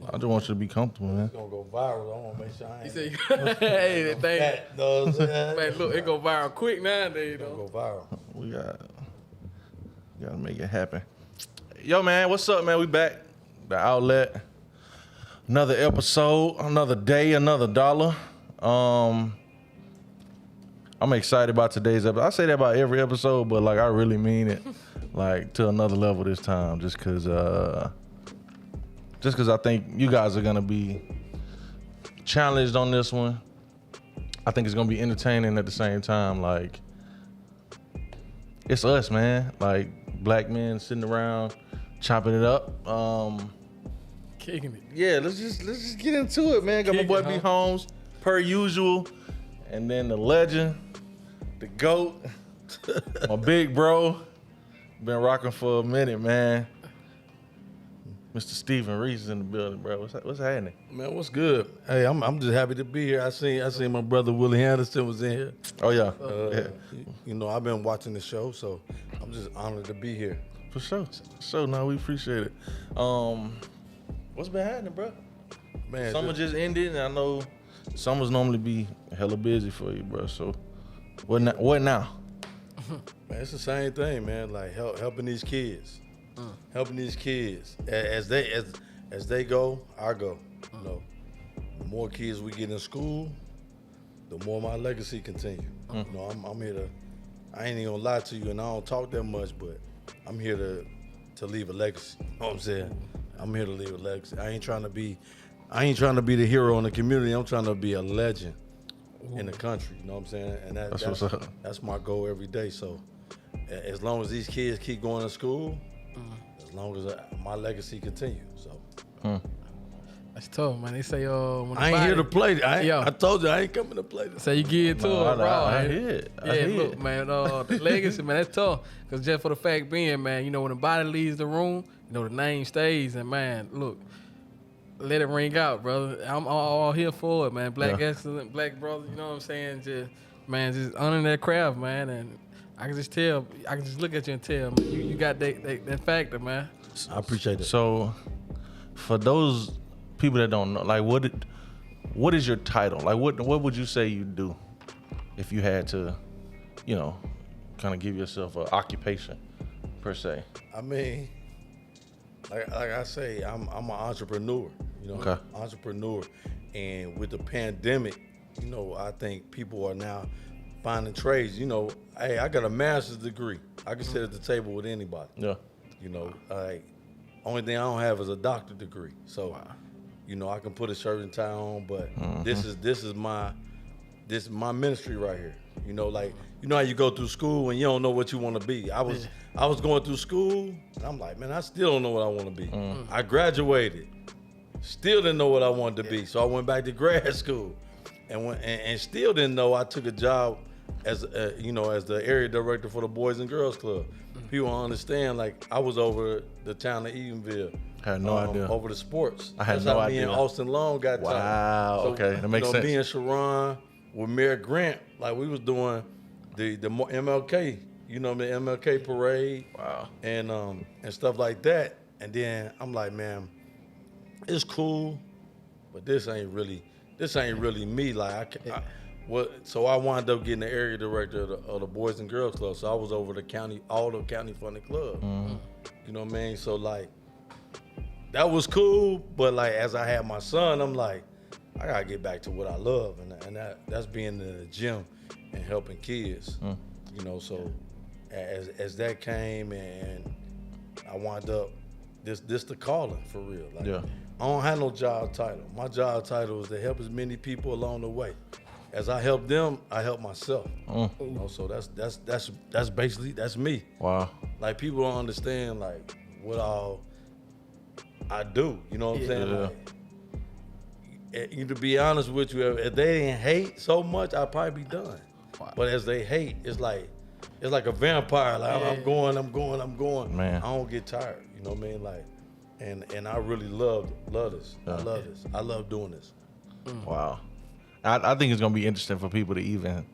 I just want you to be comfortable, man. It's gonna go viral. I want to make sure I ain't. He said, "Hey, that thing, Fat, know what I'm saying? man, look, it go viral quick nowadays, It's gonna though." go viral. We gotta make it happen. Yo, man, what's up, man? We back. The Outlet. Another episode, another day, another dollar. I'm excited about today's episode. I say that about every episode, but like I really mean it, like to another level this time. Just cause I think you guys are gonna be challenged on this one. I think it's gonna be entertaining at the same time. Like it's us, man. Like black men sitting around chopping it up. Kicking it. Yeah, let's just get into it, man. Got my boy B Holmes, per usual, and then the legend, the GOAT, my big bro. Been rocking for a minute, man. Mr. Steve Reece is in the building, bro. What's happening? Man, what's good? Hey, I'm just happy to be here. I seen my brother Willie Anderson was in here. Oh yeah, yeah. You know, I've been watching the show, so I'm just honored to be here. For sure. So no, we appreciate it. What's been happening, bro? Man, Summer just ended, and I know summers normally be hella busy for you, bro. So what now? Man, it's the same thing, man. Like helping these kids, helping these kids as they go, I go. You know, the more kids we get in school, the more my legacy continue. You know, I'm here to. I ain't even gonna lie to you, and I don't talk that much, but I'm here to leave a legacy. You know what I'm saying? I'm here to leave a legacy. I ain't trying to be the hero in the community. I'm trying to be a legend in the country. You know what I'm saying? And That's what's up. That's my goal every day. So as long as these kids keep going to school, as long as my legacy continues. So That's tough, man. They say, when I ain't here to play. Yo. I told you I ain't coming to play this. Say you get to it, raw. I man. hear it. I Yeah, hear look, it. man, the legacy, man, that's tough. Because just for the fact being, man, you know, when the body leaves the room, you know, the name stays. And, man, look, let it ring out, brother. I'm all here for it, man. Black excellent, black brother, you know what I'm saying? Just honoring that craft, man. And I can just tell, I can just look at you and tell, man, you got that factor, man. I appreciate it. So for those people that don't know, like what is your title? Like what would you say you do if you had to, you know, kind of give yourself an occupation per se? I mean, like I say, I'm an entrepreneur, you know, Okay. entrepreneur. And with the pandemic, you know, I think people are now finding trades. You know, hey, I got a master's degree. I can sit at the table with anybody. Yeah. You know, only thing I don't have is a doctorate degree. So, you know, I can put a shirt and tie on, but this is my ministry right here. You know, like, you know how you go through school and you don't know what you want to be. I was going through school and I'm like, man, I still don't know what I want to be. I graduated, still didn't know what I wanted to be. So I went back to grad school and still didn't know. I took a job as as the area director for the Boys and Girls Club. People don't understand, like, I was over the town of Edenville. I had no idea. Over the sports. I had That's no how idea. Me and Austin Long got Wow, tied. So, okay, that makes sense. Me and Sharon with Mayor Grant, like, we was doing the MLK, you know, the MLK parade. Wow. And stuff like that. And then I'm like, man, it's cool, but this ain't really me. Like, so I wound up getting the area director of the Boys and Girls Club. So I was over all the county funded clubs. You know what I mean? So, like, that was cool, but, like, as I had my son, I'm like, I gotta get back to what I love, and that's being in the gym and helping kids. You know, so as that came, and I wound up this the calling for real. Like, I don't have no job title. My job title is to help as many people along the way. As I help them, I help myself. You know, so that's basically me. Wow. Like, people don't understand, like, what all I do. You know what I'm saying? Like, to be honest with you, if they didn't hate so much, I'd probably be done. Wow. But as they hate, it's like a vampire. Like, I'm going. Man. I don't get tired. You know what I mean? Like, and I really love this. I love this. I love doing this. Wow. I think it's gonna be interesting for people to even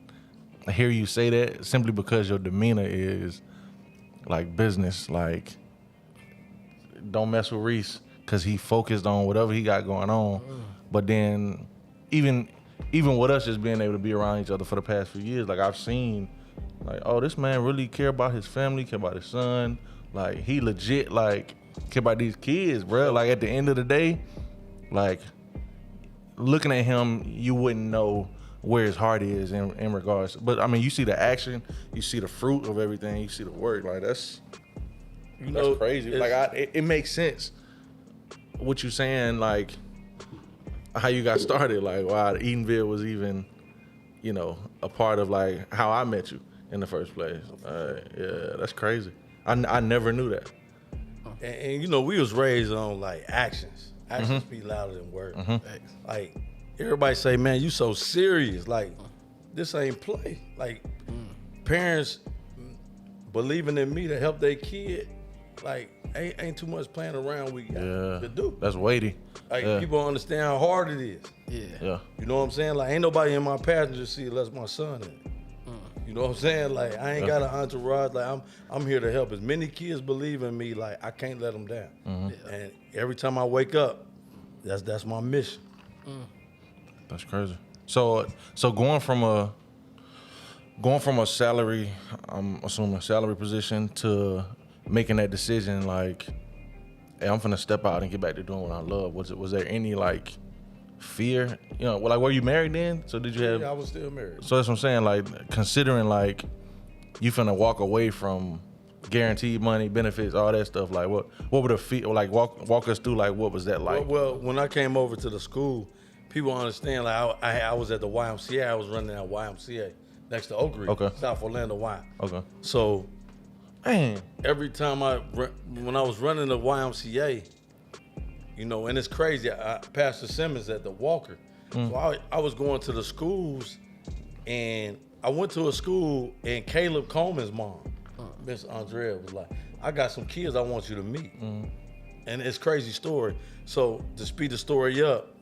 hear you say that, simply because your demeanor is like business. Like, don't mess with Reece. because he focused on whatever he got going on. But then even with us just being able to be around each other for the past few years, like I've seen, like, oh, this man really care about his family, care about his son. Like he legit like care about these kids, bro. Like at the end of the day, like looking at him, you wouldn't know where his heart is in regards. But I mean, you see the action, you see the fruit of everything, you see the work. Like that's crazy. Like it makes sense what you saying. Like how you got started. Like why Edenville was even, you know, a part of like how I met you in the first place. Yeah, that's crazy. I never knew that. And you know, we was raised on like actions. Actions speak louder than words. Like everybody say, man, you so serious. Like this ain't play. Like parents believing in me to help their kid. Like ain't too much playing around we got to do. That's weighty. Like people don't understand how hard it is. Yeah. You know what I'm saying? Like ain't nobody in my passenger seat unless my son in it. You know what I'm saying? Like I ain't got an entourage. Like I'm here to help. As many kids believe in me, like I can't let them down. And every time I wake up, that's my mission. That's crazy. So going from a salary, I'm assuming salary position, to making that decision, like, hey, I'm finna step out and get back to doing what I love. Was there any like fear? You know, like were you married then? So did you have? Yeah, I was still married. So that's what I'm saying. Like considering like you finna walk away from guaranteed money, benefits, all that stuff. Like what would it feel like? Walk us through like what was that like? Well, when I came over to the school, people understand. Like I was at the YMCA. I was running that YMCA next to Oak Ridge, South Orlando Y. Okay. So, man, every time when I was running the YMCA, you know, and it's crazy. Pastor Simmons at the Walker. So I was going to the schools, and I went to a school, and Caleb Coleman's mom, Miss Andrea, was like, I got some kids I want you to meet. And it's a crazy story. So to speed the story up,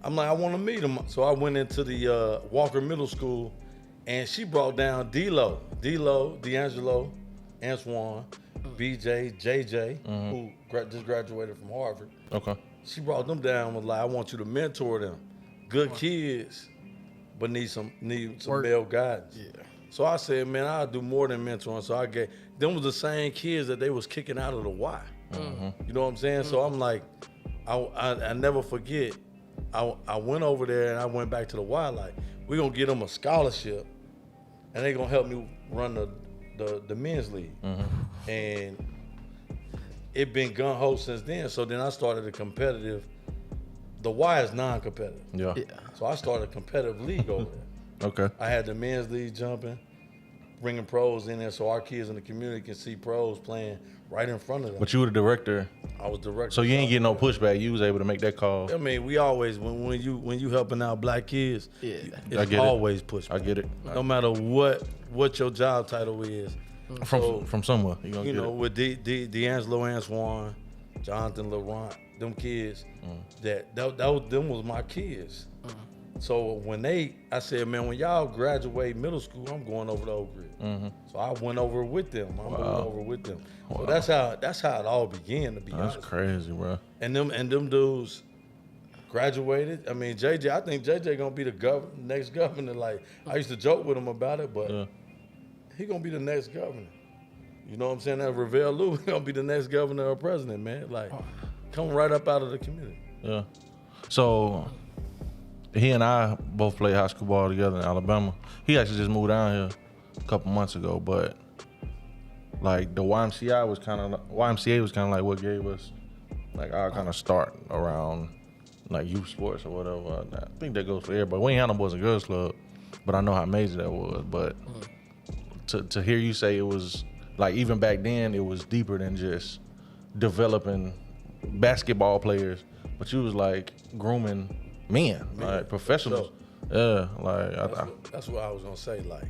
I'm like, I want to meet them. So I went into the Walker Middle School, and she brought down D'Lo, D'Angelo, Antoine, BJ, JJ, who just graduated from Harvard. Okay. She brought them down and was like, I want you to mentor them. Good kids, but need some male guidance. Yeah. So I said, man, I'll do more than mentoring. So I gave them was the same kids that they was kicking out of the Y. You know what I'm saying? So I'm like, I never forget. I went over there and I went back to the Y. Like, we're gonna get them a scholarship, and they gonna help me run the men's league. And it been gun ho since then. So then I started a competitive. The Y is non-competitive. Yeah. So I started a competitive league over there. Okay. I had the men's league jumping, bringing pros in there so our kids in the community can see pros playing right in front of them. But you were the director. I was director. So you ain't getting no pushback. You was able to make that call. I mean, we always when you helping out black kids, it's always pushback. I get it. No matter what your job title is. From somewhere. You know, with D'Angelo Antoine, Jonathan Laurent, them kids, them was my kids. So when I said, man, when y'all graduate middle school, I'm going over to Oak Ridge. So I went over with them. I'm moving over with them. So that's how it all began, to be honest. That's crazy, bro. And them dudes graduated. I mean, JJ, I think JJ gonna be the next governor. Like, I used to joke with him about it, but he gonna be the next governor. You know what I'm saying? That Ravel Lou gonna be the next governor or president, man. Like, come right up out of the community. Yeah. So he and I both played high school ball together in Alabama. He actually just moved down here a couple months ago, but like the YMCA was kind of like what gave us like our kind of start around like youth sports or whatever. I think that goes for everybody. We ain't had no Boys and Girls Club, but I know how major that was. But to hear you say it was like even back then it was deeper than just developing basketball players, but you was like grooming men, like professionals. Yeah, like that's what I was gonna say. Like,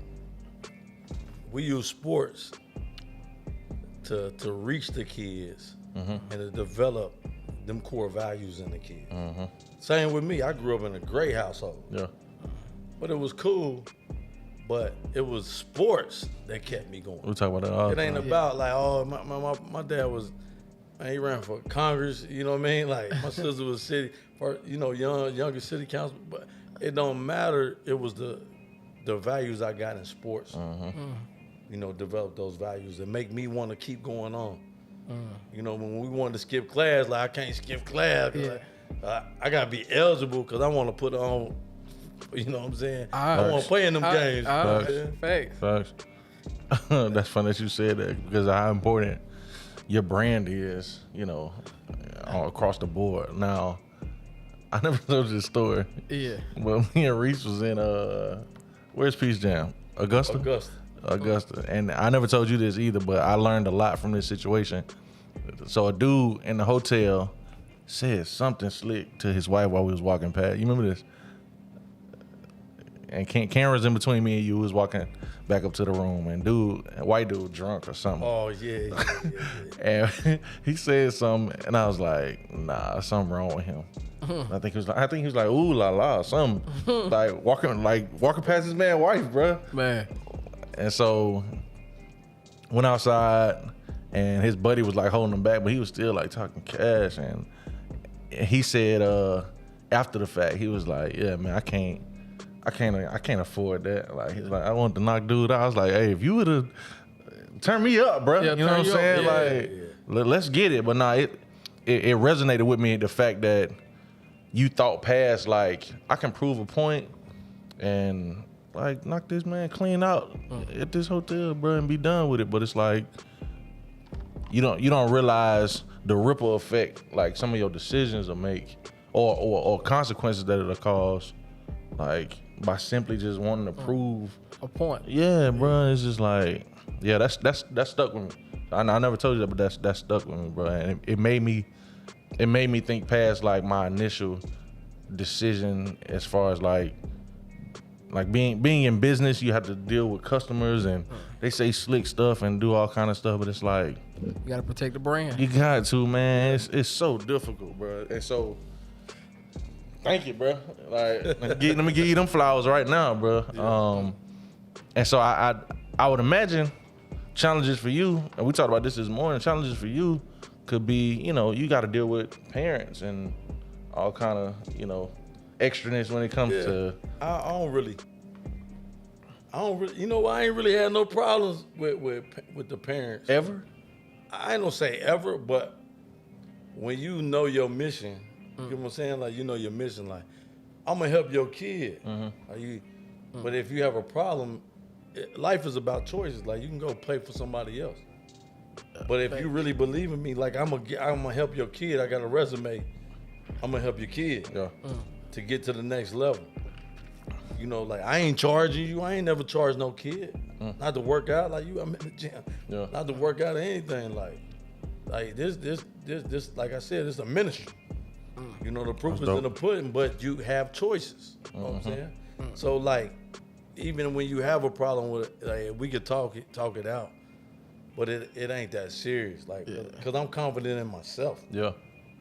we use sports to reach the kids and to develop them core values in the kids. Same with me. I grew up in a great household. Yeah. But it was cool. But it was sports that kept me going. We talk about that all the time. It ain't about like, oh, my dad was Man, he ran for Congress. You know what I mean? Like my sister was younger city council, but it don't matter. It was the values I got in sports. You know, develop those values and make me want to keep going on. You know, when we wanted to skip class, like I can't skip class. I gotta be eligible because I want to put on. You know what I'm saying? I want to play in them games. Facts. That's funny that you said that because of how important your brand is, you know, all across the board. Now, I never told you this story. Yeah. Well, me and Reece was in where's Peace Jam? Augusta. And I never told you this either, but I learned a lot from this situation. So a dude in the hotel said something slick to his wife while we was walking past. You remember this? And cameras in between me and you was walking back up to the room, and white dude drunk or something. Oh yeah. And he said something, and I was like, nah, something wrong with him. I think he was like, ooh la la, something like walking past his man wife, bro. Man. And so went outside, and his buddy was like holding him back, but he was still like talking cash. And he said after the fact, he was like, yeah, man, I can't afford that. Like he's like, I want to knock dude out. I was like, hey, if you would have turned me up, bro, you know what I'm saying? Let's get it. But nah, it resonated with me, the fact that you thought past, like, I can prove a point and like knock this man clean out at this hotel, bro, and be done with it. But it's like you don't realize the ripple effect like some of your decisions will make, or consequences that it'll cause, like by simply just wanting to prove a point. Yeah, bro. It's just like, yeah, that's stuck with me. I never told you that, but that's stuck with me, bro. And it made me think past like my initial decision as far as like being in business. You have to deal with customers, and they say slick stuff and do all kind of stuff, but it's like you gotta protect the brand. You got to, man. It's so difficult, bro. And so thank you, bro. Like, let me give you them flowers right now, bro. Yeah. And so I would imagine challenges for you, and we talked about this morning. Challenges for you could be, you know, you got to deal with parents and all kind of, you know, extraness when it comes to. I don't really. You know, I ain't really had no problems with the parents ever. I ain't gonna say ever, but when you know your mission. You know what I'm saying? Like, you know your mission. Like, I'm gonna help your kid. But if you have a problem, life is about choices. Like, you can go play for somebody else. But if you really believe in me, like I'm gonna help your kid. I got a resume. I'm gonna help your kid to get to the next level. You know, like I ain't charging you. I ain't never charged no kid. Not to work out like you. I'm in the gym. Not to work out or anything. Like this. Like I said, it's a ministry. You know, the proof is in the pudding, but you have choices. You know what I'm saying? So, like, even when you have a problem with it, like, we could talk it out, but it ain't that serious. Like, because I'm confident in myself. Yeah.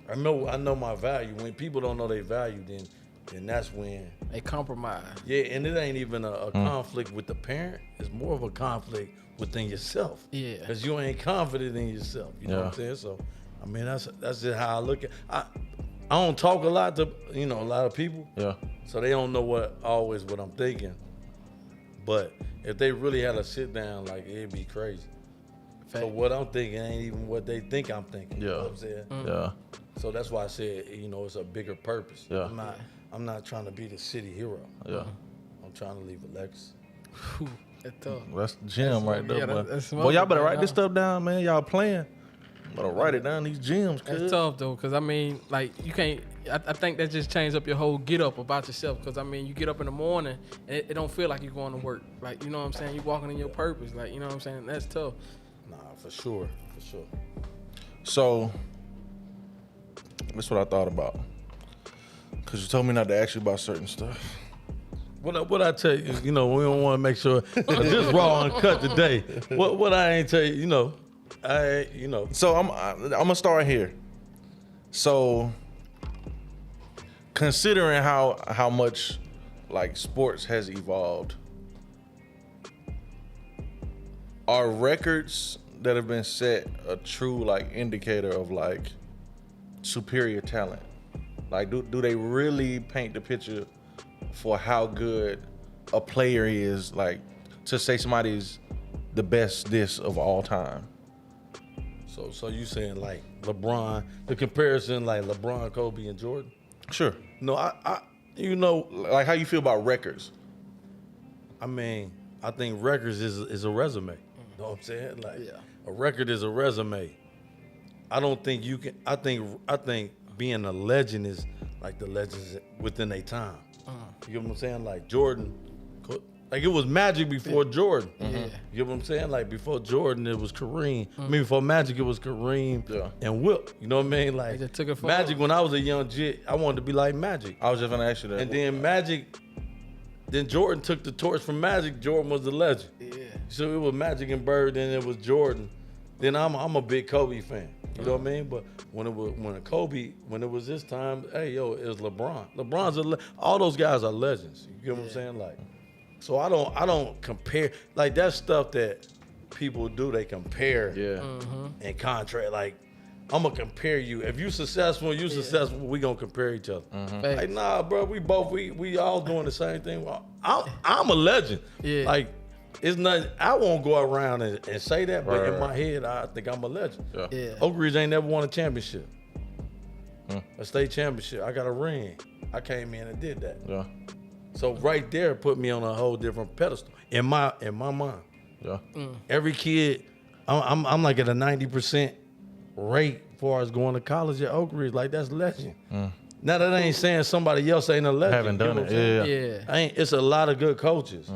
I know my value. When people don't know their value, then that's when they compromise. Yeah, and it ain't even a conflict with the parent. It's more of a conflict within yourself. Yeah. Because you ain't confident in yourself. You know what I'm saying? So, I mean, that's just how I look at it. I don't talk a lot to, a lot of people. Yeah. So they don't know what I'm thinking. But if they really had to sit down, like, it'd be crazy. Fact. So what I'm thinking ain't even what they think I'm thinking. Yeah. You know what I'm saying? Yeah. So that's why I said, it's a bigger purpose. Yeah. I'm not trying to be the city hero. Yeah. I'm trying to leave a legacy. That's the gym right there, boy. Y'all better write this stuff down, man. Y'all playing. Better write it down, these gems, kid. It's tough, though, because, I mean, like, you can't, I think that just changed up your whole get-up about yourself, because, I mean, you get up in the morning, and it don't feel like you're going to work. Like, you know what I'm saying? You're walking in your purpose. Like, you know what I'm saying? That's tough. Nah, for sure. So, that's what I thought about. Because you told me not to ask you about certain stuff. What I tell you, we don't want to make sure this raw uncut today. What I ain't tell you, So I'm gonna start here. So considering how much like sports has evolved, are records that have been set a true like indicator of like superior talent? Like, do they really paint the picture for how good a player is? Like, to say somebody's the best this of all time. So you saying like LeBron, the comparison like LeBron, Kobe, and Jordan? Sure. No, I you know, Like, how you feel about records? I mean, I think records is a resume. You know what I'm saying? Like a record is a resume. I don't think you can. I think being a legend is like the legends within their time. You get what I'm saying? Like Jordan, like it was Magic before Jordan. You get what I'm saying? Like before Jordan, it was Kareem. I mean, before Magic, it was Kareem and Wilt. You know what I mean? Like They just took it for Magic. When I was a young jit, I wanted to be like Magic. I was just gonna ask you that. And then Magic, then Jordan took the torch from Magic. Jordan was the legend. Yeah. So it was Magic and Bird, then it was Jordan. Then I'm a big Kobe fan. You know what I mean? But when it was this time, hey yo, it was LeBron. LeBron's all those guys are legends. You get what I'm saying? Like, so I don't compare like that stuff that people do. They compare and contrast. Like, I'm gonna compare you. If you successful, successful. We gonna compare each other. Like, nah, bro. We all doing the same thing. Well, I'm a legend. Yeah. Like, it's nothing. I won't go around and say that, but in my head, I think I'm a legend. Yeah. Oak Ridge ain't never won a championship, a state championship. I got a ring. I came in and did that. Yeah. So right there, put me on a whole different pedestal in my mind. Yeah. Every kid, I'm like at a 90% rate as far as going to college at Oak Ridge. Like, that's legend. Now that ain't saying somebody else ain't a legend. Haven't done it. Yeah. It's a lot of good coaches.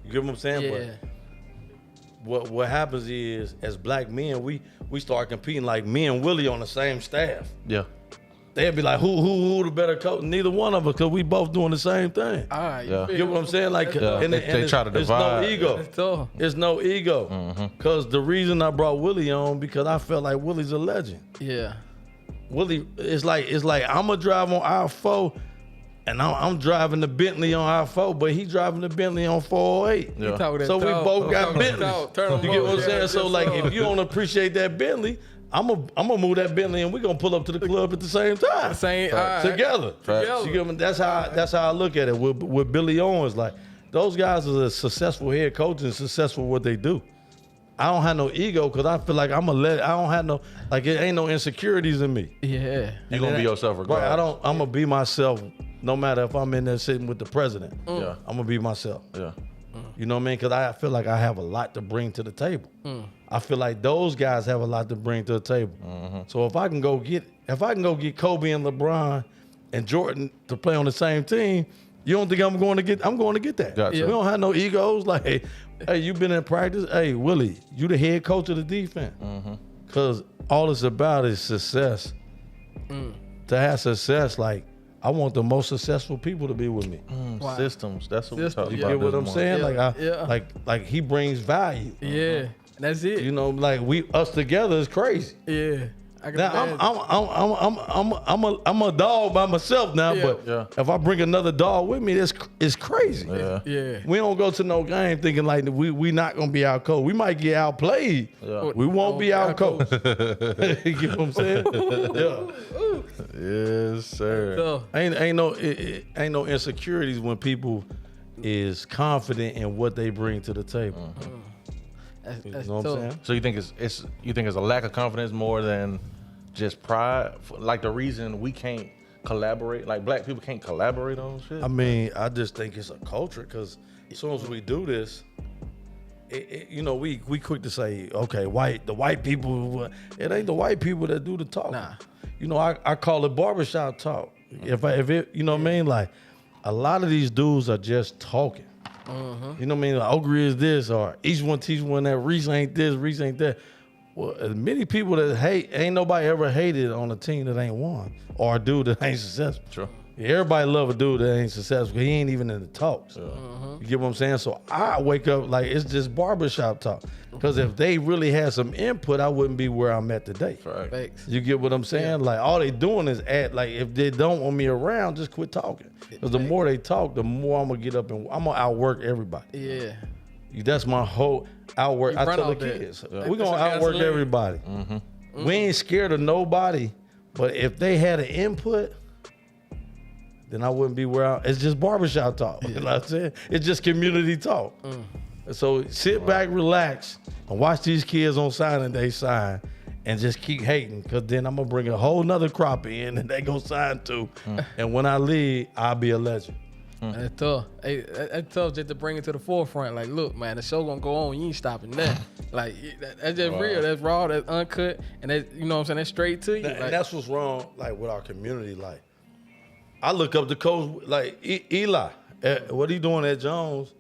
You get what I'm saying? Yeah. But what happens is, as black men, we start competing. Like me and Willie on the same staff. Yeah. They'd be like, who the better coach? Neither one of us, because we both doing the same thing. All right. Yeah. You get what I'm saying? Like, They try to there's divide. no ego. That's tough. There's no ego. Because the reason I brought Willie on, because I felt like Willie's a legend. Yeah. Willie, it's like I'm gonna drive on I-4, and I'm driving the Bentley on I-4, but he driving the Bentley on 408. Yeah. So we both got Bentleys. You get what I'm saying? So like, if you don't appreciate that Bentley, I'm gonna move that Bentley and we gonna pull up to the club at the same time. Together. You get me? That's how I look at it with Billy Owens. Like, those guys are successful head coaches and successful at what they do. I don't have no ego because I feel like I don't have no, like, it ain't no insecurities in me. Yeah. You gonna be yourself regardless. Right, I'm gonna be myself no matter if I'm in there sitting with the president. Yeah. I'm gonna be myself. Yeah. You know what I mean? Because I feel like I have a lot to bring to the table. I feel like those guys have a lot to bring to the table. So if I can go get Kobe and LeBron and Jordan to play on the same team, you don't think I'm going to get that? Gotcha. We don't have no egos. Like, hey, you been in practice? Hey, Willie, you the head coach of the defense. Because all it's about is success. To have success, like, I want the most successful people to be with me. Wow. Systems. That's what we're talking You about. get what I'm saying? Yeah. Like he brings value. Yeah. That's it. You know, like us together is crazy. Yeah. I can Now imagine. I'm a dog by myself now, Yeah. but if I bring another dog with me, it's crazy. Yeah. We don't go to no game thinking like we not gonna be out coached. We might get outplayed. Yeah. We won't be out coached. You get what I'm saying? Yeah. Yes, sir. So, Ain't no insecurities when people is confident in what they bring to the table. that's You know what I'm saying? So you think it's a lack of confidence more than just pride? Like, the reason we can't collaborate, like black people can't collaborate on shit? I mean, I just think it's a culture because as soon as we do this, we quick to say, okay, the white people. It ain't the white people that do the talk. Nah. You know, I call it barbershop talk. If it, you know what I mean? Like, a lot of these dudes are just talking. You know what I mean? Like, Oak Ridge is this, or each one teach one that. Reece ain't this, Reece ain't that. Well, as many people that hate, ain't nobody ever hated on a team that ain't won or a dude that ain't successful. True. Yeah, everybody love a dude that ain't successful. He ain't even in the talks. You get what I'm saying? So I wake up like it's just barbershop talk. Because if they really had some input, I wouldn't be where I'm at today. Right. Thanks. You get what I'm saying? Like, all they doing is like, if they don't want me around, just quit talking. Because the more they talk, the more I'm gonna get up and I'm gonna outwork everybody. Yeah. That's my whole. outwork. You I run tell the out there. kids, Yeah. we're gonna That's outwork gasoline. everybody. We ain't scared of nobody, but if they had an input, then I wouldn't be where I. It's just barbershop talk. You know what I'm saying? It's just community talk. So sit back, relax, and watch these kids on signing day sign, and just keep hating, because then I'm gonna bring a whole nother crop in, and they gonna sign too. And when I leave, I'll be a legend. That's tough. Hey, that's tough just to bring it to the forefront. Like, look, man, the show gonna go on. You ain't stopping that. Like, that's just real. That's raw. That's uncut. And that, you know what I'm saying? That's straight to you. And that's what's wrong, like with our community. Like, I look up to coach, like Eli. What he doing at Jones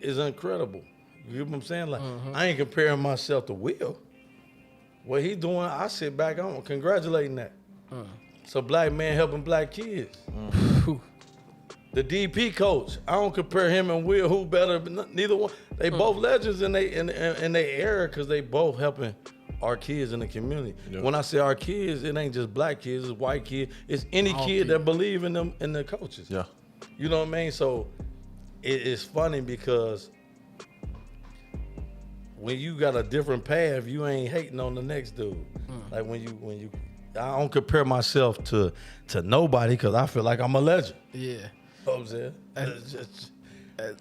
is incredible. You know what I'm saying? Like, I ain't comparing myself to Will. What he doing, I sit back on congratulating that. It's a black man helping black kids. The DP coach, I don't compare him and Will, who better, but neither one. They both legends in they era, because they both helping our kids in the community. Yeah. When I say our kids, it ain't just black kids, it's white kids. It's any kid that believe in them, in the coaches. Yeah. You know what I mean? So it's funny because when you got a different path, you ain't hating on the next dude. Like when you, I don't compare myself to nobody, because I feel like I'm a legend. Yeah. You know what I'm saying?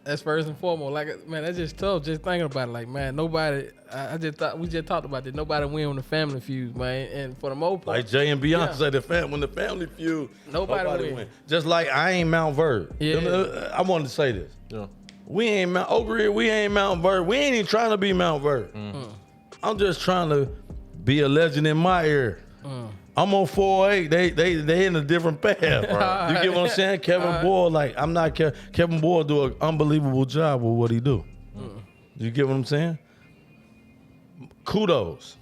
That's first and foremost. Like, man, that's just tough. Just thinking about it. Like, man, nobody. I just thought we just talked about that. Nobody win on the family feud, man. And for the most part, like Jay and Beyonce, when the family feud, nobody win. Just like I ain't Mount Verde. Yeah. I wanted to say this. Yeah. We ain't Mount Oak Ridge. We ain't Mount Verde. We ain't even trying to be Mount Verde. I'm just trying to be a legend in my area. I'm on 408. They in a different path. Right. You get what I'm saying? Kevin Boyle, like, I'm not Kevin Boyle do an unbelievable job with what he do. You get what I'm saying? Kudos.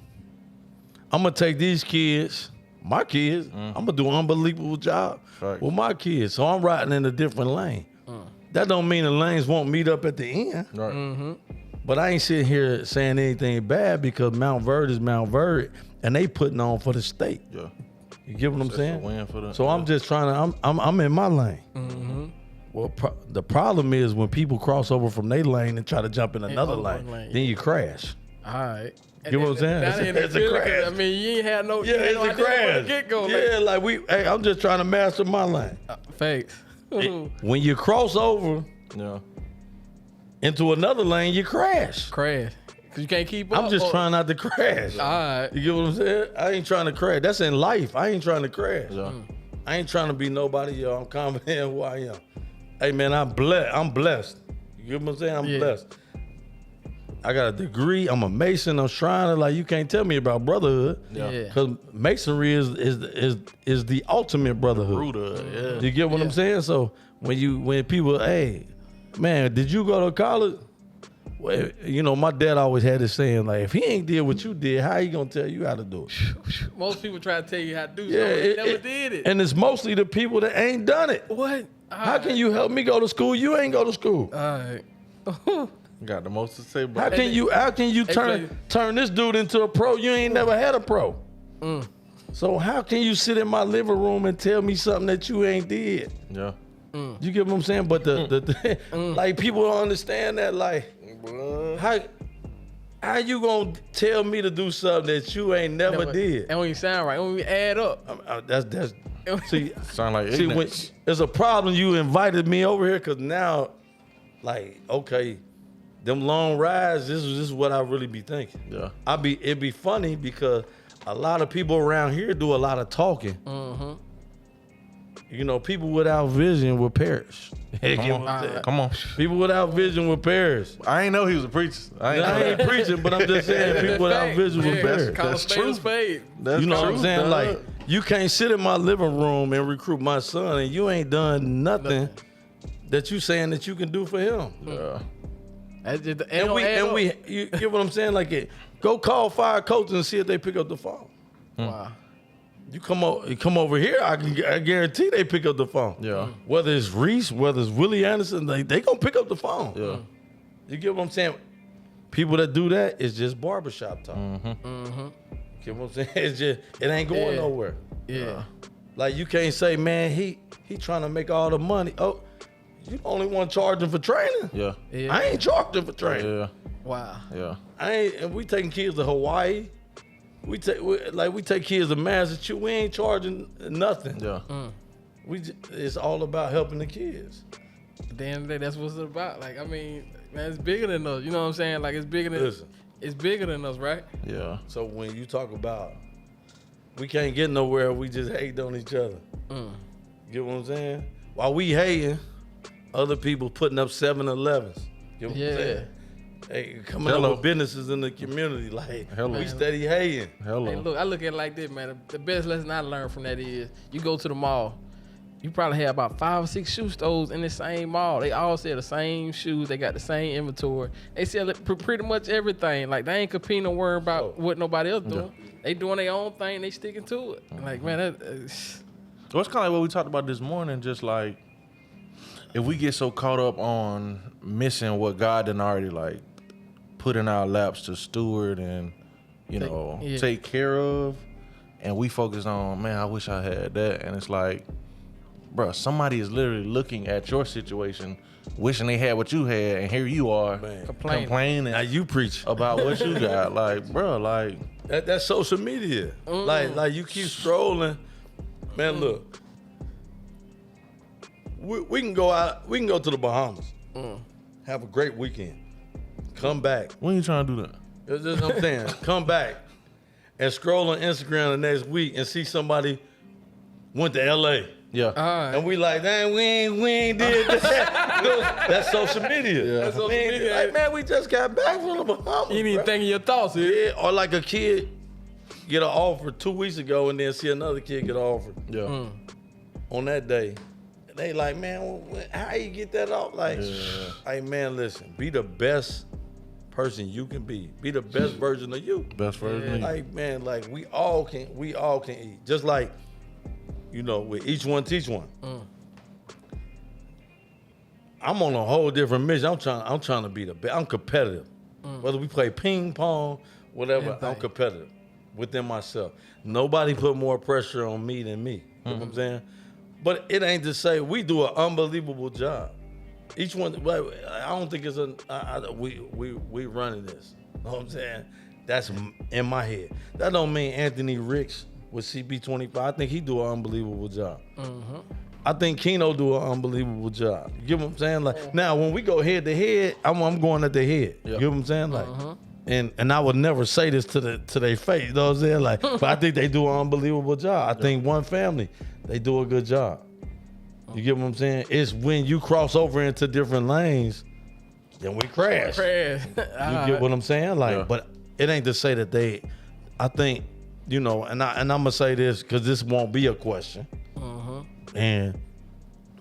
I'm gonna take these kids, my kids. I'm gonna do an unbelievable job with my kids. So I'm riding in a different lane. That don't mean the lanes won't meet up at the end. Right. But I ain't sitting here saying anything bad, because Mount Verde is Mount Verde, and they putting on for the state. Yeah. You get what I'm saying? So I'm just trying to, I'm in my lane. Well, the problem is when people cross over from their lane and try to jump in another lane, then you crash. All right. You know what I'm saying? It's a crash. I mean, you ain't had no. Yeah, it's a crash. Get-go, yeah, like hey, I'm just trying to master my lane. Facts. When you cross over into another lane, you crash. Cause you can't keep up. I'm just trying not to crash. All right. You get what I'm saying? I ain't trying to crash. That's in life. I ain't trying to crash. I ain't trying to be nobody, yo. I'm confident in who I am. Hey, man, I'm blessed. You get what I'm saying? I'm blessed. I got a degree. I'm a Mason. I'm Shriner. Like, you can't tell me about brotherhood. Because Masonry is the ultimate brotherhood. You get what I'm saying? So when people, hey, man, did you go to college? Well, you know, my dad always had this saying, like, if he ain't did what you did, how he gonna tell you how to do it? Most people try to tell you how to do something. They never did it. And it's mostly the people that ain't done it. What? How can you help me go to school? You ain't go to school. All right. Got the most to say, bro. How can you turn this dude into a pro? You ain't never had a pro. So how can you sit in my living room and tell me something that you ain't did? Yeah. You get what I'm saying? But like, people don't understand that. Like, how you gonna tell me to do something that you ain't never did? And when you sound right, when we add up, that's see, sound like when there's a problem. You invited me over here because now, like, okay, them long rides. This is what I really be thinking. Yeah, it'd be funny because a lot of people around here do a lot of talking. You know, people without vision will perish. Come on. People without vision will perish. I ain't know he was a preacher. I ain't preaching, but I'm just saying people without vision will perish. That's true. You know what I'm saying? Like, you can't sit in my living room and recruit my son, and you ain't done nothing that you saying that you can do for him. Yeah. You get what I'm saying? Like, go call 5 coaches and see if they pick up the phone. Wow. You come over here, I guarantee they pick up the phone. Yeah. Whether it's Reece, whether it's Willie Anderson, they gonna pick up the phone. Yeah. You get what I'm saying? People that do that, it's just barbershop talk. You get what I'm saying? It's just, it ain't going nowhere. Yeah. Like, you can't say, man, he trying to make all the money. Oh, you the only one charging for training. Yeah. I ain't charging for training. Yeah. Wow. Yeah. And we taking kids to Hawaii. We take kids to Massachusetts. We ain't charging nothing. Yeah. It's all about helping the kids. At the end of the day, that's what it's about. Like, I mean, man, it's bigger than us. You know what I'm saying? Like, it's bigger than us, right? Yeah. So when you talk about we can't get nowhere, we just hate on each other. Get what I'm saying? While we hating, other people putting up 7-Elevens. Get what I'm saying? Hey, coming up with businesses in the community, like we steady hating. Hello. Hey, look, I look at it like this, man. The best lesson I learned from that is you go to the mall. You probably have about 5 or 6 shoe stores in the same mall. They all sell the same shoes. They got the same inventory. They sell pretty much everything. Like, they ain't competing or worrying about what nobody else doing. They doing their own thing. They sticking to it. Like, man, Well, it's kind of like what we talked about this morning. Just like, if we get so caught up on missing what God done already like put in our laps to steward and take care of, and we focus on, man, I wish I had that, and it's like, bro, somebody is literally looking at your situation, wishing they had what you had, and here you are complaining. Now you preach about what you got. Like, bro, like that's social media. Like you keep scrolling, man. Look, we can go out. We can go to the Bahamas, have a great weekend, come back. When you trying to do that? That's what I'm saying. Come back and scroll on Instagram the next week and see somebody went to L.A. Yeah. And we like, dang, we ain't did that. That's social media. Yeah. That's social media. Like, man, we just got back from the Bahamas. you ain't even thinking your thoughts. Yeah, or like a kid get an offer 2 weeks ago and then see another kid get an offer on that day. They like, man, how you get that off? Like, hey, man, listen, be the best person you can be. Be the best version of you. Best version of you. Like, man, like we all can eat. Just like, with each one teach one. I'm on a whole different mission. I'm trying to be the best. I'm competitive. Whether we play ping pong, whatever, I'm competitive within myself. Nobody put more pressure on me than me. You know what I'm saying? But it ain't to say we do an unbelievable job. Each one, I don't think it's we running this. You know what I'm saying? That's in my head. That don't mean Anthony Ricks with CB25. I think he do an unbelievable job. I think Keno do an unbelievable job. You get what I'm saying? Like now, when we go head to head, I'm going at the head. You get what I'm saying? Like, and I would never say this to their face. You know what I'm saying? Like, but I think they do an unbelievable job. I think one family, they do a good job. You get what I'm saying? It's when you cross over into different lanes, then we crash. You get what I'm saying? Like, but it ain't to say that I think, and I'm gonna say this because this won't be a question. And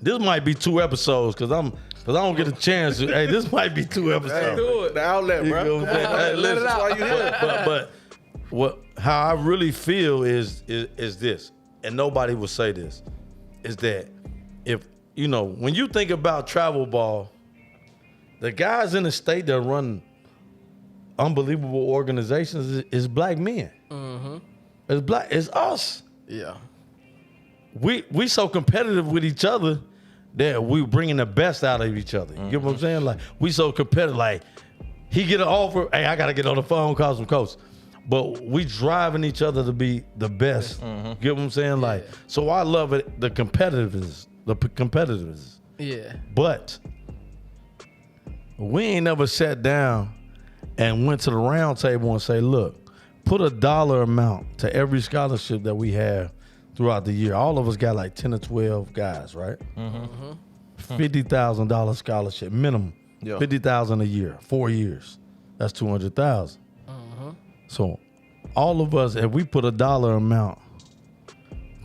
this might be 2 episodes because I don't get a chance to. Hey, this might be 2 episodes. Hey, do it. The outlet, bro. Hey, let it out. But how I really feel is this, and nobody will say this, is that if when you think about travel ball, the guys in the state that run unbelievable organizations is black men. It's us. Yeah. We so competitive with each other that we bringing the best out of each other. You get what I'm saying? Like, we so competitive. Like, he get an offer, hey, I got to get on the phone, call some coach. But we driving each other to be the best. You get what I'm saying? Like, so I love it, the competitiveness. Yeah. But we ain't never sat down and went to the round table and say, look, put a dollar amount to every scholarship that we have throughout the year. All of us got like 10 or 12 guys, right? $50,000 scholarship minimum. Yeah. $50,000 a year, 4 years. That's $200,000. So all of us, if we put a dollar amount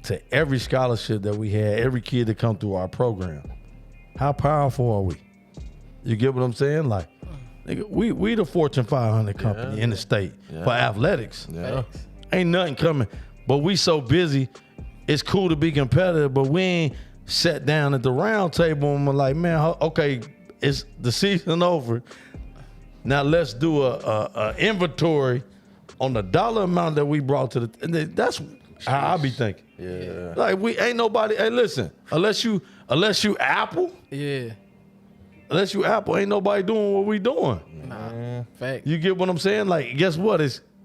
to every scholarship that we had, every kid that come through our program, how powerful are we? You get what I'm saying? Like, nigga, we the Fortune 500 company in the state for athletics. Ain't nothing coming. But we so busy, it's cool to be competitive, but we ain't sat down at the round table and we're like, man, okay, it's the season over. Now let's do a inventory on the dollar amount that we brought to and that's how I be thinking. Yeah. Like, we ain't nobody, hey, listen, unless you Apple, unless you Apple, ain't nobody doing what we doing. Nah, fact. You get what I'm saying? Like, guess what?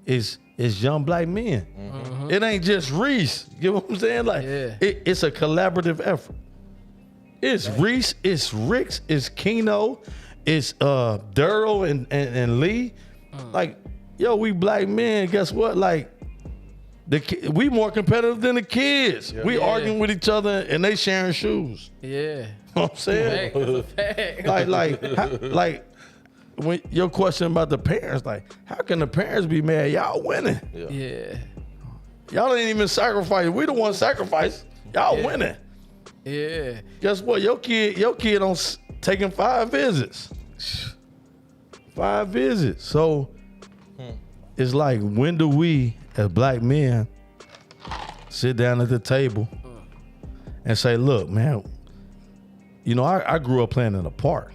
It's young black men. Mm-hmm. It ain't just Reece. You get what I'm saying? Like, Yeah. it's a collaborative effort. It's Reece, it's Ricks, it's Keno, it's Daryl and Lee. Like, yo, we black men, guess what? Like, we more competitive than the kids. We arguing with each other and they sharing shoes. Yeah. You know what I'm saying? Fact. That's a fact. like when your question about the parents, like, how can the parents be mad? Y'all winning. Yeah. Y'all ain't even sacrifice. We the ones sacrifice. Y'all winning. Yeah. Guess what? Your kid on taking 5 visits. 5 visits. So it's like, when do we as black men sit down at the table and say, look, man, you know, I grew up playing in a park.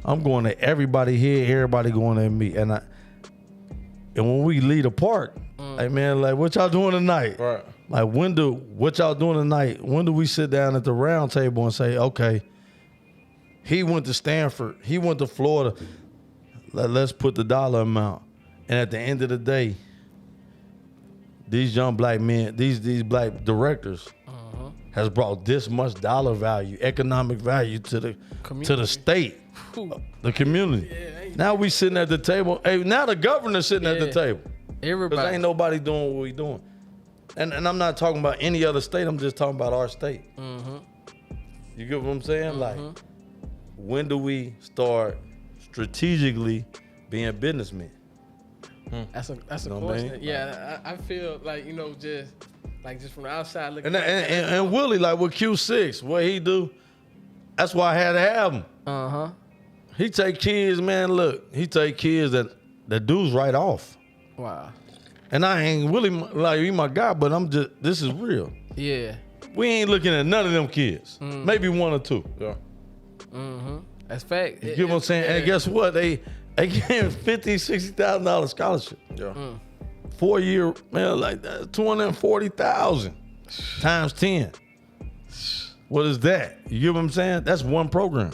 I'm going to everybody here, everybody going at me. And when we leave the park, like, man, like, what y'all doing tonight? Right. Like, what y'all doing tonight? When do we sit down at the round table and say, okay, he went to Stanford, he went to Florida, let's put the dollar amount. And at the end of the day, these young black men, these black directors has brought this much dollar value, economic value to the state, the community. Now we sitting at the table. Hey, now the governor's sitting at the table. Everybody. Because ain't nobody doing what we doing. And I'm not talking about any other state. I'm just talking about our state. You get what I'm saying? Like, when do we start strategically being businessmen? That's a You know what I question. mean? Yeah, I feel like, you know, just from the outside looking. And Willie, like with Q6, what he do, that's why I had to have him. He take kids, man, look, he take kids that dudes right off. Wow. And I ain't Willie, like, he my guy, but this is real. Yeah. We ain't looking at none of them kids. Maybe 1 or 2. Yeah. That's fact. You get what I'm saying? And guess what? They gave him $50,000, $60,000 scholarship. Yeah. 4-year, man, like that, $240,000 times 10. What is that? You get what I'm saying? That's one program.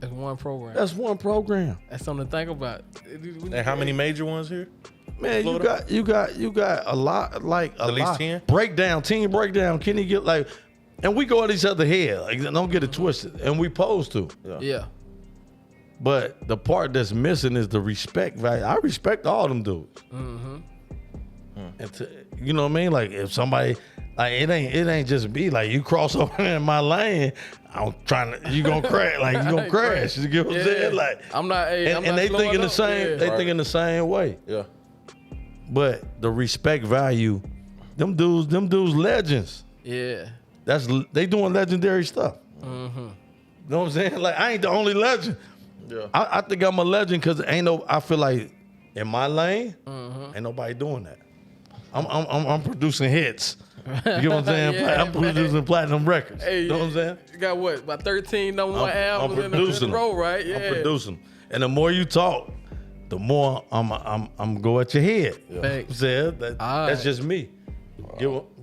That's one program. That's one program. That's something to think about. And how many major ones here? Man, you got a lot, like At least 10? Team breakdown. Can you get like, and we go at each other head. Like, don't get it twisted. And we supposed to. Yeah. But the part that's missing is the respect value. I respect all them dudes. And you know what I mean? Like, if somebody, like, it ain't just me. Like, you cross over in my lane, you gonna crash. Like, you gonna crash. You get what I'm saying? Like, I'm not. and they thinking the same. They thinking the same way. Yeah. But the respect value, them dudes legends. Yeah. They doing legendary stuff. You know what I'm saying? Like, I ain't the only legend. Yeah. I think I'm a legend because I feel like in my lane, ain't nobody doing that. I'm producing hits. You get what I'm saying? Yeah, I'm producing platinum records. Hey, you know what I'm saying? You got what? About 13 number one I'm albums producing in a row, right? Yeah. I'm producing. And the more you talk, the more I'm go at your head. You know what I'm saying? That's just me.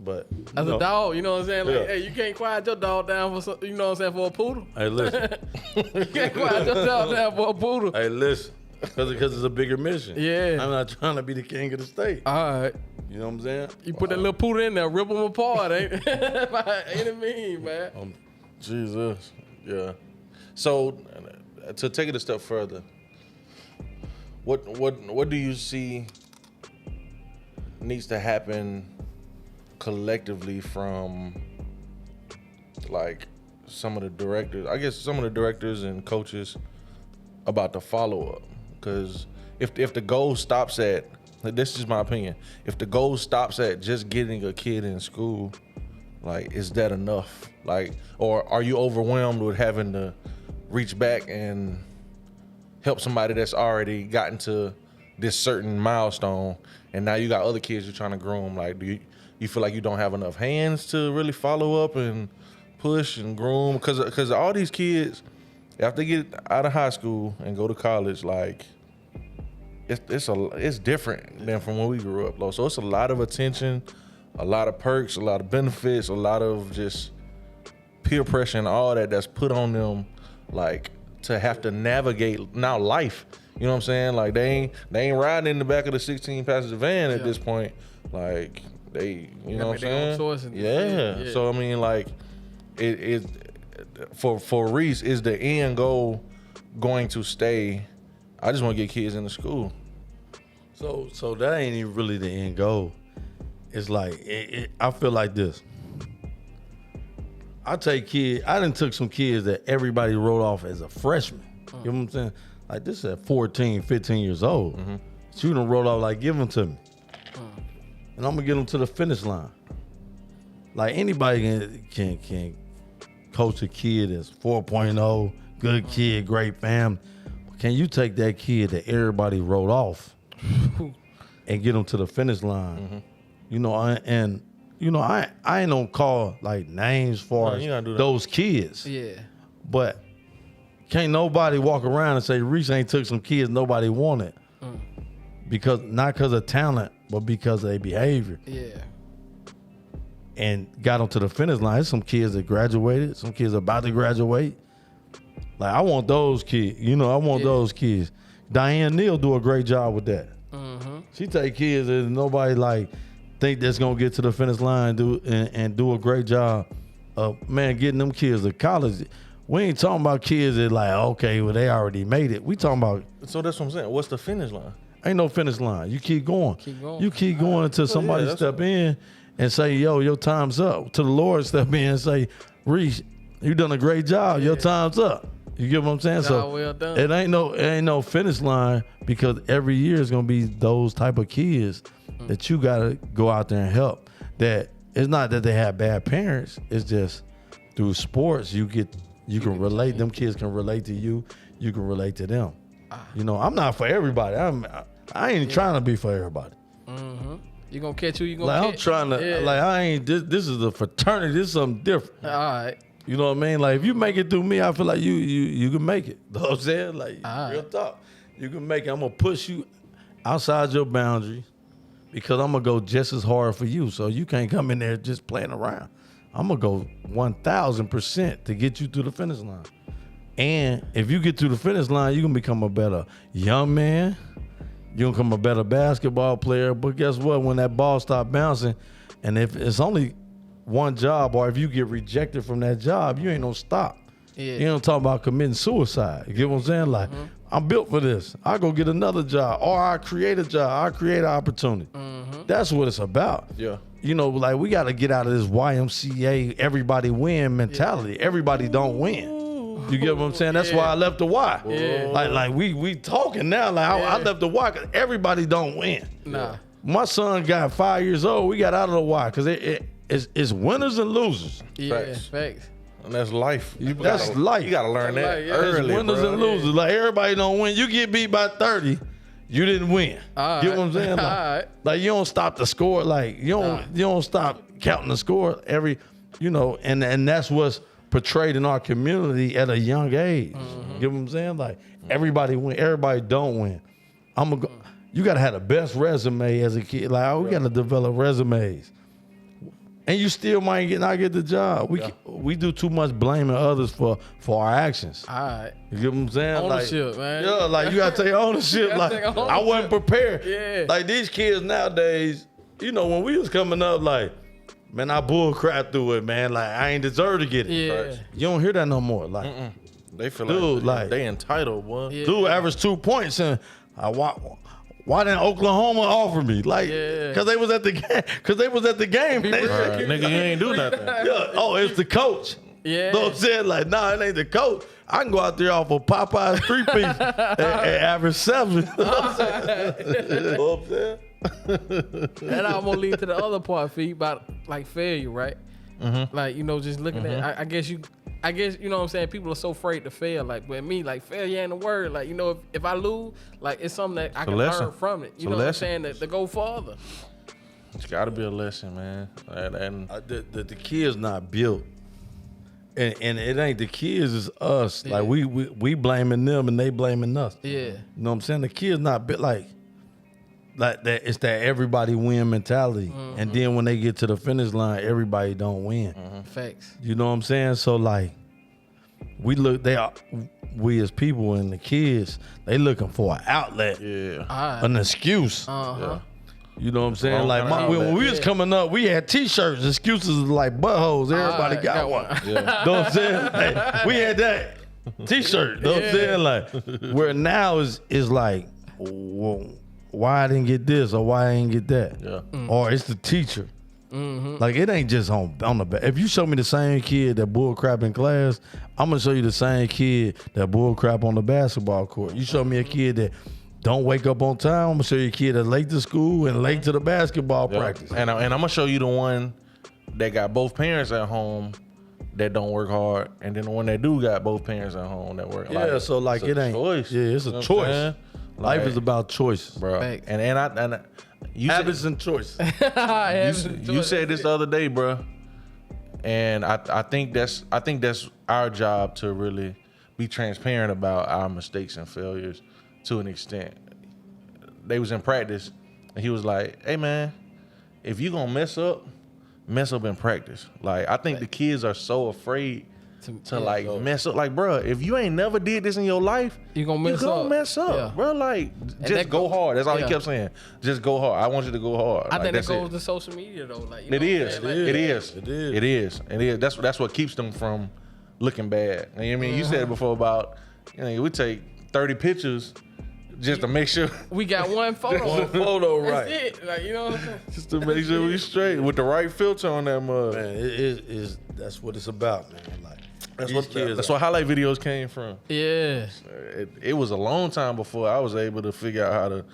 But As a dog, you know what I'm saying? Like, Yeah. hey, you can't quiet your dog down for some, you know what I'm saying, for a poodle. Hey, listen. You can't quiet your dog down for a poodle. Hey, listen. Because it's a bigger mission. Yeah. I'm not trying to be the king of the state. All right. You know what I'm saying? You put that little poodle in there, rip them apart, ain't by any means, man. Jesus. Yeah. So, to take it a step further, what do you see needs to happen collectively from, like, some of the directors? I guess some of the directors and coaches about the follow up, because if the goal stops at, this is my opinion, if the goal stops at just getting a kid in school, like, is that enough? Like, or are you overwhelmed with having to reach back and help somebody that's already gotten to this certain milestone, and now you got other kids you're trying to groom? Like, do you feel like you don't have enough hands to really follow up and push and groom? Because all these kids, after they get out of high school and go to college, like, it's different than from when we grew up, though. So it's a lot of attention, a lot of perks, a lot of benefits, a lot of just peer pressure and all that's put on them, like, to have to navigate now life. You know what I'm saying? Like they ain't riding in the back of the 16 passenger van at this point. Like they, you know what I'm saying? Yeah. So I mean, like it for Reece, is the end goal going to stay? I just want to get kids into school. So that ain't even really the end goal. It's like I feel like this. I done took some kids that everybody wrote off as a freshman. You know what I'm saying? Like this at 14, 15 years old. So you done wrote off, like, give them to me. And I'm gonna get them to the finish line. Like anybody can coach a kid that's 4.0, good kid, great family. Can you take that kid that everybody wrote off and get them to the finish line? You know, I ain't gonna call like names for those kids. Yeah. But can't nobody walk around and say Reece ain't took some kids nobody wanted. Because not because of talent, but because of their behavior. Yeah. And got them to the finish line. There's some kids that graduated, some kids about to graduate. Like I want those kids. You know, I want those kids. Diane Neal do a great job with that. She take kids that nobody like think that's gonna get to the finish line and do a great job of getting them kids to college. We ain't talking about kids that like, okay, well they already made it. We talking about. So that's what I'm saying. What's the finish line? Ain't no finish line. You keep going. You keep going until somebody step in and say, yo, your time's up. To the Lord step in and say, Reece, you done a great job. Your time's up. You get what I'm saying? So well done. it ain't no finish line, because every year is gonna be those type of kids that you gotta go out there and help. That it's not that they have bad parents. It's just through sports you can relate. Them kids can relate to you. You can relate to them. You know, I'm not for everybody. I ain't trying to be for everybody. You gonna catch who you gonna like catch. I'm trying to like I ain't. This is a fraternity. This is something different. All right. You know what I mean? Like if you make it through me, I feel like you can make it. You know what I'm saying? Like real talk. You can make it. I'm gonna push you outside your boundary because I'm gonna go just as hard for you. So you can't come in there just playing around. I'm gonna go 1,000% to get you to the finish line. And if you get to the finish line, you're gonna become a better young man. You're gonna become a better basketball player. But guess what? When that ball stop bouncing, and if it's only one job, or if you get rejected from that job, you ain't gonna stop. You don't talk about committing suicide. You get what I'm saying? Like, I'm built for this. I go get another job, or I create a job. I create an opportunity. That's what it's about. Yeah. You know, like we got to get out of this YMCA everybody win mentality. Everybody don't win. You get what I'm saying? That's why I left the Y. Like we talking now. Like I left the Y because everybody don't win. Nah. My son got 5 years old. We got out of the Y because it's winners and losers. Yeah, facts. And that's life. That's life. You gotta learn that early. It's winners and losers. Like everybody don't win. You get beat by 30, you didn't win. All Get what I'm saying? Like you don't stop the score. Like you don't stop counting the score every, and that's what's portrayed in our community at a young age. Get what I'm saying? Like everybody win, everybody don't win. You gotta have the best resume as a kid. Like we gotta develop resumes. And you still might not get the job. We do too much blaming others for our actions. All right. You get what I'm saying? Ownership, man. Yeah, like you gotta take ownership. Like I wasn't prepared. Yeah. Like these kids nowadays, when we was coming up, like, man, I bull crap through it, man. Like I ain't deserve to get it. Yeah. You don't hear that no more. Like they feel like they entitled, boy. Yeah. Dude averaged 2 points, and why didn't Oklahoma offer me? Like, cause they was at the game. Cause they was at the game. Nigga, you ain't do nothing. It's the coach. Yeah. You know what I'm saying? Like, nah, it ain't the coach. I can go out there off of Popeye's 3-piece and average 7. You know what I'm saying? That almost lead to the other part, Fee, about like failure, right? Like, just looking at, I guess, you know what I'm saying? People are so afraid to fail. Like, with me, like, failure ain't a word. Like, if I lose, like, it's something that I can learn from it. You know what I'm saying? To go farther. It's got to be a lesson, man. And the kids not built. And it ain't the kids, it's us. Yeah. Like, we blaming them and they blaming us. Yeah. You know what I'm saying? The kids not built like that. It's that everybody win mentality. And then when they get to the finish line, everybody don't win. Facts. You know what I'm saying? So like, we as people and the kids, they looking for an outlet, an excuse. Uh-huh. You know what I'm saying? Wrong Like kind of when we outlet. was coming up, we had T-shirts. Excuses was like buttholes. Everybody got one. You know what I'm saying? Like, we had that T-shirt. You know what I'm saying? Like where now is like, well, why I didn't get this or why I didn't get that, or it's the teacher. Like it ain't just on the back. If you show me the same kid that bull crap in class, I'm gonna show you the same kid that bull crap on the basketball court. You show me a kid that don't wake up on time, I'm gonna show you a kid that's late to school and late to the basketball practice. And I'm gonna show you the one that got both parents at home that don't work hard, and then the one that do got both parents at home that work. Yeah, so like it's it a ain't. choice. Yeah, it's You a know what I'm choice. saying? Life Like, is about choices, bro. Facts. And you habits and choices. you said this the other day, bro, and I think that's our job to really be transparent about our mistakes and failures to an extent. They was in practice, and he was like, "Hey, man, if you gonna mess up in practice." Like I think the kids are so afraid to like mess up. Like, bro, if you ain't never did this in your life, You gonna mess up. yeah. Bro. Like, just that go hard. That's all yeah. he kept saying. Just go hard. I want you to go hard. I Like, think that that's goes it. to social media though. Like, you It know is. what I'm saying? It is. That's what keeps them from looking bad. You know what I mean? You said it before about, we take 30 pictures just to make sure. We got one photo. One photo, That's right? it. Like, you know what I'm saying? Just to make sure we straight with the right filter on that mug. Man, it is. That's what it's about, man. Like That's these kids what highlight videos came from. Yeah. It was a long time before I was able to figure out how to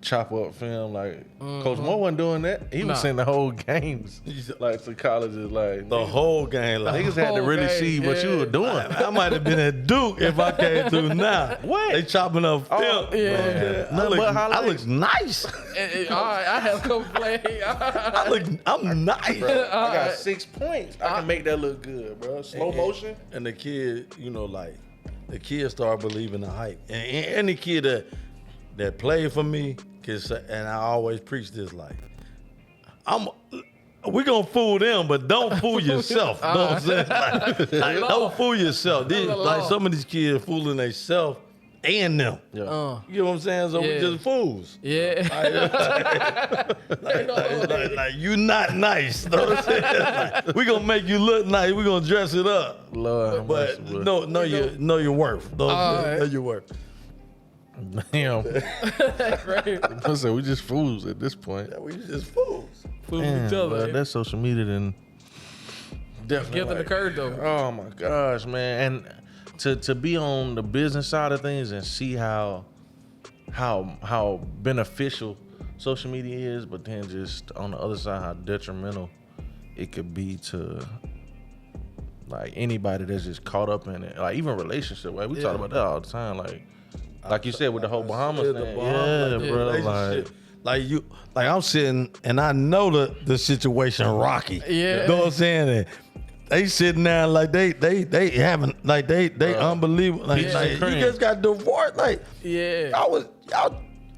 chop up film. Like Coach Moore wasn't doing that. He was Nah. sending the whole games like to colleges. Like the whole game. Like, niggas had to really whole see game, what you were doing. I might have been at Duke if I came through now. What? They chopping up film. yeah. I Nothing look, but highlights. I look nice. All right, I have a couple plays. I'm nice. I got 6 points. I can make that look good, bro. Slow motion. And the kid, like the kids start believing the hype. And any kid that played for me can say, and I always preach this, like, we gonna fool them, but don't fool yourself. You know what I'm saying? Like, don't fool yourself. Like some of these kids fooling themselves and them. Yeah. You know what I'm saying? So we Yeah. just fools. Yeah. Like you not nice. You know what I'm saying? Like, we gonna make you look nice. We gonna dress it up. Lord, have But mercy, bro. know your worth. Know your worth. Damn. Right. I said we just fools at this point. Yeah, we just fools. Fooling Damn, each other. bro, that social media then Definitely. Give them the curve though. Oh my gosh, man. And to be on the business side of things and see how beneficial social media is, but then just on the other side how detrimental it could be to like anybody that's just caught up in it. Like even relationship, right? We talk about that all the time. Like you said with the whole Bahamas Yeah, thing. Bahamas, Yeah, bro. relationship. Like I'm sitting and I know the situation rocky. Yeah. You know what I'm saying? And they sitting there like they haven't like they unbelievable. Like, Peaches like, and you cream. just got divorced. Like Yeah.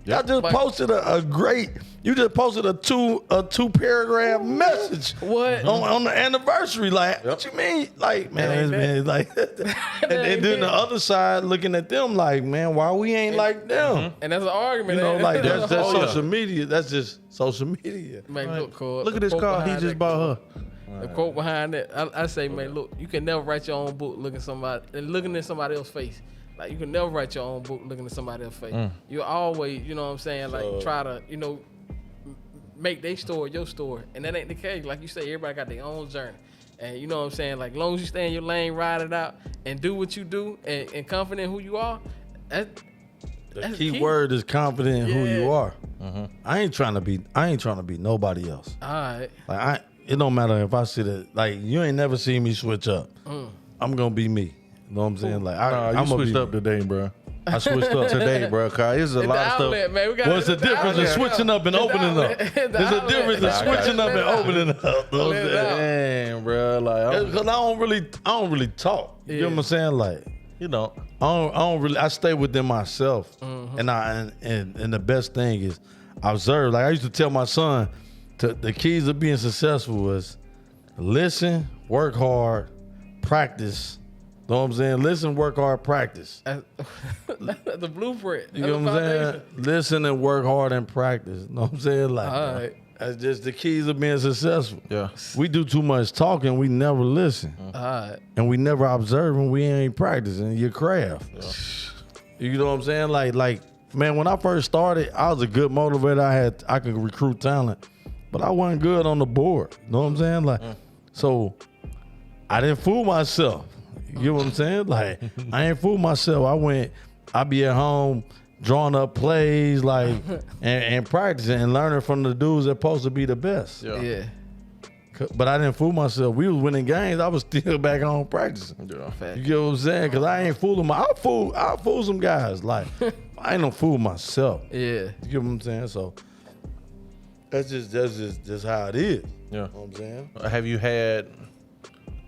y'all just posted a great. You just posted a two paragraph message. What? On the anniversary? Like what you mean? Like man, it's like, and then the other side looking at them like, man, why we ain't like them? And that's an argument. You know, ain't it? like that's Oh, yeah. social media. That's just social media. Man, Look at this car he just bought her. The quote behind it, I say, man, look, you can never write your own book looking in somebody else's face. Like you can never write your own book looking at somebody else's face. You always, you know what I'm saying, like try to, make their story your story. And that ain't the case. Like you say, everybody got their own journey. And you know what I'm saying? Like, as long as you stay in your lane, ride it out, and do what you do, and confident in who you are, The that's key key. word is confident in who you Yeah. are. I ain't trying to be nobody else. all right. Like it don't matter if I sit it. Like you ain't never seen me switch up. I'm gonna be me. You know what I'm saying? Like Nah, you I'm gonna switched be up today, bro. I switched up Today, bro. Cause there's a The lot of outlet, stuff. man. We got What's the difference in switching up and opening up? There's a difference in switching up and opening up. You know what I'm Let it saying? out. Damn, bro. Like, Because I don't really talk. You know what I'm saying? Like you know, I don't really. I stay within myself, and the best thing is I observe. Like I used to tell my son, the keys of being successful was listen, work hard, practice, Know what I'm saying? Listen, work hard, practice. That's the blueprint. You know what I'm saying? Listen and work hard and practice. Know what I'm saying? Like, All right. that's just the keys of being successful. Yeah. We do too much talking, we never listen. All right. And we never observe and we ain't practicing your craft. You know what I'm saying? Like, man, when I first started, I was a good motivator. I could recruit talent, but I wasn't good on the board. Know what I'm saying? Like, so I didn't fool myself. You get what I'm saying? Like, I ain't fool myself. I be at home drawing up plays, like, and practicing and learning from the dudes that supposed to be the best. Yeah. But I didn't fool myself. We was winning games. I was still back home practicing. Yeah. You get what I'm saying? Because I ain't fooling I'll fool some guys. Like, I ain't no fool myself. Yeah. You get what I'm saying? So that's just how it is. Yeah. You know what I'm saying? Have you had,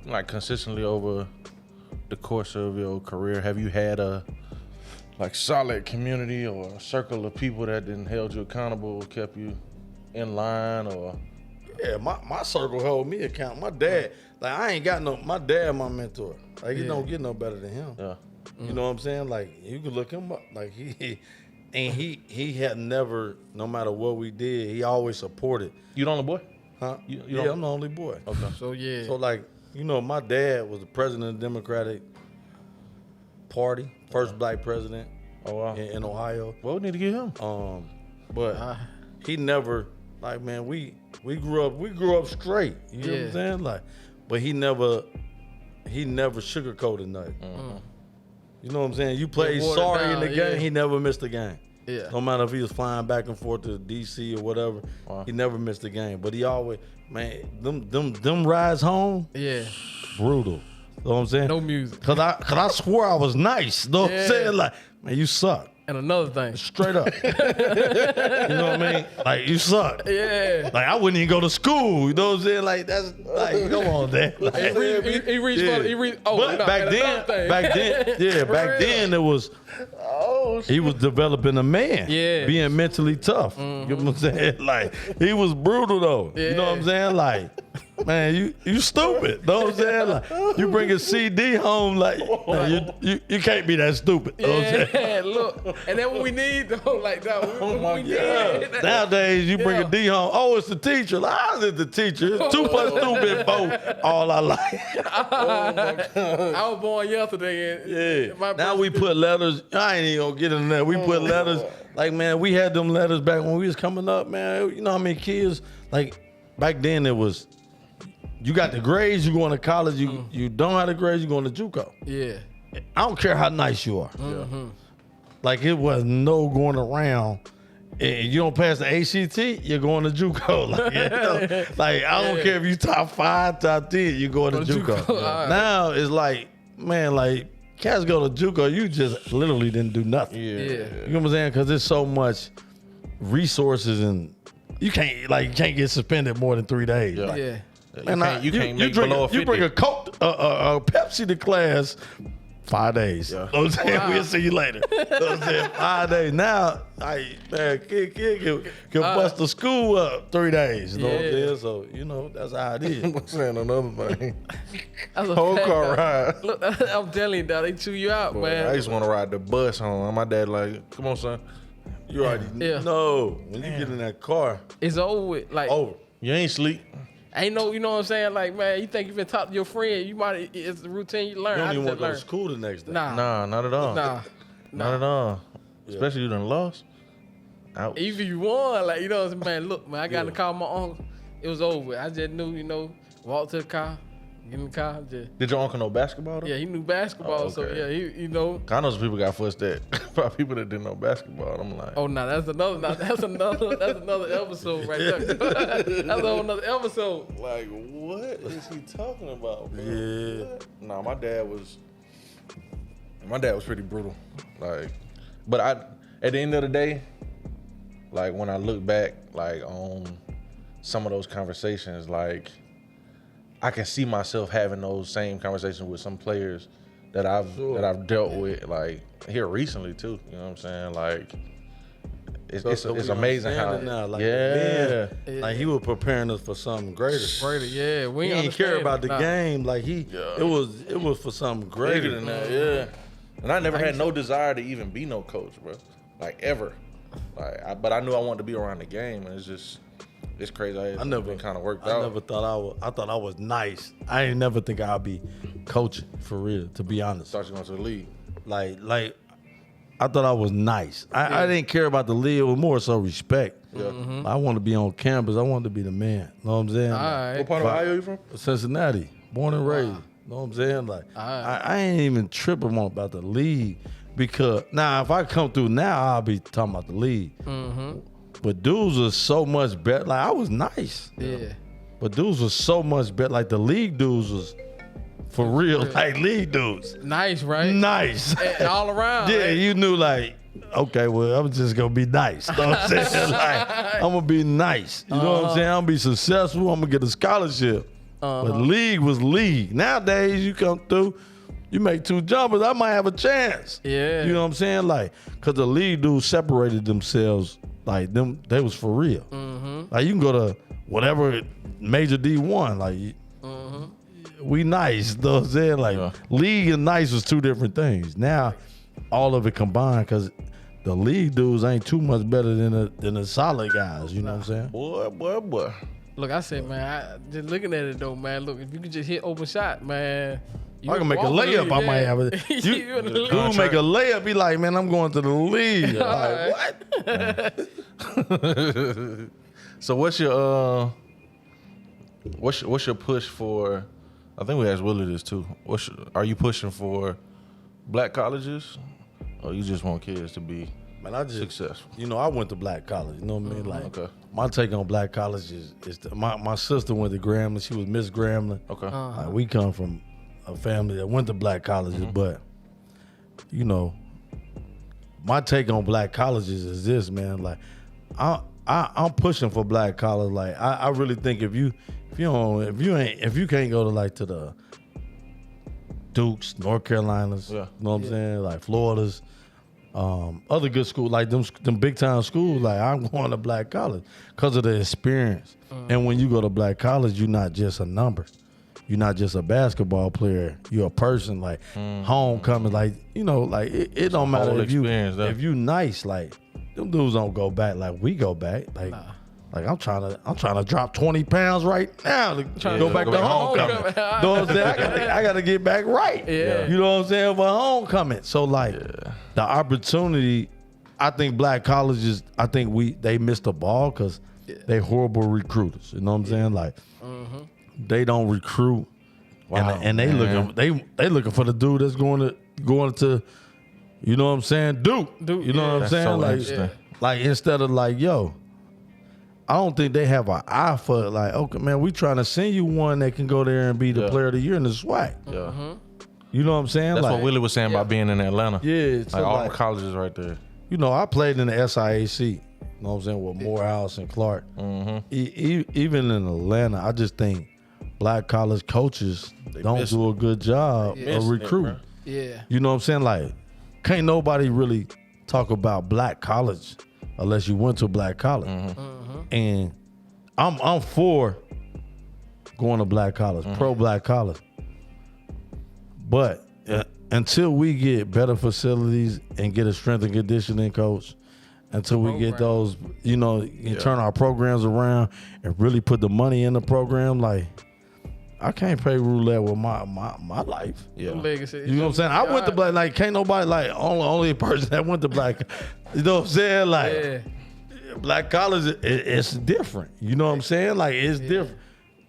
like, consistently over the course of your career, have you had a solid community or a circle of people that didn't held you accountable, kept you in line, or? Yeah, my circle held me accountable. My dad, like, I ain't got my dad my mentor. Like, you don't get no better than him. Yeah. You know what I'm saying? Like, you can look him up. Like, he had never, no matter what we did, he always supported. You the only boy? Huh? You I'm the only boy. Okay. So yeah. So, like, you know, my dad was the president of the Democratic Party, first black president in Ohio. Well, we need to get him. But he never, like, man, we grew up straight. You know what I'm saying? Like, but he never sugarcoated nothing. You know what I'm saying? You played sorry in the game, he never missed a game. Yeah. No matter if he was flying back and forth to DC or whatever, he never missed a game. But he always, man, them rides home, brutal. You know what I'm saying? No music. Cause I swore I was nice. You know what I'm saying? Like, man, you suck. And another thing. Straight up. You know what I mean? Like, you suck. Yeah. Like, I wouldn't even go to school. You know what I'm saying? Like, that's like, come on, Dad. Like, He reached. but back then it was. He was developing a man. Yeah. Being mentally tough. You know what I'm saying? Like, he was brutal though. You know what I'm saying? Like, man, you stupid. Know what I'm saying? Like, you bring a CD home, like, man, you can't be that stupid. Know what I'm saying? Look. And then when we need though, like that, we need. Nowadays, you bring a D home. Oh, it's the teacher. Like, how's it the teacher? It's 2 plus 2 been 4 all our life. I was born yesterday. And Now we put letters. I ain't even gonna get into that. We put letters. Like, man, we had them letters back when we was coming up, man. You know how many kids? Like, back then it was, you got the grades, you going to college. You don't have the grades, you going to JUCO. Yeah. I don't care how nice you are. Like, it was no going around. And you don't pass the ACT, you're going to JUCO. Like, you know, like, I don't care if you top 5, top 10, you're going to JUCO. Right. Now it's like, man, like, cats go to JUCO, you just literally didn't do nothing. Yeah. You know what I'm saying? Because there's so much resources and you can't get suspended more than 3 days. Like, Yeah. You can't make below a 50. You bring a Coke, a Pepsi to class, 5 days. Yeah. You know what I'm saying? We'll see you later. You know what I'm saying? 5 days. Now, kid can bust the school up 3 days. You know what I'm saying? So, you know, that's how it is. I'm saying another thing. That's a Whole fact, car though. ride. Look, I'm telling you, dog, they chew you out, Boy, man. I just want to ride the bus home. My dad like, come on, son. You already know. When you get in that car, It's over with. Like, You ain't sleep. ain't no, you know what I'm saying? Like, man, you think you been talking to your friend, you might, it's the routine you learn. you don't I even want just to go to learned. school the next day. Nah, not at all. Nah. Not at all. Especially you done lost. Ouch. Even if you won, like, you know what I'm saying? Man, look, man, I got in the car with my uncle. It was over with. I just knew, you know, walk to the car, get in the car, just. Did your uncle know basketball though? Yeah, he knew basketball, Oh, so okay. yeah, he, you know. I know some people got fussed at by people that didn't know basketball. I'm like, Oh, no, that's another episode right there. That's a whole another episode. like what is he talking about, bro? Yeah. What? Nah, my dad was pretty brutal. Like, but at the end of the day, like when I look back, like on some of those conversations, like I can see myself having those same conversations with some players that I've dealt with, like here recently too. You know what I'm saying? Like, it's we amazing how. understand it now. Like, Yeah. man, like he was preparing us for something greater. Greater, yeah. We He ain't didn't care about the nah. game. Like it was for something greater Bigger than that, yeah. And I never had no desire to even be no coach, bro. Like ever. But I knew I wanted to be around the game, and it's crazy. I never kind of worked out. I never thought I thought I was nice. I ain't never think I'd be coaching for real, to be honest. Start going to the league. Like I thought I was nice. I didn't care about the league. It was more so respect. Yeah. I wanted to be on campus. I wanted to be the man. Know what I'm saying? All right. What part of Ohio you from? Cincinnati, born and raised. Know what I'm saying? Like I ain't even tripping about the league because now if I come through now, I'll be talking about the league. But dudes was so much better. Like I was nice. Yeah. But dudes was so much better. Like the league dudes was for real. Like league dudes. Nice, right? Nice. And all around. Yeah, right? you knew like, okay, well, I'm just gonna be nice. You know what I'm saying? Like, I'm gonna be nice. You know what I'm saying? I'm gonna be successful. I'm gonna get a scholarship. But league was league. Nowadays, you come through, you make 2 jumpers, I might have a chance. Yeah. You know what I'm saying? Like, cause the league dudes separated themselves. Like them, they was for real. Like you can go to whatever major D1. Like we nice. You know what I'm saying? Like league and nice was 2 different things. Now all of it combined because the league dudes ain't too much better than the solid guys. You know what I'm saying? Boy. Look, I said, man, just looking at it though, man. Look, if you could just hit open shot, man. I can make a layup. I might have it. You in the league. Dude make a layup. Be like, man, I'm going to the league. Like, what? So what's your push for? I think we asked Willie this too. Are you pushing for black colleges, or you just want kids to be successful? You know, I went to black college. You know what I mean? Like, okay. My take on black college is my sister went to Grambling. She was Miss Grambling. Okay. Like, we come from a family that went to black colleges, but you know, my take on black colleges is this, man. Like, I'm pushing for black college. Like, I really think if you can't go to like to the Dukes, North Carolinas, you know what I'm saying, like Florida's, other good schools like them big time schools. Like I'm going to black college because of the experience. And when you go to black college, you're not just a number. You're not just a basketball player. You're a person. Like homecoming. Like you know. Like it don't matter if you nice. Like them dudes don't go back. Like we go back. Like like I'm trying to drop 20 pounds right now to go back to homecoming. You know what I'm saying? I gotta get back right. Yeah. You know what I'm saying? For homecoming. So like the opportunity. I think black colleges. I think they missed the ball because they horrible recruiters. You know what I'm saying? Like. They don't recruit, and they looking for the dude that's going to, you know what I'm saying? Duke. You know what I'm saying? So like instead of like, yo, I don't think they have an eye for like, okay, man, we trying to send you one that can go there and be the player of the year in the SWAC. Yeah. You know what I'm saying? That's like, what Willie was saying about being in Atlanta. Yeah, like all the colleges right there. You know, I played in the SIAC. You know what I'm saying, with Morehouse and Clark. Even in Atlanta, I just think black college coaches don't do a good job of recruiting. You know what I'm saying? Like, can't nobody really talk about black college unless you went to black college. And I'm for going to black college, pro black college. But until we get better facilities and get a strength and conditioning coach, until we get those, you know, turn our programs around and really put the money in the program, like, I can't play roulette with my life. Yeah. You know what I'm saying? I went to black, like, can't nobody, like, only person that went to black, you know what I'm saying? Like, black college, it's different. You know what I'm saying? Like, it's different.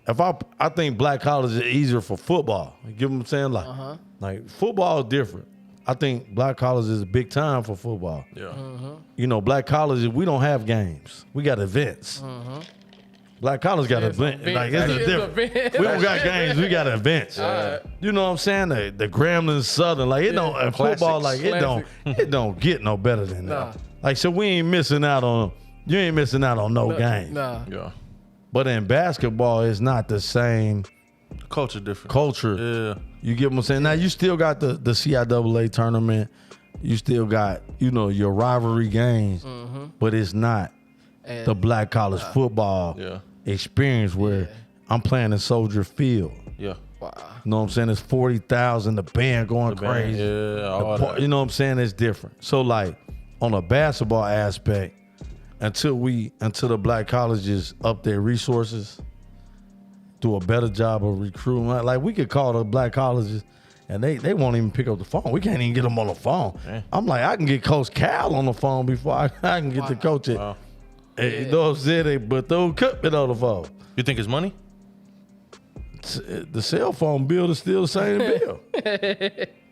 If I think black college is easier for football. You get what I'm saying? Like, like football is different. I think black college is big time for football. Yeah. You know, black colleges, we don't have games. We got events. Black college got events. Like, it's different. We don't got games. We got events. You know what I'm saying? The Grambling Southern, like, it don't football, like, it don't get no better than that. Like, so we ain't missing out on. You ain't missing out on no game. Yeah. But in basketball, it's not the same. The culture different. Culture. Yeah. You get what I'm saying? Now, you still got the CIAA tournament. you still got, your rivalry games, but it's not And, the black college football experience where I'm playing in Soldier Field. Yeah. wow. You know what I'm saying? It's 40,000, the band going crazy. Yeah, You know what I'm saying? It's different. So like on a basketball aspect, until the black colleges up their resources, do a better job of recruiting. Like we could call the black colleges and they won't even pick up the phone. We can't even get them on the phone. Dang. I'm like, I can get Coach Cal on the phone before I can get the coach it. Wow. You know what I'm saying? But they'll cut me on the phone. You think it's money? The cell phone bill is still the same bill.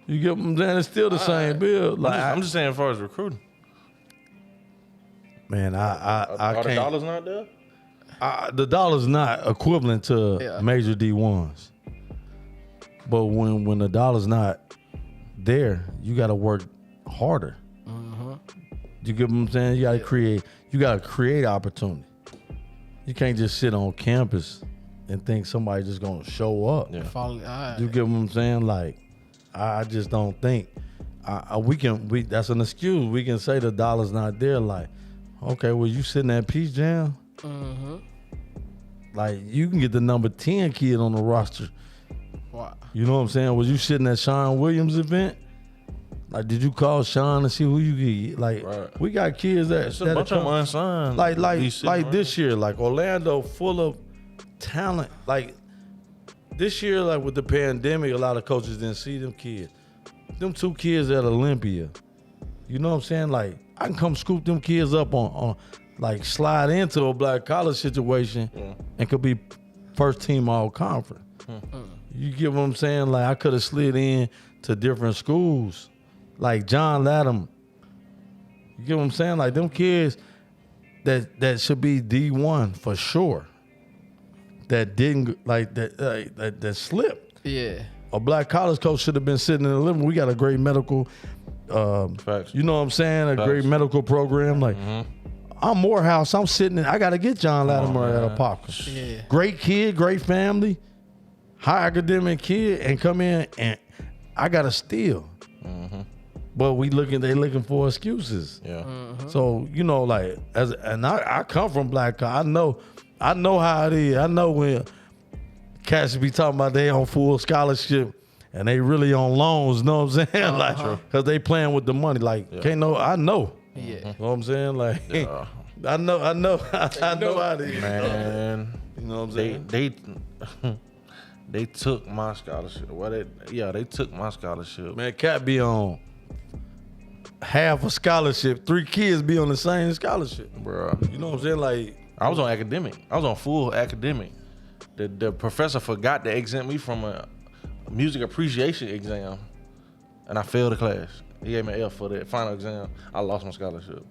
You get what I'm saying? It's still the same bill. Like I'm just saying as far as recruiting. man, I Are can't. the dollars not there? The dollar's not equivalent to major D1s. But when the dollar's not there, you got to work harder. You get what I'm saying? You got to create opportunity. You can't just sit on campus and think somebody's just gonna show up. Yeah. You get what I'm saying? Like, I just don't think that's an excuse. We can say the dollar's not there. Like, okay, well, you sitting at Peach Jam. Like, you can get the number 10 kid on the roster. Wow. You know what I'm saying? Was you sitting at Sean Williams' event? Like, did you call Sean and see who you get? Like, Right. we got kids It's a bunch of them unsigned. like this year, like Orlando, full of talent. Like this year, like with the pandemic, a lot of coaches didn't see them kids. Them 2 kids at Olympia. You know what I'm saying? Like, I can come scoop them kids up on like slide into a black college situation and could be first team all conference. You get what I'm saying? Like, I could have slid in to different schools. Like John Latham. You get what I'm saying? Like, them kids that should be D1 for sure. That didn't that slipped. Yeah. A black college coach should have been sitting in the living room. We got a great medical, Facts. you know what I'm saying? A great medical program. Like, I'm Morehouse. I'm sitting in. I got to get John Latimer at a Parker. Yeah. Great kid, great family, high academic kid, and come in and I got to steal. But they looking for excuses. Yeah. So, like, I come from black college. I know how it is. I know when cats be talking about they on full scholarship and they really on loans, you know what I'm saying? Like, because they playing with the money. Like, I know. Yeah. You know what I'm saying? Like, I know how it is. Man, You know what I'm saying? they took my scholarship. They took my scholarship. Man, cat be on half a scholarship. 3 kids be on the same scholarship. Bro. You know what I'm saying? Like, I was on academic. I was on full academic. The professor forgot to exempt me from a music appreciation exam, and I failed the class. He gave me an F for that final exam. I lost my scholarship.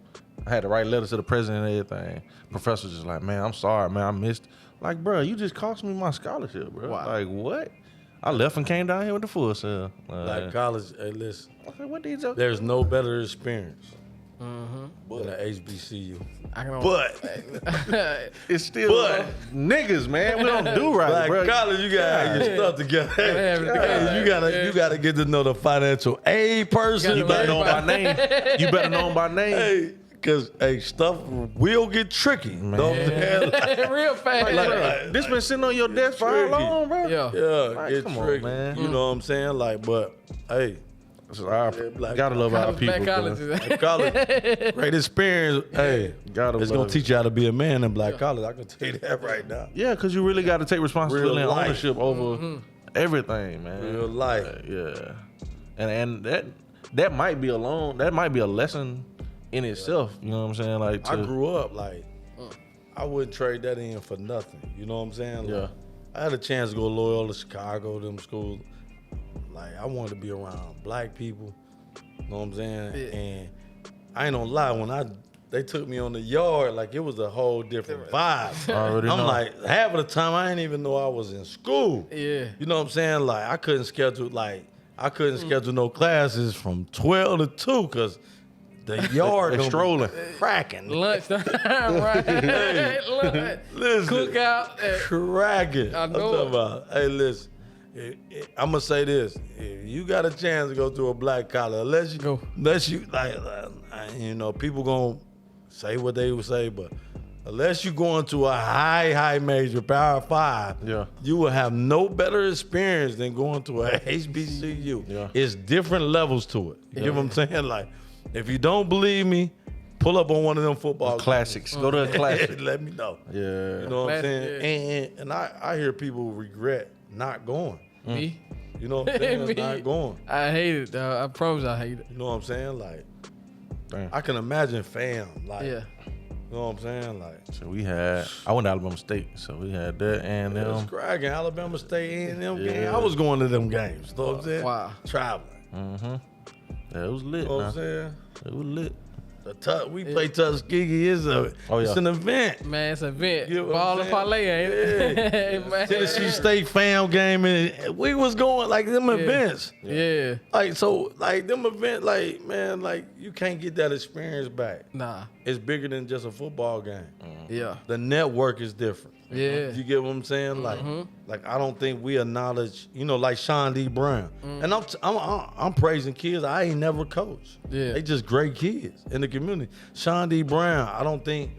I had to write letters to the president and everything. Professor just like, man, I'm sorry, man, I missed. Like, bro, you just cost me my scholarship, bro. Wow. Like, what? I left and came down here with the full sale. black college, hey, listen, Okay, what did you? there's no better experience than an HBCU. I can But It's still niggas, man. We don't do right, black bro. college, you gotta have your stuff together. have it Hey, together. you gotta get to know the financial aid person. You better know him by name. You better know him by name. Hey, cause stuff will get tricky. Know what I'm saying? Real fast. Like, This been sitting on your desk for how long, bro? Yeah. yeah, Like, it's come on, tricky. man. You know what I'm saying? Like, but hey, I gotta love our people. Black bro. colleges. college, great experience. Hey, Gotta it's gonna love teach you how to be a man in black college. I can tell you that right now. Yeah, because you really got to take responsibility and Real life. ownership over everything, man. Real life. Yeah. And that might be that might be a lesson in itself. You know what I'm saying? Like, I grew up like I wouldn't trade that in for nothing. You know what I'm saying? Like, Yeah. I had a chance to go Loyola, Chicago, them schools. Like, I wanted to be around black people. You know what I'm saying? Yeah. And I ain't gonna lie, when they took me on the yard, like, it was a whole different vibe. I already I'm know. like, half of the time I didn't even know I was in school. Yeah. You know what I'm saying? Like, I couldn't schedule no classes from 12 to 2 because the yard They gonna be strolling. cracking. Lunchtime, right? Lunch. Listen, Cookout. cracking. I I'm know talking it. about, hey, listen, I'm gonna say this: if you got a chance to go to a black college, unless you like, people gonna say what they would say, but unless you go into a high major Power 5, you will have no better experience than going to a HBCU. Yeah. It's different levels to it. You get what I'm saying? Like, if you don't believe me, pull up on one of them football classics. Go to a classic. Let me know. Yeah. You know what I'm saying? And I hear people regret not going. Me? You know what I'm saying? Not going. I hate it, dog. I promise I hate it. You know what I'm saying? Like, Damn. I can imagine fam. Like, Yeah. you know what I'm saying? Like, So I went to Alabama State, so we had that and it them. was cracking. Alabama State A&M game. I was going to them games. You know what I'm saying? Wow. Traveling. Yeah, it was lit. You know what Nah. I'm saying? It was lit. We play Tuskegee. It's an event. Man, it's an event. You know what Ball I'm and parlay, ain't it? Man. Tennessee State fam game, and we was going like them events. Yeah. Like, so, like, them events, like, man, like, you can't get that experience back. Nah. It's bigger than just a football game. Yeah. The network is different. Yeah. You get what I'm saying? Like I don't think we acknowledge, like Sean D. Brown. And I'm praising kids I ain't never coached. Yeah. They just great kids in the community. Sean D. Brown, I don't think,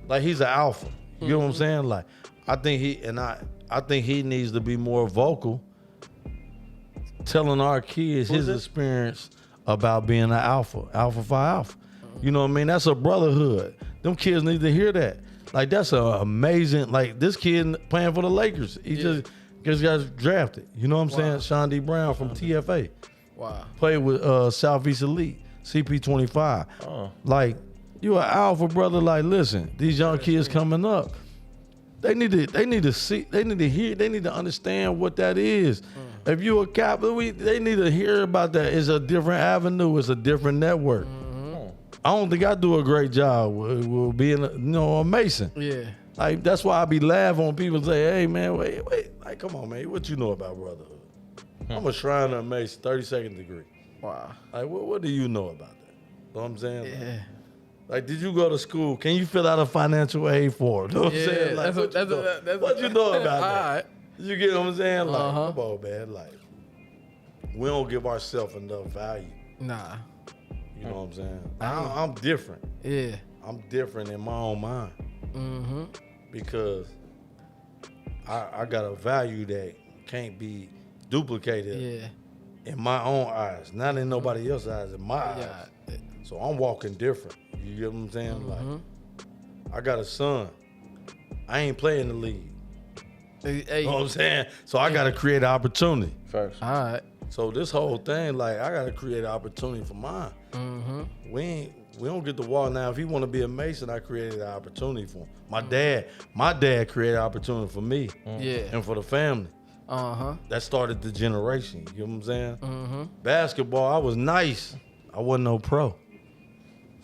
like, he's an alpha. You get what I'm saying? Like, I think he needs to be more vocal, telling our kids his experience about being an alpha Phi Alpha. You know what I mean? That's a brotherhood. Them kids need to hear that. Like, that's amazing. Like, this kid playing for the Lakers, he just got drafted. You know what I'm saying? Sean D. Brown from TFA. Wow. Played with Southeast Elite, CP25. Oh. Like, you an alpha brother. Like, listen, these young kids coming up, they need to see, they need to hear, they need to understand what that is. If you a cop, they need to hear about that. It's a different avenue. It's a different network. I don't think I do a great job with being, a Mason. Yeah. Like, that's why I be laughing when people say, hey, man, wait. Like, come on, man. What you know about brotherhood? I'm a Shriner of Mason, 32nd degree. Wow. Like, what do you know about that? You know what I'm saying? Yeah. Like, did you go to school? Can you fill out a financial aid form? You know what I'm saying? Like, what you know about that? All right. You get what I'm saying? Like, Uh-huh. come on, man. Like, we don't give ourselves enough value. Nah. You know what I'm saying? I'm different. Yeah. I'm different in my own mind. Mm-hmm. Because I got a value that can't be duplicated Yeah. in my own eyes, not in nobody else's eyes, in my eyes. Yeah. So I'm walking different. You get what I'm saying? Like, I got a son. I ain't playing the league. Hey. You know what I'm saying? So I got to create an opportunity. First. All right. So this whole thing, like, I got to create an opportunity for mine. We don't get the wall now. If he want to be a Mason, I created an opportunity for him. My dad created an opportunity for me Yeah. and for the family. Uh-huh. That started the generation. You know what I'm saying? Basketball, I was nice. I wasn't no pro.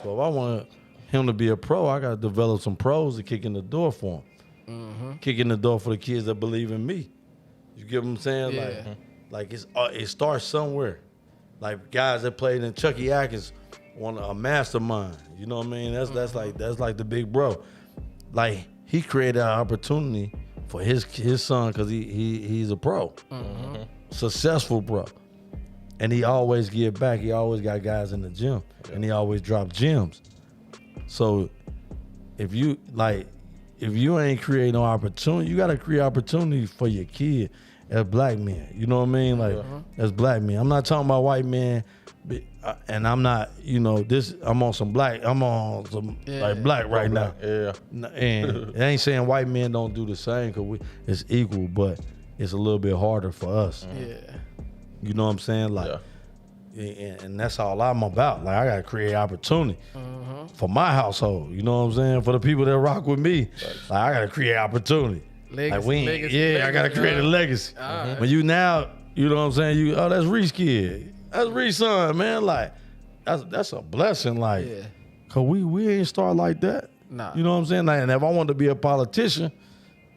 So if I want him to be a pro, I got to develop some pros to kick in the door for him. Kick in the door for the kids that believe in me. You get what I'm saying? Yeah. Like it starts somewhere. Like guys that played in Chucky Atkins on a mastermind. You know what I mean? That's like the big bro. Like, he created an opportunity for his son because he's a pro, successful pro, and he always give back. He always got guys in the gym, and he always drop gems. So if you ain't create no opportunity, you got to create opportunity for your kid as black men. You know what I mean? Like, as black men. I'm not talking about white men, and I'm not, I'm on some black like black right now. Yeah. And it ain't saying white men don't do the same because it's equal, but it's a little bit harder for us. Yeah. You know what I'm saying? Like, and that's all I'm about. Like, I got to create opportunity for my household. You know what I'm saying? For the people that rock with me, like, I got to create opportunity. Legacy, I got to create a legacy. Right. When you now, you know what I'm saying? That's Reece kid. That's Reece son, man. Like, that's a blessing. Like, cause we ain't start like that. Nah. You know what I'm saying? Like, and if I wanted to be a politician,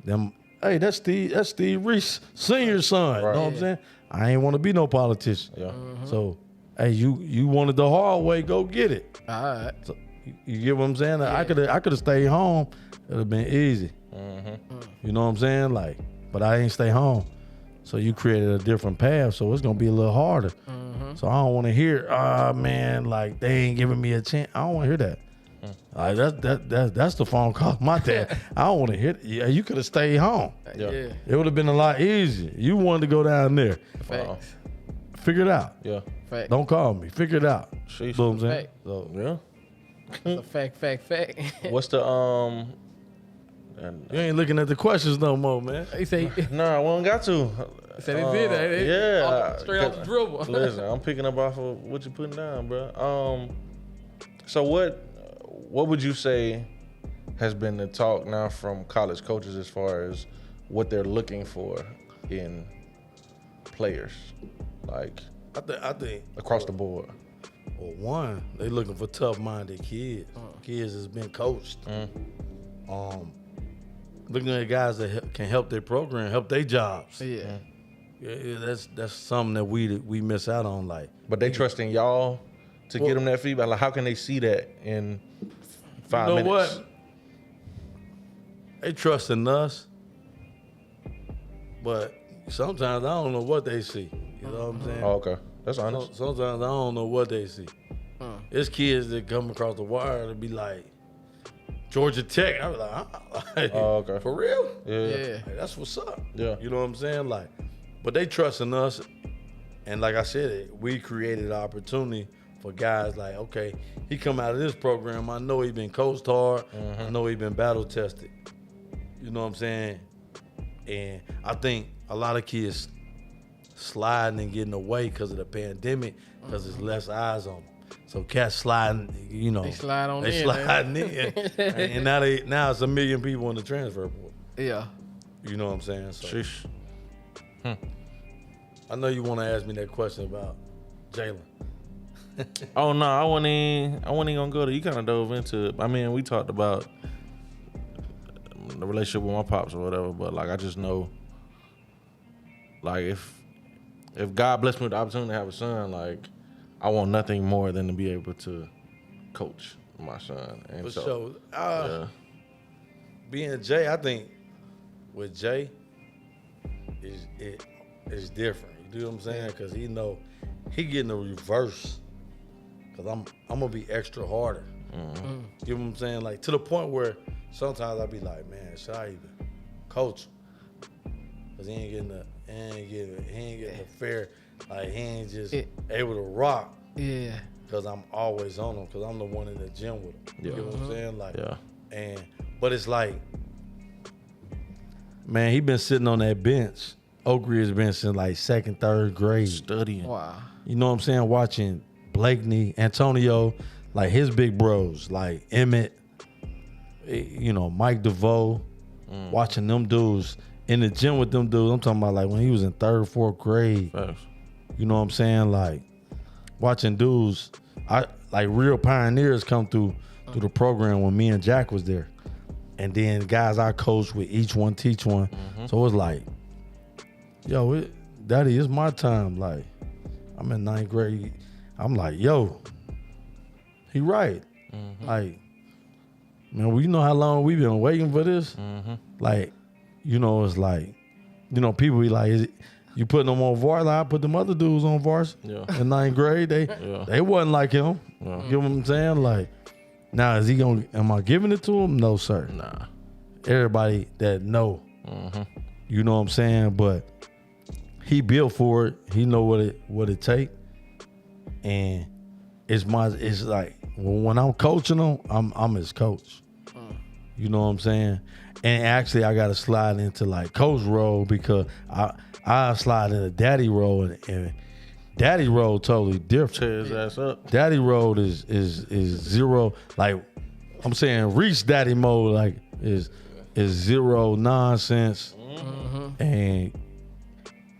then hey, that's Steve Reece Senior's son. Right. You know what I'm saying? I ain't want to be no politician. Yeah. So, hey, you wanted the hard way, go get it. All right. So, you get what I'm saying? I could have stayed home. It'd have been easy. You know what I'm saying? Like, but I ain't stay home. So you created a different path, so it's gonna be a little harder. So I don't want to hear, man, like they ain't giving me a chance. I don't want to hear that. Like that's the phone call my dad. I don't want to hear. Yeah, you could have stayed home. Yeah. It would have been a lot easier. You wanted to go down there. Facts. Figure it out. Yeah. Fact. Don't call me. Figure it out. Sheesh. You know what I'm saying? Fact. So, Yeah. It's a fact. What's the you ain't looking at the questions no more, man. He said Nah, we don't got to. he did that. Yeah. Straight off the dribble. Listen, I'm picking up off of what you're putting down, bro. So what would you say has been the talk now from college coaches as far as what they're looking for in players, like I think across the board? Well, one, they looking for tough-minded kids. Kids that's been coached. Looking at guys that can help their program, help their jobs. Yeah. Yeah, that's something that we miss out on. Like, But they trusting y'all to get them that feedback. Like, how can they see that in 5 you know minutes? what? They trusting us, but sometimes I don't know what they see. You know what I'm saying? Oh, okay, that's honest. Sometimes I don't know what they see. It's kids that come across the wire to be like, Georgia Tech. I was like, Oh, okay. For real? Yeah. Like, that's what's up. Yeah. You know what I'm saying? Like, but they trusting us, and like I said, we created an opportunity for guys like, okay, he come out of this program. I know he been coached hard. I know he been battle tested. You know what I'm saying? And I think a lot of kids sliding and getting away because of the pandemic, because there's less eyes on them. So cats sliding, you know, They slide on they in, sliding in, and now it's 1 million people in the transfer portal. Yeah. You know what I'm saying? So Sheesh. I know you want to ask me that question about Jalen. Oh no, I wasn't even gonna go there. You kind of dove into it. I mean, we talked about the relationship with my pops or whatever, but like I just know, like if God blessed me with the opportunity to have a son, like I want nothing more than to be able to coach my son. And For so, sure. yeah. Being Jay, I think with Jay, it's different. You do what I'm saying? Because he know he getting the reverse. Because I'm gonna be extra harder. You know what I'm saying? Like to the point where sometimes I be like, man, should I even coach him? Because he ain't getting the fair. Like he ain't just able to rock. Yeah. Because I'm always on him. Because I'm the one in the gym with him. You know what I'm saying? Like, Yeah. But it's like, man, he been sitting on that bench. Oak Ridge been since like 2nd, 3rd grade. Studying. Wow. You know what I'm saying? Watching Blakeney, Antonio, like his big bros, like Emmett, you know, Mike DeVoe, watching them dudes in the gym with them dudes. I'm talking about like when he was in 3rd, 4th grade. Facts. You know what I'm saying? Like watching dudes, like real pioneers come through the program when me and Jack was there. And then guys I coached with each one teach one. So it was like, yo, Daddy, it's my time. Like, I'm in 9th grade. I'm like, yo, he right. Like, man, you know how long we been waiting for this? Like, you know, it's like, you know, people be like, is it, you putting them on varsity? Like, I put them other dudes on varsity in 9th grade. They wasn't like him. You know what I'm saying? Like, now am I giving it to him? No, sir. Nah. Everybody that know, you know what I'm saying? But he built for it. He know what it take. And it's like when I'm coaching him, I'm his coach. You know what I'm saying? And actually I gotta slide into like coach role because I slide into daddy role and daddy role totally different. Tear his ass up. Daddy role is zero. Like I'm saying, Reece daddy mode like is zero nonsense. And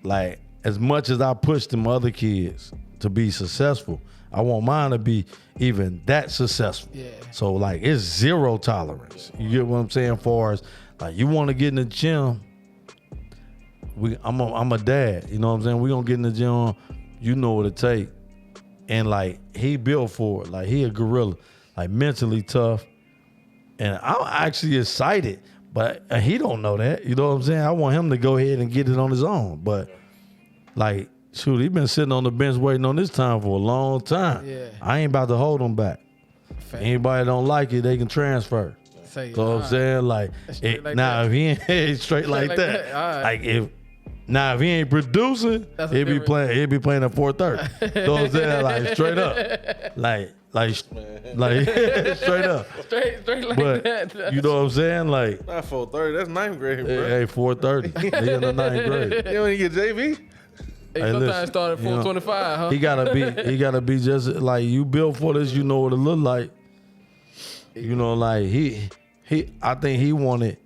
like as much as I push them other kids to be successful, I want mine to be even that successful. Yeah. So like it's zero tolerance. You get what I'm saying? Far as like you want to get in the gym, I'm a dad. You know what I'm saying? We gonna get in the gym. You know what it take. And like he built for it. Like he a gorilla. Like mentally tough. And I'm actually excited, but he don't know that. You know what I'm saying? I want him to go ahead and get it on his own. But like, shoot, he been sitting on the bench waiting on this time for a long time. Yeah. I ain't about to hold him back. Fact. Anybody don't like it, they can transfer. Say, You know what I'm saying? Like, Straight like now that. if he ain't straight like like that, that. All right. like if he ain't producing, That's a he'll be different- playing at 4:30. You know what I'm saying? Like straight up, like straight up. Straight like But that. you know what I'm saying? Like, Not 4:30. That's 9th grade, bro. hey, 4:30. He in the 9th grade. You don't even get JV. Hey, Hey, sometimes listen, start at you know, 425, huh? He gotta be just like you built for this. You know what it look like. You know, like I think he wanted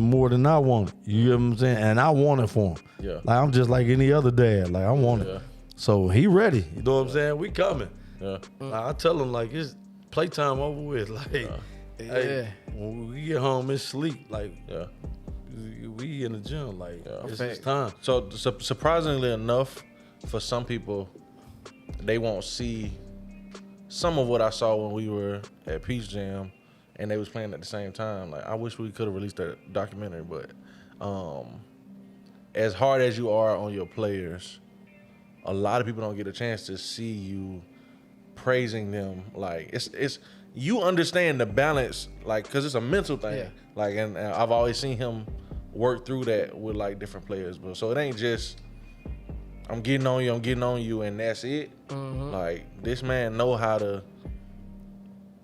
more than I wanted. You get what I'm saying? And I want it for him. Yeah. Like I'm just like any other dad. Like I want Yeah. it. So he ready. You know what I'm saying? We coming. Yeah. Like, I tell him like it's playtime over with. Like, Yeah. hey, when we get home, it's sleep. Like Yeah. we in the gym. Like it's Fact. time. So surprisingly enough, for some people, they won't see some of what I saw when we were at Peach Jam, and they was playing at the same time. Like I wish we could have released that documentary, but as hard as you are on your players, a lot of people don't get a chance to see you praising them. Like it's you understand the balance, like because it's a mental thing. Yeah. Like and I've always seen him work through that with like different players, bro. So it ain't just I'm getting on you, and that's it. Like this man know how to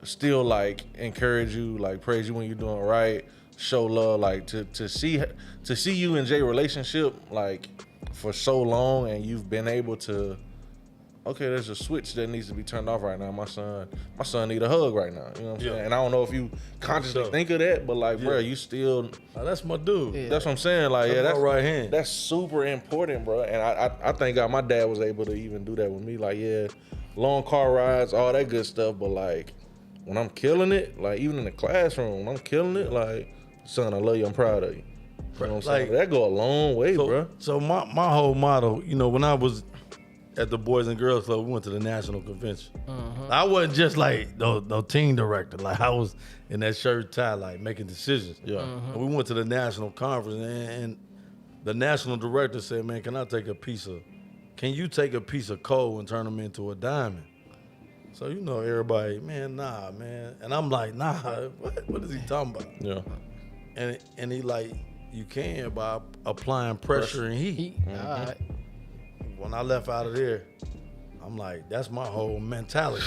still like encourage you, like praise you when you're doing right, show love, like to see you and Jay relationship like for so long, and you've been able to. Okay, there's a switch that needs to be turned off right now. My son need a hug right now. You know what I'm saying? And I don't know if you consciously Sure. think of that, but like, bro, you still. Oh, that's my dude. Yeah. That's what I'm saying. Like, That's yeah, my that's right hand. That's super important, bro. And I thank God my dad was able to even do that with me. Like, yeah, long car rides, all that good stuff. But like, when I'm killing it, like even in the classroom, when I'm killing it, like, son, I love you. I'm proud of you. You know what I'm saying? Like- That go a long way, bro. So my whole motto, you know, when I was at the Boys and Girls Club, we went to the national convention. I wasn't just like no team director. Like I was in that shirt tie, like making decisions. Yeah. And we went to the national conference, and the national director said, "Man, can you take a piece of coal and turn them into a diamond?" So you know everybody, man, nah, man. And I'm like, nah, what is he talking about? Yeah. And he like, you can by applying pressure and heat. All right. When I left out of there, I'm like, that's my whole mentality.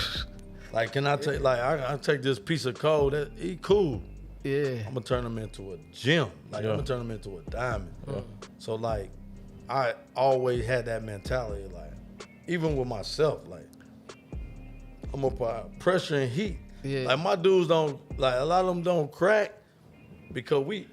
Like, can I take I take this piece of coal that he cool. Yeah. I'm gonna turn him into a gem. Like Yeah. I'm gonna turn him into a diamond. So like, I always had that mentality. Like, even with myself, like, I'm gonna put pressure and heat. Yeah. Like my dudes don't like a lot of them don't crack because we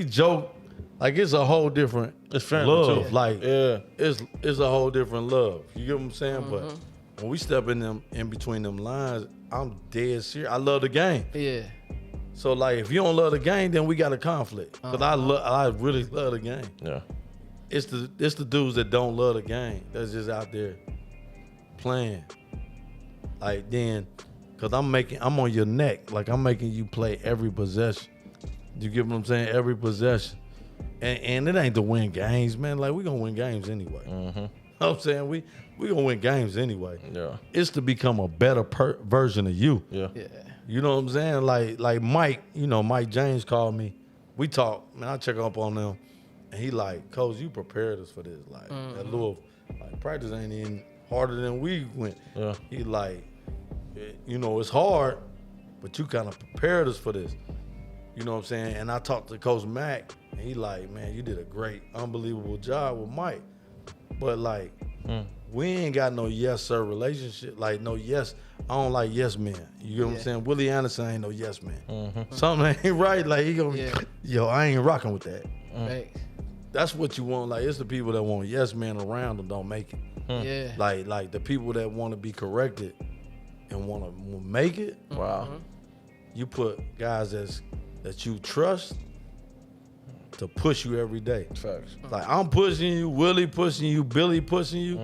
joke. Like it's a whole different family, love. too. Like Yeah. it's a whole different love. You get what I'm saying? But when we step in between them lines, I'm dead serious. I love the game. Yeah. So like if you don't love the game, then we got a conflict. Cause I really love the game. Yeah. It's the dudes that don't love the game that's just out there playing. Like then, cause I'm on your neck. Like I'm making you play every possession. You get what I'm saying? Every possession. And it ain't to win games, man. Like we gonna win games anyway. You know what I'm saying? We gonna win games anyway. Yeah. It's to become a better version of you. Yeah. Yeah. You know what I'm saying? Like Mike, you know, Mike James called me. We talked, man, I check up on them. And he like, Coach, you prepared us for this. Like that little like practice ain't even harder than we went. Yeah. He like, you know, it's hard, but you kind of prepared us for this. You know what I'm saying? And I talked to Coach Mack, and he like, man, you did a great, unbelievable job with Mike. But like, we ain't got no yes sir relationship. Like no yes, I don't like yes men. You get what I'm saying? Willie Anderson ain't no yes man. Something ain't right. Like he gonna, yo, I ain't rocking with that. Thanks. That's what you want. Like it's the people that want yes men around them don't make it. Yeah. Like the people that want to be corrected and want to make it. Wow. You put guys that you trust to push you every day. Facts. Like I'm pushing you, Willie pushing you, Billy pushing you.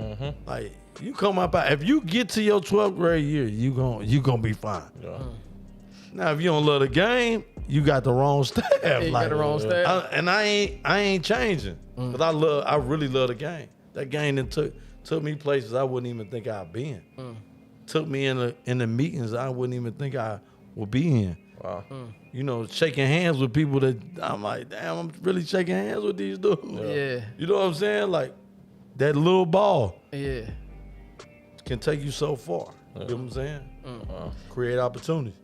Like you come up out. If you get to your 12th grade year, you gonna be fine. Yeah. Now if you don't love the game, you got the wrong staff. Yeah, you got the wrong staff. I ain't changing. Cause I really love the game. That game that took me places I wouldn't even think I'd been. Took me in the meetings I wouldn't even think I would be in. Wow. You know, shaking hands with people that I'm like, damn, I'm really shaking hands with these dudes. Yeah. You know what I'm saying? Like that little ball Yeah. can take you so far. You know what I'm saying? Create opportunities.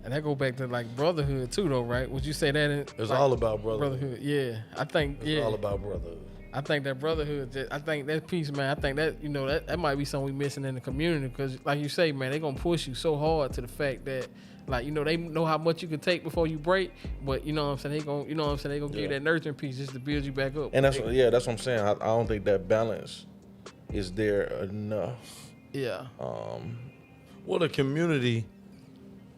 And that go back to like brotherhood too, though, right? Would you say that? It's all about brotherhood. Yeah, I think. It's all about brotherhood. I think that brotherhood. I think that piece, man. I think that that might be something we missing in the community because, like you say, man, they gonna push you so hard to the fact that, like, they know how much you can take before you break, but you know what I'm saying. They gonna, they gonna give you that nurturing piece just to build you back up. And that's what I'm saying. I don't think that balance is there enough. Yeah. Well, the community.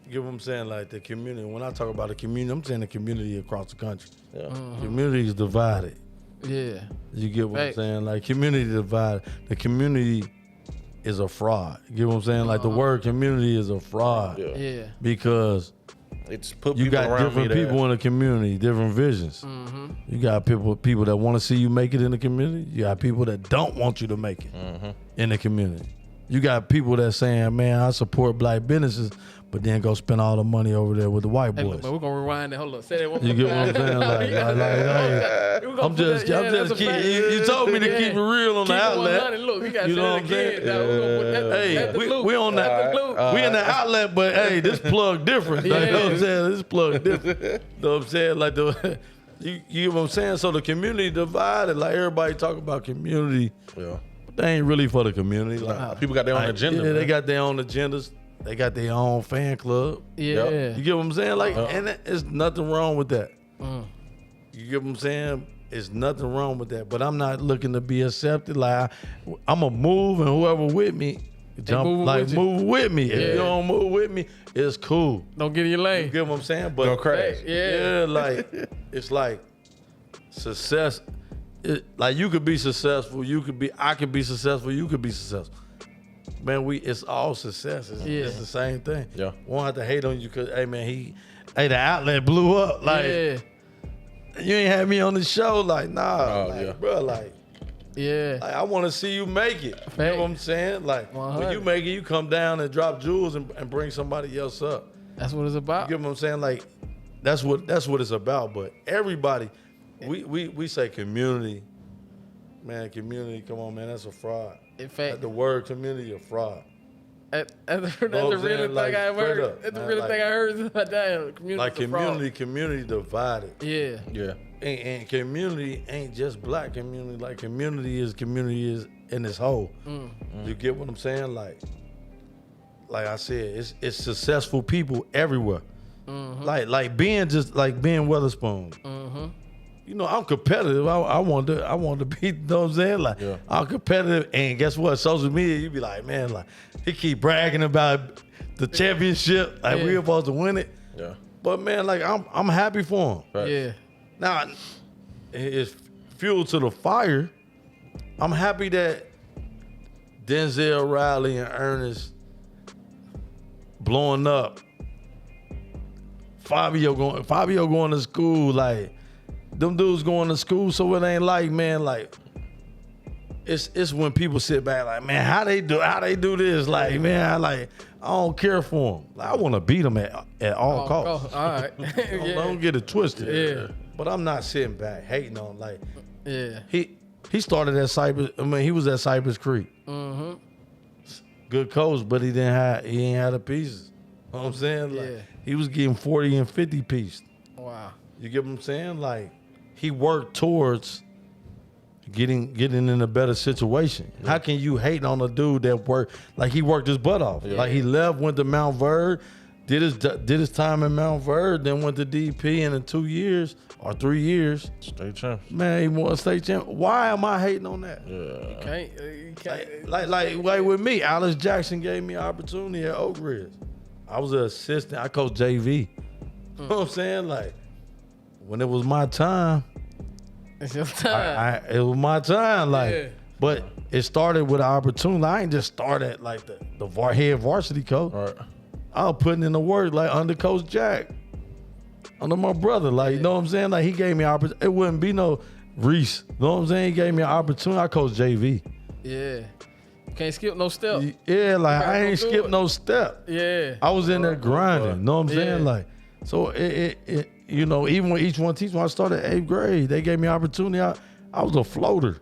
You get what I'm saying? Like the community. When I talk about the community, I'm saying the community across the country. Yeah. Community is divided. Yeah. You get what I'm saying? Like community divided. The community is a fraud. You get what I'm saying? Like the word community is a fraud. Yeah. Because it's put you got different people in the community, different visions. You got people that want to see you make it in the community. You got people that don't want you to make it in the community. You got people that saying, man, I support black businesses, but then go spend all the money over there with the white boys. Hey, look, man, we're gonna rewind that. Hold up, say that one more You get what I'm saying? I'm just you told me to keep it real on the outlet. Look, we got you know what I'm saying? Hey, we on that. We in the outlet, but hey, this plug different. You know what I'm saying? This plug different. You know what I'm saying? Like you get what I'm saying? So the community divided. Like everybody talk about community. Yeah. They ain't really for the community. Like people got their own agenda. Yeah, they got their own agendas. They got their own fan club. Yeah. You get what I'm saying? Like, and there's nothing wrong with that. You get what I'm saying? There's nothing wrong with that. But I'm not looking to be accepted. Like, I'm going to move and whoever with me, move with me. If you don't move with me, it's cool. Don't get in your lane. You get what I'm saying? But don't crash. Yeah, like, it's like success. Like, you could be successful. I could be successful. You could be successful. Man, it's all success. It's the same thing. Yeah. Won't have to hate on you because, hey, man, the outlet blew up. Like, you ain't had me on the show. Like, nah, bro, like, I want to see you make it. You know what I'm saying? Like, 100. When you make it, you come down and drop jewels and bring somebody else up. That's what it's about. You get what I'm saying? Like, that's what it's about. But everybody, we say community. Man, community, come on, man, that's a fraud. In fact, the word community a fraud. That's the real thing I heard. That's the real thing I heard about that. Community, like community divided. Yeah. And community ain't just black community. Like community is in its whole. You get what I'm saying? Like I said, it's successful people everywhere. Like being Weatherspoon. You know, I'm competitive. I want to be, you know what I'm saying? Like, I'm competitive. And guess what? Social media, you be like, man, like, he keep bragging about the championship. Like, we supposed to win it. Yeah. But, man, like, I'm happy for him. Right. Yeah. Now, it's fuel to the fire. I'm happy that Denzel, Riley, and Ernest blowing up. Fabio going to school, like, them dudes going to school, so it ain't like, man, like, it's when people sit back like, man, how they do this? Like, man, I don't care for them. Like, I want to beat them at all costs. All right. Don't get it twisted. Yeah. But I'm not sitting back hating on, like, yeah. He started at Cypress. I mean, he was at Cypress Creek. Good coach, but he ain't had the pieces. You know what I'm saying? Like, he was getting 40 and 50 pieces. Wow. You get what I'm saying? Like, he worked towards getting in a better situation. Yeah. How can you hate on a dude that worked, like, he worked his butt off? Yeah. Like, he left, went to Mount Verde, did his time in Mount Verde, then went to DP, and in 2 years or 3 years, state champ. Man, he won state champ. Why am I hating on that? Yeah. You can't. Like with me, Alice Jackson gave me an opportunity at Oak Ridge. I was an assistant. I coached JV. You know what I'm saying? Like, when it was my time, it's your time. It was my time. Like, but it started with an opportunity. I ain't just started like the head varsity coach. Right. I was putting in the work like under Coach Jack. under my brother. Like, you know what I'm saying? Like, he gave me an opportunity. It wouldn't be no Reece. You know what I'm saying? He gave me an opportunity. I coached JV. Yeah. You can't skip no step. Yeah, like, I ain't do skipped it. no step. Yeah. I was in there grinding. You know what I'm saying? Yeah. Like, so it you know, even when each one teach, when I started 8th grade, they gave me opportunity. I was a floater.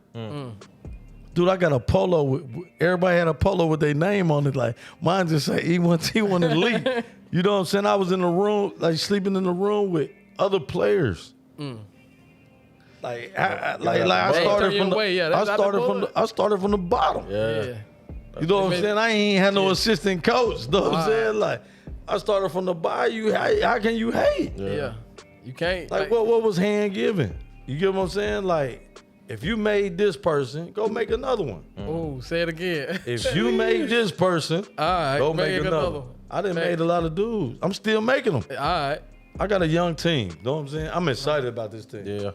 Dude, I got a polo. Everybody had a polo with their name on it. Like, mine just say E1T1 Elite. You know what I'm saying? I was in the room, like sleeping in the room with other players. Like, I started from the bottom. Yeah. You know what I'm saying? I ain't had no assistant coach. You know what I'm saying? Like, I started from the bottom. How can you hate? Yeah. You can't. Like, what was hand given? You get what I'm saying? Like, if you made this person, go make another one. Oh, say it again. If you made this person, All right, go make another one. I done made a lot of dudes. I'm still making them. All right. I got a young team. You know what I'm saying? I'm excited about this team. Yeah.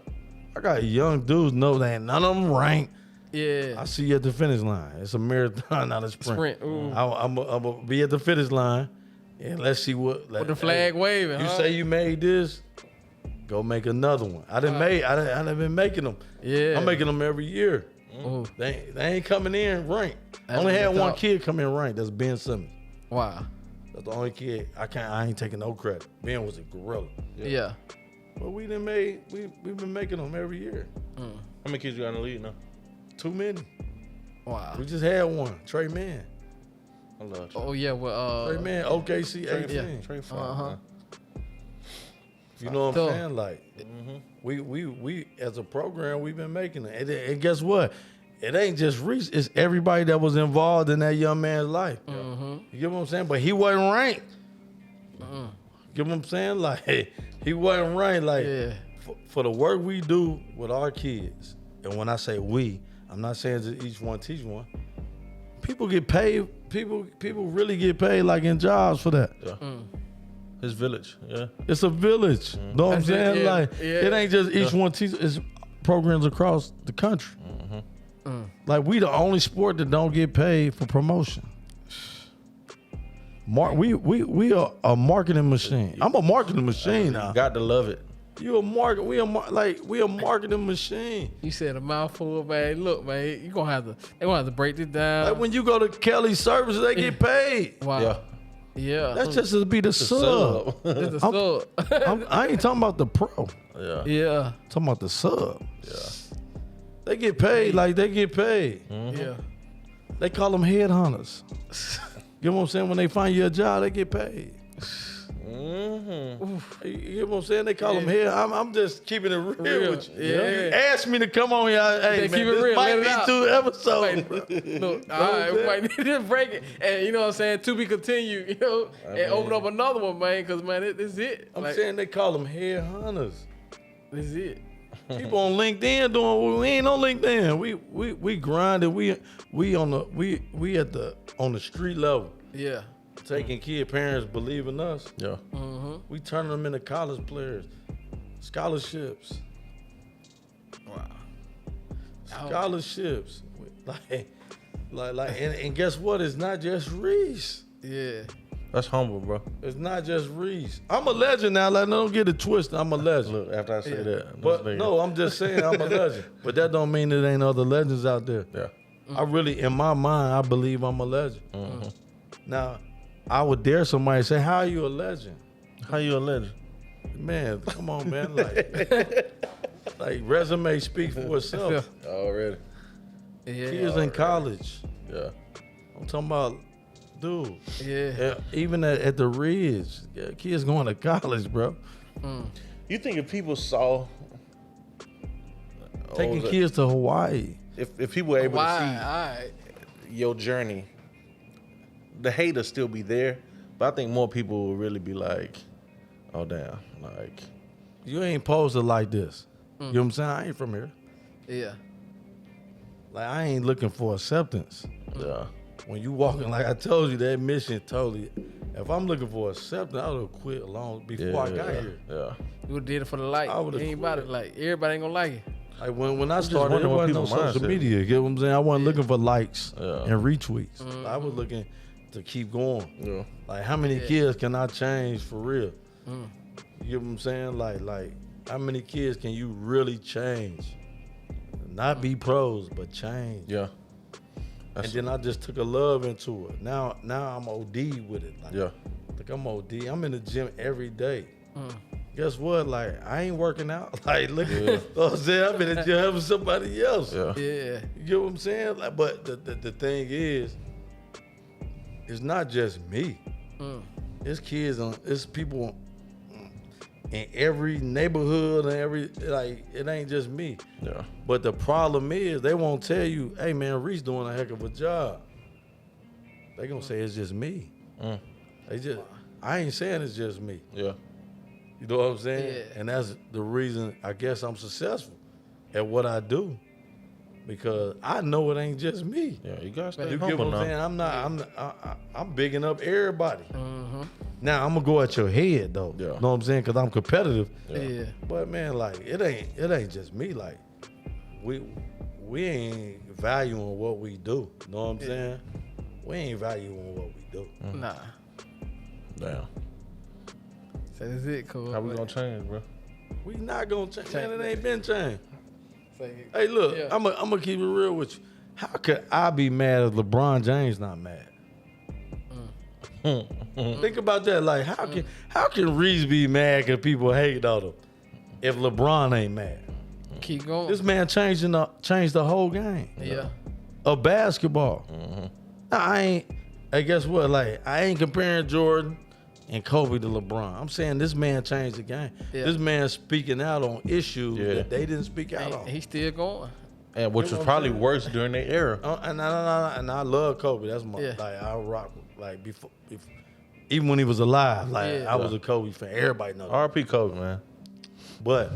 I got young dudes. Know that none of them ranked. Yeah. I see you at the finish line. It's a marathon, not a sprint. Ooh. I'm going to be at the finish line, and let's see what. With the flag waving. You say you made this, go make another one. I done been making them. Yeah. I'm making them every year. Ooh. They ain't coming in ranked. I That's only what had I one thought. kid come in ranked. That's Ben Simmons. Wow. That's the only kid. I ain't taking no credit. Ben was a gorilla. Yeah. But we've been making them every year. How many kids you got in the league now? Too many. Wow. We just had one. Tre Mann. I love Oh yeah. Well. Tre Mann, OKC 18. Trey fine, Uh-huh. man. You know what So- I'm saying? Like, we as a program, we've been making it. And guess what? It ain't just Reece. It's everybody that was involved in that young man's life. You get what I'm saying? But he wasn't ranked. You get what I'm saying? Like, he wasn't ranked. Like, Yeah. for the work we do with our kids, and when I say we, I'm not saying that each one teach one. People get paid. People really get paid like in jobs for that. Yeah. His village. Yeah. It's a village. Know what I'm That's it, saying? yeah, Like, yeah. it ain't just each one teach. It's programs across the country. Like, we the only sport that don't get paid for promotion. We are a marketing machine. I'm a marketing machine now. Got to love it. We a marketing machine. You said a mouthful, man. Look, man, they gonna have to break this down. Like, when you go to Kelly Services, they get paid. Wow. Yeah. Yeah. That's just to be the sub. It's a sub. I ain't talking about the pro. Yeah. Yeah. I'm talking about the sub. Yeah. They get paid like they get paid. Yeah. They call them headhunters. You know what I'm saying? When they find you a job, they get paid. You know what I'm saying? They call them head. I'm just keeping it real with you. Yeah. You asked me to come on here. Hey, man, keep it this real. might Let it be out. 2 episodes. Look, all right, we might need to break it, and you know what I'm saying, to be continued, you know, and open up another one, man, because man, this is it. I'm Like, saying they call them headhunters. this is it. People on LinkedIn doing. We ain't on LinkedIn. We grinded. We on the street level. Yeah. Taking kid parents believe in us. Yeah. We turning them into college players, scholarships, scholarships. And guess what? It's not just Reece. Yeah. That's humble, bro. It's not just Reece. I'm a legend now. Like, don't get it twisted. I'm a legend. Look, after I say that. But no, I'm just saying I'm a legend. But that don't mean there ain't other legends out there. Yeah. I really, in my mind, I believe I'm a legend. Now, I would dare somebody say, "How are you a legend?" How you a legend? Man, come on, man. Like resume speaks for itself. Already. Yeah. Kids in college. Yeah. I'm talking about, dude. Yeah. Even at the Ridge, kids going to college, bro. You think if people saw Taking kids to Hawaii. if people were able Why? to All right. see your journey, the hate will still be there, but I think more people will really be like, oh damn, like You ain't posted like this. You know what I'm saying? I ain't from here. Yeah. Like, I ain't looking for acceptance. yeah. When you walking, like I told you, that mission totally. If I'm looking for acceptance, I would have quit long before I got here. Yeah. You would did it for the light. I would've Ain't about quit. it. Like, everybody ain't gonna like it. Like when I just started, it wondering what wasn't no people's social mindset. media. You get what I'm saying? I wasn't looking for likes Yeah. and retweets. I was looking to keep going. Yeah. Like, how many kids can I change for real? You get what I'm saying? Like how many kids can you really change? Not be pros, but change. Yeah. And then I just took a love into it. Now I'm OD with it. Like, Yeah. Like I'm OD. I'm in the gym every day. Guess what? Like I ain't working out. Like look, you know what I'm saying? I'm in the gym helping somebody else. Yeah. Yeah. You get what I'm saying? Like, but the thing is, it's not just me. It's kids it's people in every neighborhood and it ain't just me. Yeah. But the problem is they won't tell you, hey man, Reece doing a heck of a job. They gonna say it's just me. I ain't saying it's just me. Yeah. You know what I'm saying? Yeah. And that's the reason I guess I'm successful at what I do. Because I know it ain't just me. Yeah. You gotta stay You get humble what I'm now. saying? I'm bigging up everybody. Mm-hmm. Now I'm gonna go at your head though. Yeah. You know what I'm saying? Because I'm competitive. Yeah. But man, like it ain't just me. Like we ain't valuing what we do. You know what I'm saying? We ain't valuing what we do. Nah. Damn. So that's it, cool. How we gonna change, bro? We not gonna change. Man, it ain't been changed. Say, Hey, look, yeah. I'm gonna keep it real with you. How could I be mad if LeBron James not mad? Think about that. Like, how can Reece be mad because people hate on him if LeBron ain't mad? Keep going. This man changed the whole game Yeah. of basketball. Now, I guess what? Like, I ain't comparing Jordan and Kobe to LeBron. I'm saying this man changed the game. Yeah. This man speaking out on issues Yeah. that they didn't speak out on. And he's still going. And which You know was what I'm probably saying? worse during their era. And I love Kobe. That's my Yeah. like I rock like before even when he was alive. Like Yeah. I was a Kobe fan. Everybody knows. R.P. Kobe, man. But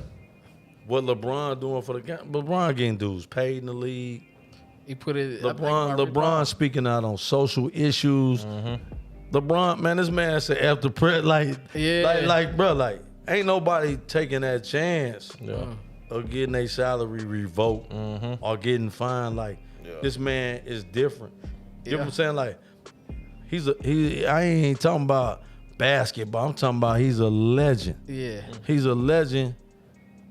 what LeBron doing for the game? LeBron getting dudes paid in the league. He put it. LeBron speaking out on social issues. LeBron, man, this man said after prayer, like bro, like ain't nobody taking that chance Yeah. of getting their salary revoked or getting fined. Like Yeah. this man is different. You know what Yeah. I'm saying? Like I ain't talking about basketball. I'm talking about he's a legend. Yeah. He's a legend.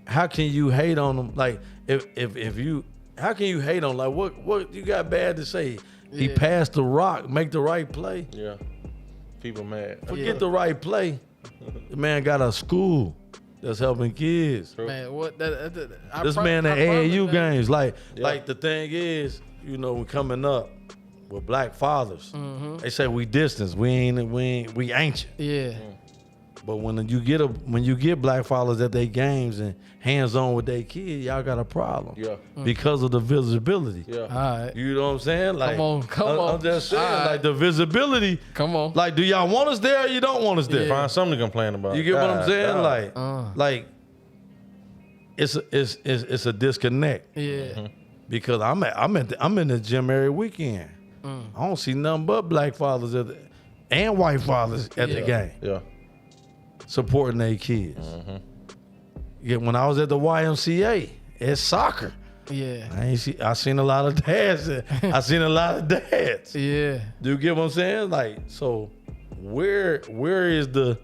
How can you hate on him? Like if you, how can you hate on? Like what you got bad to say? He Yeah. passed the rock, make the right play. Yeah. People mad. Forget the right play. The man got a school that's helping kids. Man, what that? This man at AAU games, like Yeah. the thing is, you know, we coming up with black fathers. Mm-hmm. They say we distance, we ancient. Yeah. But when you get black fathers at their games and hands on with their kids, y'all got a problem. Yeah. Because of the visibility. Yeah. All right. You know what I'm saying? Like, Come on. I'm just saying, All right. like the visibility. Come on. Like, do y'all want us there or you don't want us there? Find something to complain about. You get what I'm God, saying? God. Like it's a disconnect Yeah. because I'm in the gym every weekend. I don't see nothing but black fathers and white fathers at the game Yeah. supporting their kids. Yeah, when I was at the YMCA, it's soccer. Yeah. I seen a lot of dads. I seen a lot of dads. Yeah. Do you get what I'm saying? Like, so where is the,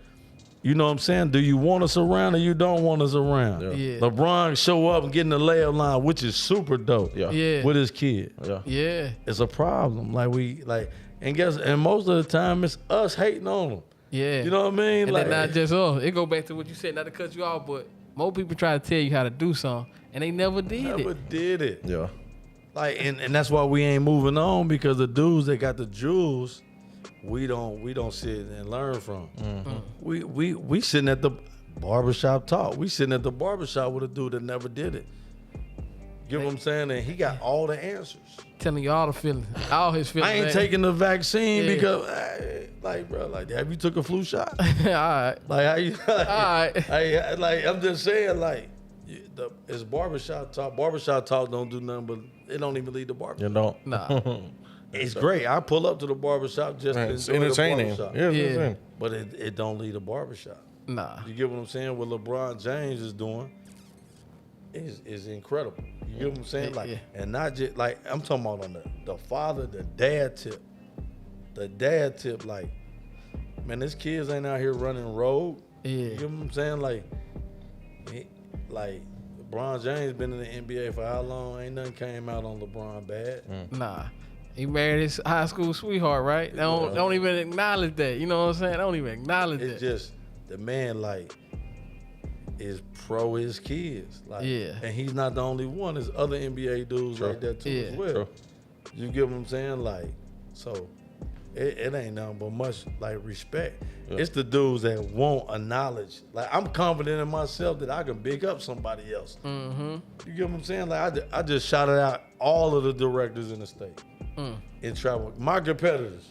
you know what I'm saying? Do you want us around or you don't want us around? Yeah. Yeah. LeBron show up and get in the layup line, which is super dope. Yeah. Yeah. With his kid. Yeah. Yeah. It's a problem. And most of the time it's us hating on them. Yeah. You know what I mean? And Like, then not just it go back to what you said, not to cut you off, but more people try to tell you how to do something, and they never did never it. did it. Yeah. Like, and that's why we ain't moving on, because the dudes that got the jewels, we don't sit and learn from. We sitting at the barbershop talk. We sitting at the barbershop with a dude that never did it. Get what I'm saying? And he got all the answers. Telling you all the feelings, all his feelings. I ain't man. taking the vaccine Yeah. because, bro, have you took a flu shot? all right. Like, how you? All right. I'm just saying, like, it's barbershop talk. Barbershop talk don't do nothing, but it don't even lead to barbershop. You don't. Nah. It's great. I pull up to the barbershop just Man, to it's enjoy the entertaining. barbershop. Yeah, it's Yeah. entertaining. But it don't lead to barbershop. Nah. You get what I'm saying? What LeBron James is doing is incredible. You get what I'm saying? Like, Yeah. and not just like I'm talking about on the father, the dad tip. The dad tip, like, man, these kids ain't out here running road. Yeah. You know what I'm saying? Like LeBron James been in the NBA for how long? Ain't nothing came out on LeBron bad. Nah. He married his high school sweetheart, right? Don't even acknowledge that. You know what I'm saying? Don't even acknowledge It's that. just the man is pro his kids. And he's not the only one. There's other NBA dudes like that too as well. True. You get what I'm saying? So it ain't nothing but much respect. Yeah. It's the dudes that won't acknowledge. I'm confident in myself that I can big up somebody else. Mm-hmm. You get what I'm saying? I just shouted out all of the directors in the state in travel. My competitors.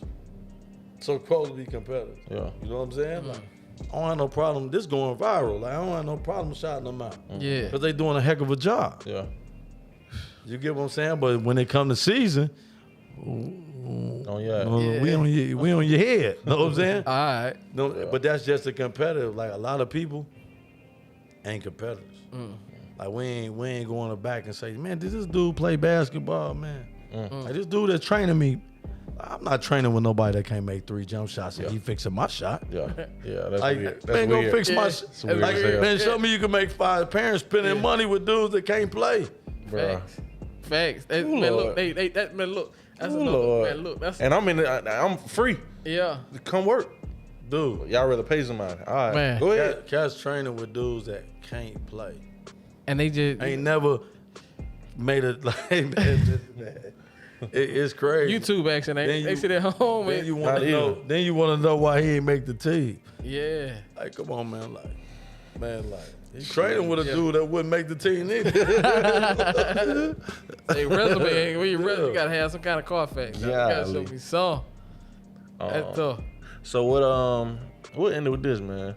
So close to be competitors. Yeah. You know what I'm saying? I don't have no problem. This going viral. I don't have no problem shouting them out. Yeah. Because they doing a heck of a job. Yeah. You get what I'm saying? But when it come to season, Oh yeah. we on your head. Know what I'm saying? All right. No, but that's just a competitive. A lot of people ain't competitors. We ain't going back and say, man, did this dude play basketball, man? This dude that's training me, I'm not training with nobody that can't make 3 jump shots and he fixing my shot. Yeah. That's weird. That's man, weird. go fix my shot. weird as hell. Man, show me you can make 5. Parents spending money with dudes that can't play. Bruh. Facts. Man, Lord. look, man, look. That's Ooh, another, Lord. man, look. That's And I'm free. yeah. Come work. Dude, Y'all rather pay somebody. All right. Man. Go ahead. Cats training with dudes that can't play. And they just Ain't never made it it's crazy. YouTube action. They you- sit at home Then and you want to know. Then you want to know why he ain't make the team. yeah. Come on, man. He's training with a dude that wouldn't make the team either. Hey, resume. When you gotta have some kind of Carfax. You gotta show Golly. me some. That's tough. So what ended with this, man?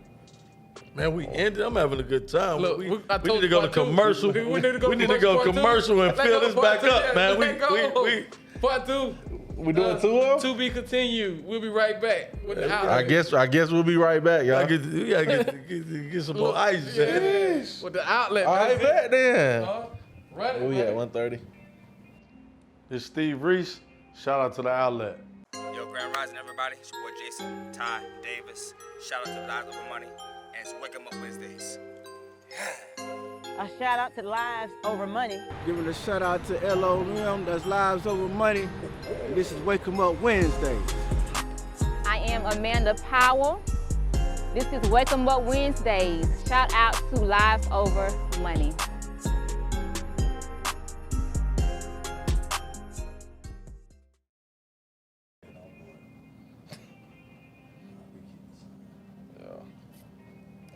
Man, we ended. I'm having a good time. Look, we I need told to you go to part two. commercial. We need to go We need to go part two. commercial and Let's fill go this part back two. up, man. Let's go. We Part 2. We doing 2 of them? To be continued. We'll be right back with the I guess we'll be right back, y'all. we gotta get some more ice. with the outlet. All right, baby. back then. Right. Where we at? 1:30. This Steve Reece. Shout out to the outlet. Yo, Grand Rising, everybody. It's your boy Jason, Ty, Davis. Shout out to Lives Over Money, and it's Wake 'em Up Wednesdays. A shout out to Lives Over Money. Giving a shout out to LOM, that's Lives Over Money. And this is Wake 'em Up Wednesdays. I am Amanda Powell. This is Wake 'em Up Wednesdays. Shout out to Lives Over Money.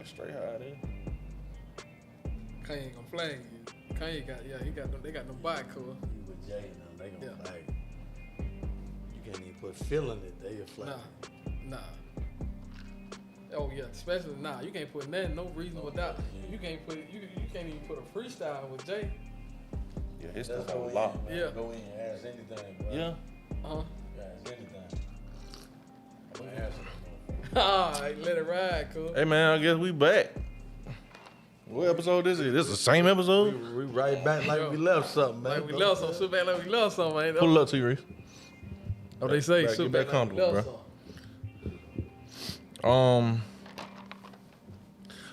Straight high there. Kanye ain't gonna flag you. Kanye they got them body color. You with Jay and them, they gonna Yeah. flag you. You can't even put feeling it. They a flag. Nah. Oh yeah, especially you can't put nothing, no reasonable doubt. You can't even put a freestyle with Jay. Yeah, his stuff a lot. Yeah. Go in and ask anything, bro. Yeah. Uh-huh. Ask anything. I'm gonna ask him. Alright, let it ride, cool. Hey man, I guess we back. What episode is it? This is the same episode? We right back like we left something, man. Like we love something, sit back like we love something, man. Pull it up to you, Reece. Oh, they say Back- sit get back back like we love comfortable, something.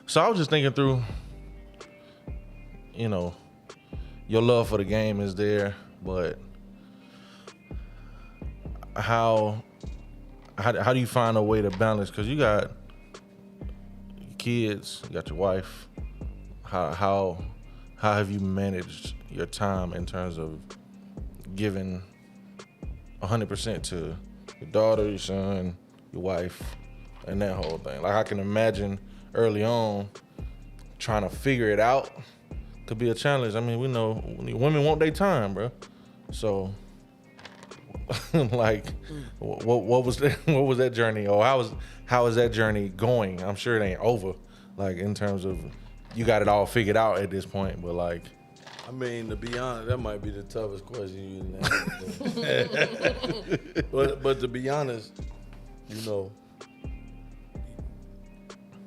So I was just thinking through, your love for the game is there, but how do you find a way to balance? Because you got your kids, you got your wife. How have you managed your time in terms of giving 100% to your daughter, your son, your wife, and that whole thing? Like I can imagine early on trying to figure it out could be a challenge. I mean, we know women want their time, bro. So, like, what was that journey, or how is that journey going? I'm sure it ain't over. Like in terms of you got it all figured out at this point, but like, I mean, to be honest, that might be the toughest question you can answer. but to be honest,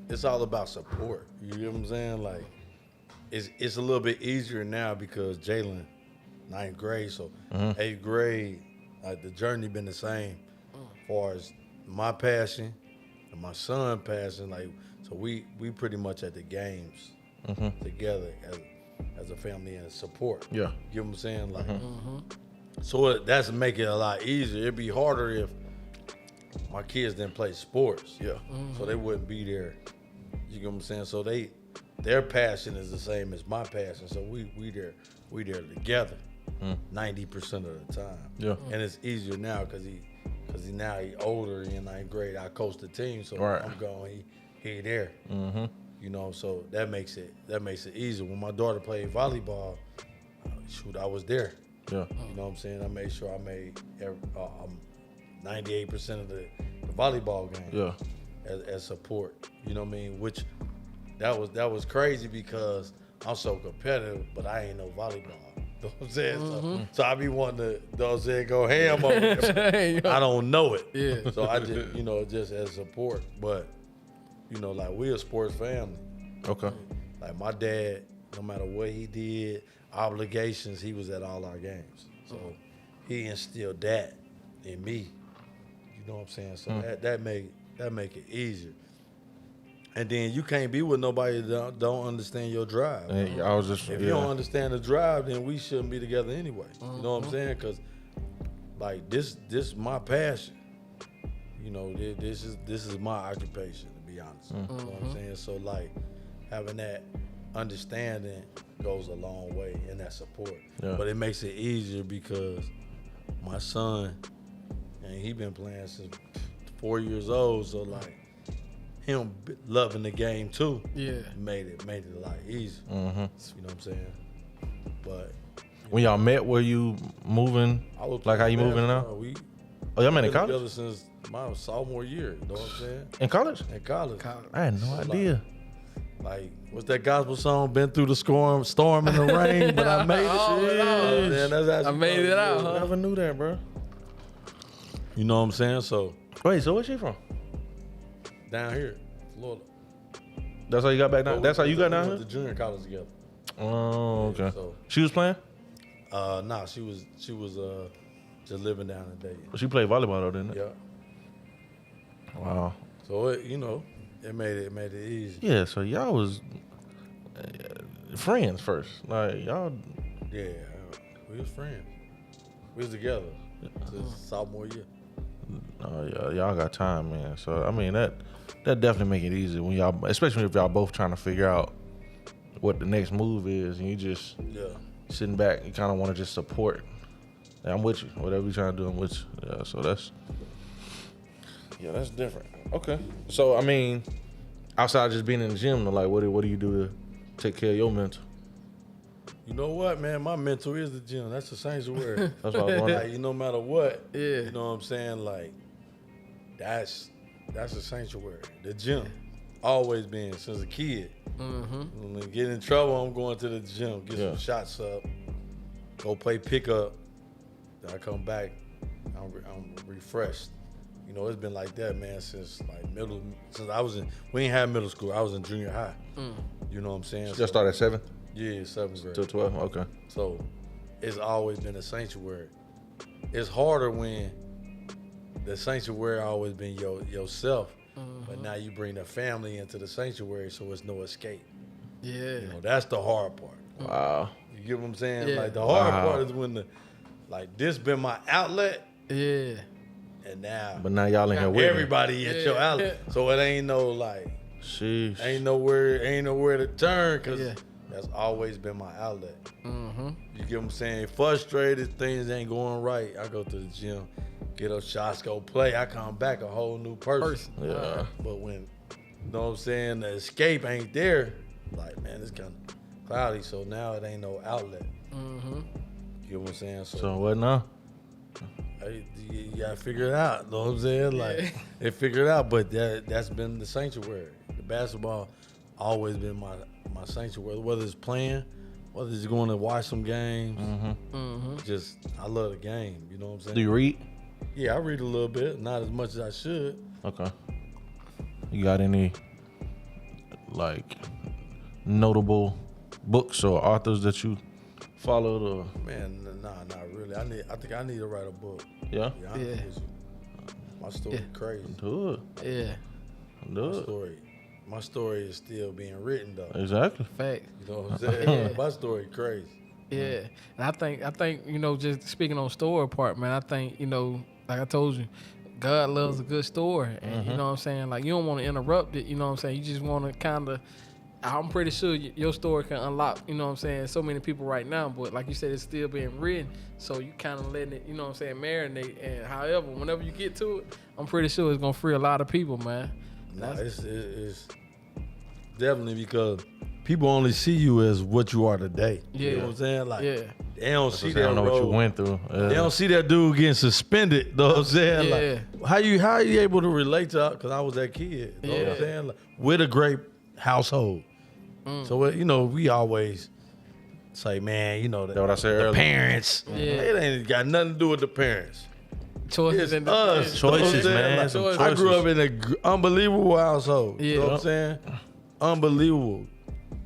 it's all about support. You know what I'm saying? Like, it's a little bit easier now because Jalen, 9th grade, so 8th grade, like the journey been the same as far as my passion and my son passion. Like So we pretty much at the games together as a family and support. Yeah. You know what I'm saying? Like, so that's make it a lot easier. It'd be harder if my kids didn't play sports. Yeah. So they wouldn't be there. You know what I'm saying? So their passion is the same as my passion. So we there together 90% of the time. Yeah. And it's easier now because he older in ninth grade. I coach the team, so I'm going. He there. You know, so that makes it easier. When my daughter played volleyball, I was there. Yeah. You know what I'm saying? I made sure I made 98% of the volleyball game. Yeah. As support. You know what I mean? Which that was crazy because I'm so competitive, but I ain't no volleyball. You know what I'm saying? So I be wanting to, you know what I'm saying, go ham on it. I don't know it. Yeah. So I just, just as support. But, like we a sports family. Okay. Like my dad, no matter what he did, obligations, he was at all our games. So he instilled that in me. You know what I'm saying? So that make it easier. And then you can't be with nobody that don't understand your drive. I was just If you don't understand the drive, then we shouldn't be together anyway. You know what I'm saying? Because like this is my passion. This is my occupation, to be honest. You know what I'm saying? So like having that understanding goes a long way in that support. Yeah. But it makes it easier because my son, and he been playing since 4 years old, so like him loving the game too. Yeah, made it a lot easier. You know what I'm saying? But when y'all met, were you moving like how you moving now? Y'all met in college? Together since my sophomore year. You know what I'm saying? In college? In college. I had no idea. Like, what's that gospel song? Been through the storm and the rain, but I made it. I made it out. Huh? Never knew that, bro. You know what I'm saying? So wait, so where's she from? Down here, Florida. That's how you got back down? That's how you got down here? We went to junior college together. Oh, okay. So, she was playing? Nah, she was just living down in Dayton. She played volleyball though, didn't it? Yeah. Wow. So it made it easy. Yeah, so y'all was friends first. Like y'all. Yeah, we was friends. We was together since sophomore year. Oh yeah, y'all got time, man. So I mean that definitely make it easy when y'all, especially if y'all both trying to figure out what the next move is, and you just sitting back. You kind of want to just support. Hey, I'm with you. Whatever you trying to do, I'm with you. Yeah, so that's different. Okay. So I mean, outside of just being in the gym, like what do you do to take care of your mental? You know what, man? My mental is the gym. That's the sanctuary. That's what I was wondering. Like, no matter what, you know what I'm saying? Like, that's a sanctuary. The gym, always been since a kid. When I get in trouble, I'm going to the gym, get some shots up, go play pickup. Then I come back, I'm refreshed. It's been like that, man, since we ain't had middle school. I was in junior high. You know what I'm saying? Just started at 7? Yeah, 7th grade. Till 12, okay. So it's always been a sanctuary. It's harder when the sanctuary always been yourself, but now you bring the family into the sanctuary, so it's no escape. Yeah. That's the hard part. Wow. You get what I'm saying? Yeah. Like the hard part is when this been my outlet. Yeah. And now. But now y'all in here with everybody at your outlet. So it ain't no sheesh. Ain't nowhere to turn because that's always been my outlet. You get what I'm saying? Frustrated, things ain't going right. I go to the gym, get those shots, go play. I come back a whole new person. Yeah. But when, you know what I'm saying, the escape ain't there, like, man, it's kind of cloudy. So now it ain't no outlet. You get what I'm saying? So what now? You gotta figure it out. You know what I'm saying? Like, they figure it out. But that's been the sanctuary. The basketball always been my sanctuary. Whether it's playing, whether it's going to watch some games. Just, I love the game. You know what I'm saying? Do you read? Yeah, I read a little bit. Not as much as I should. Okay. You got any, notable books or authors that you followed? Or? Man, nah, not really. I think I need to write a book. Yeah? My story crazy. Do it. Yeah. Do My it. story my story is still being written though. Exactly. Fact. You know what I'm saying? My story crazy. Yeah, and I think just speaking on story part, man. I think like I told you, God loves a good story, and you know what I'm saying. Like you don't want to interrupt it. You know what I'm saying. You just want to kind of. I'm pretty sure your story can unlock. You know what I'm saying. So many people right now, but like you said, it's still being written. So you kind of letting it. You know what I'm saying. Marinate. And however, whenever you get to it, I'm pretty sure it's gonna free a lot of people, man. Nah, it's definitely because people only see you as what you are today. Yeah. You know what I'm saying? Like, Yeah. they don't see They that don't know what you road. went through. They don't see that dude getting suspended. You know what I'm saying? Yeah. Like, how you able to relate to? Because I was that kid. You know what I'm saying? Like, with a great household. So we always say, man, That's what I said the earlier. parents. Yeah. It ain't got nothing to do with the parents. Choices It's and us. Choices, You know what I'm man. saying? Some Like, I grew up in an unbelievable household. You know what I'm saying? Unbelievable.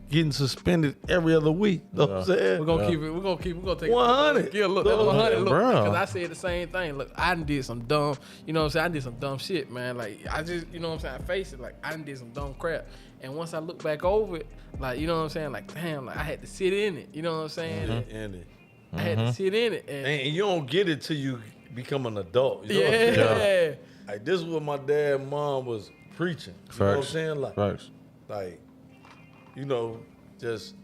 Getting suspended every other week. You know what I'm saying? We're gonna keep it. We're gonna take 100. Yeah, look, that's 100. Look, Bro. because I said the same thing. Look, I done did some dumb. You know what I'm saying? I did some dumb shit, man. Like I just, you know what I'm saying? I face it. Like I done did some dumb crap. And once I look back over it, like you know what I'm saying? Like damn, like I had to sit in it. You know what I'm saying? And I had to sit in it. And you don't get it till you become an adult. You know what I'm saying? Like this is what my dad and mom was preaching. You know what I'm Facts. saying? Like, Facts. just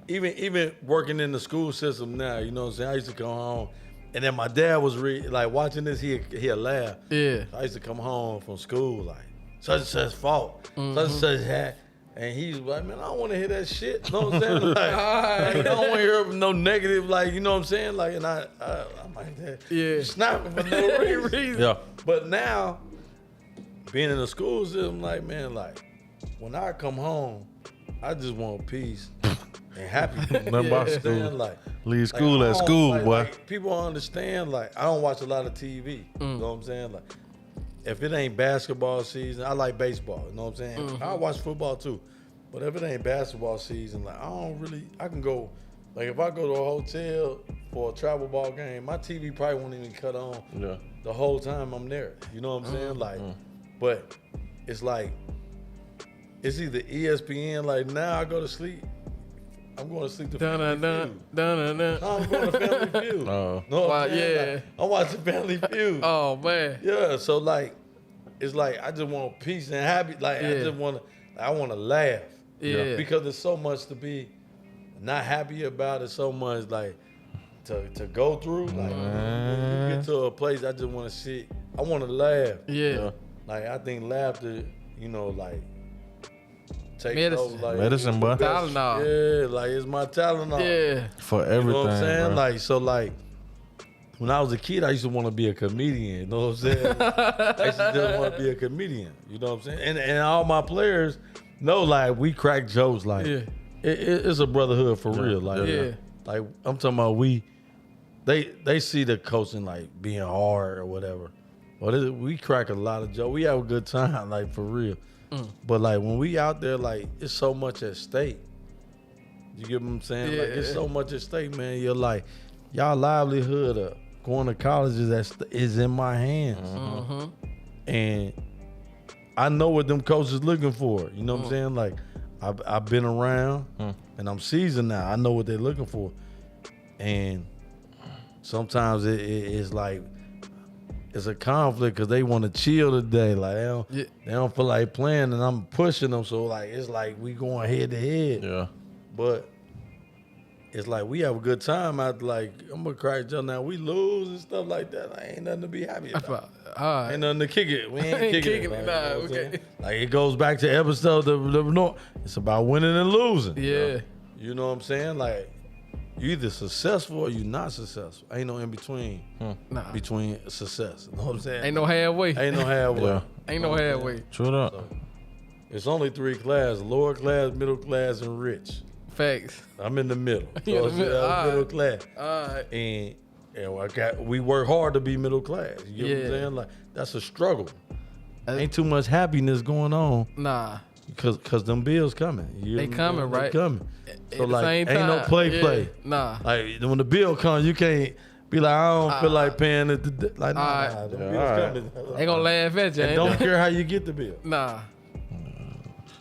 even working in the school system now, you know what I'm saying? I used to come home and then my dad was like watching this, he'll laugh. Yeah. I used to come home from school like such and such fault, such and such hat. And he's like, man, I don't want to hear that shit. You know what I'm saying? Like, I don't want to hear no negative, like, you know what I'm saying? Like, and I'm like that. Snapping for no reason. Yeah. But now, being in the school system, like, man, like, when I come home, I just want peace and happiness. Nothing about You know what I'm saying? school. Like, Leave school I at don't- school, like, boy. like, people don't understand, like, I don't watch a lot of TV. You know what I'm saying? Like, if it ain't basketball season, I like baseball. You know what I'm saying? I watch football too. But if it ain't basketball season, like, I can go, like, if I go to a hotel for a travel ball game, my TV probably won't even cut on the whole time I'm there. You know what I'm saying? Like, but it's like, it's either ESPN, like, now I go to sleep, I'm going to sleep to Family Feud. I'm going to Family Feud. Oh. Know what Wow, I'm saying? yeah. Like, I'm watching Family Feud. Oh man. Yeah, so like, it's like I just want peace and happy. Like I want to laugh. Yeah. Because there's so much to be not happy about. It so much like to go through. Like when you get to a place, I just want to sit. I want to laugh. Yeah. Like I think laughter, like takes Medicine. over. Like, Medicine, boy. Tylenol. Yeah, like it's my Tylenol. Yeah. For everything. You know what I'm saying? Bro. Like, so like, when I was a kid, I used to want to be a comedian. You know what I'm saying? I used to just want to be a comedian. You know what I'm saying? And all my players know, like, we crack jokes. Like, it's a brotherhood for real. Like, like I'm talking about they see the coaching like being hard or whatever. But we crack a lot of jokes. We have a good time, like, for real. But like when we out there, like, it's so much at stake. You get what I'm saying? Like, it's so much at stake, man. You're like, y'all livelihood going to colleges is in my hands. And I know what them coaches looking for. You know what I'm saying? Like, I've been around and I'm seasoned now. I know what they're looking for. And sometimes it's like, it's a conflict because they want to chill today. Like, they don't feel like playing, and I'm pushing them. So, like, it's like we going head to head. Yeah. But it's like we have a good time out. Like, I'm gonna crack joke now. We lose and stuff like that. Like, ain't nothing to be happy about. Ain't nothing to kick it. We ain't kicking it. Like, Nah, you know what I'm okay. saying? Like, it goes back to episode it's about winning and losing. Yeah. You know what I'm saying? Like, you either successful or you not successful. Ain't no in between. Nah. Between success. You know what I'm saying? Ain't no halfway. Ain't no halfway. Yeah. Ain't no halfway. True that. It's only 3 classes: lower class, middle class, and rich. Facts. I'm in the middle. You in the middle. I'm middle Alright. class. All right. And we work hard to be middle class. You get what I'm saying? Like, that's a struggle. Ain't too much happiness going on Nah. because them bills coming. They coming, right? They coming. So At the like, same ain't no time, play. Nah. Like, when the bill comes, you can't be like, I don't feel like paying it. Like, nah, them bills coming. They gonna laugh at you. And Ain't don't they? care how you get the bill. Nah.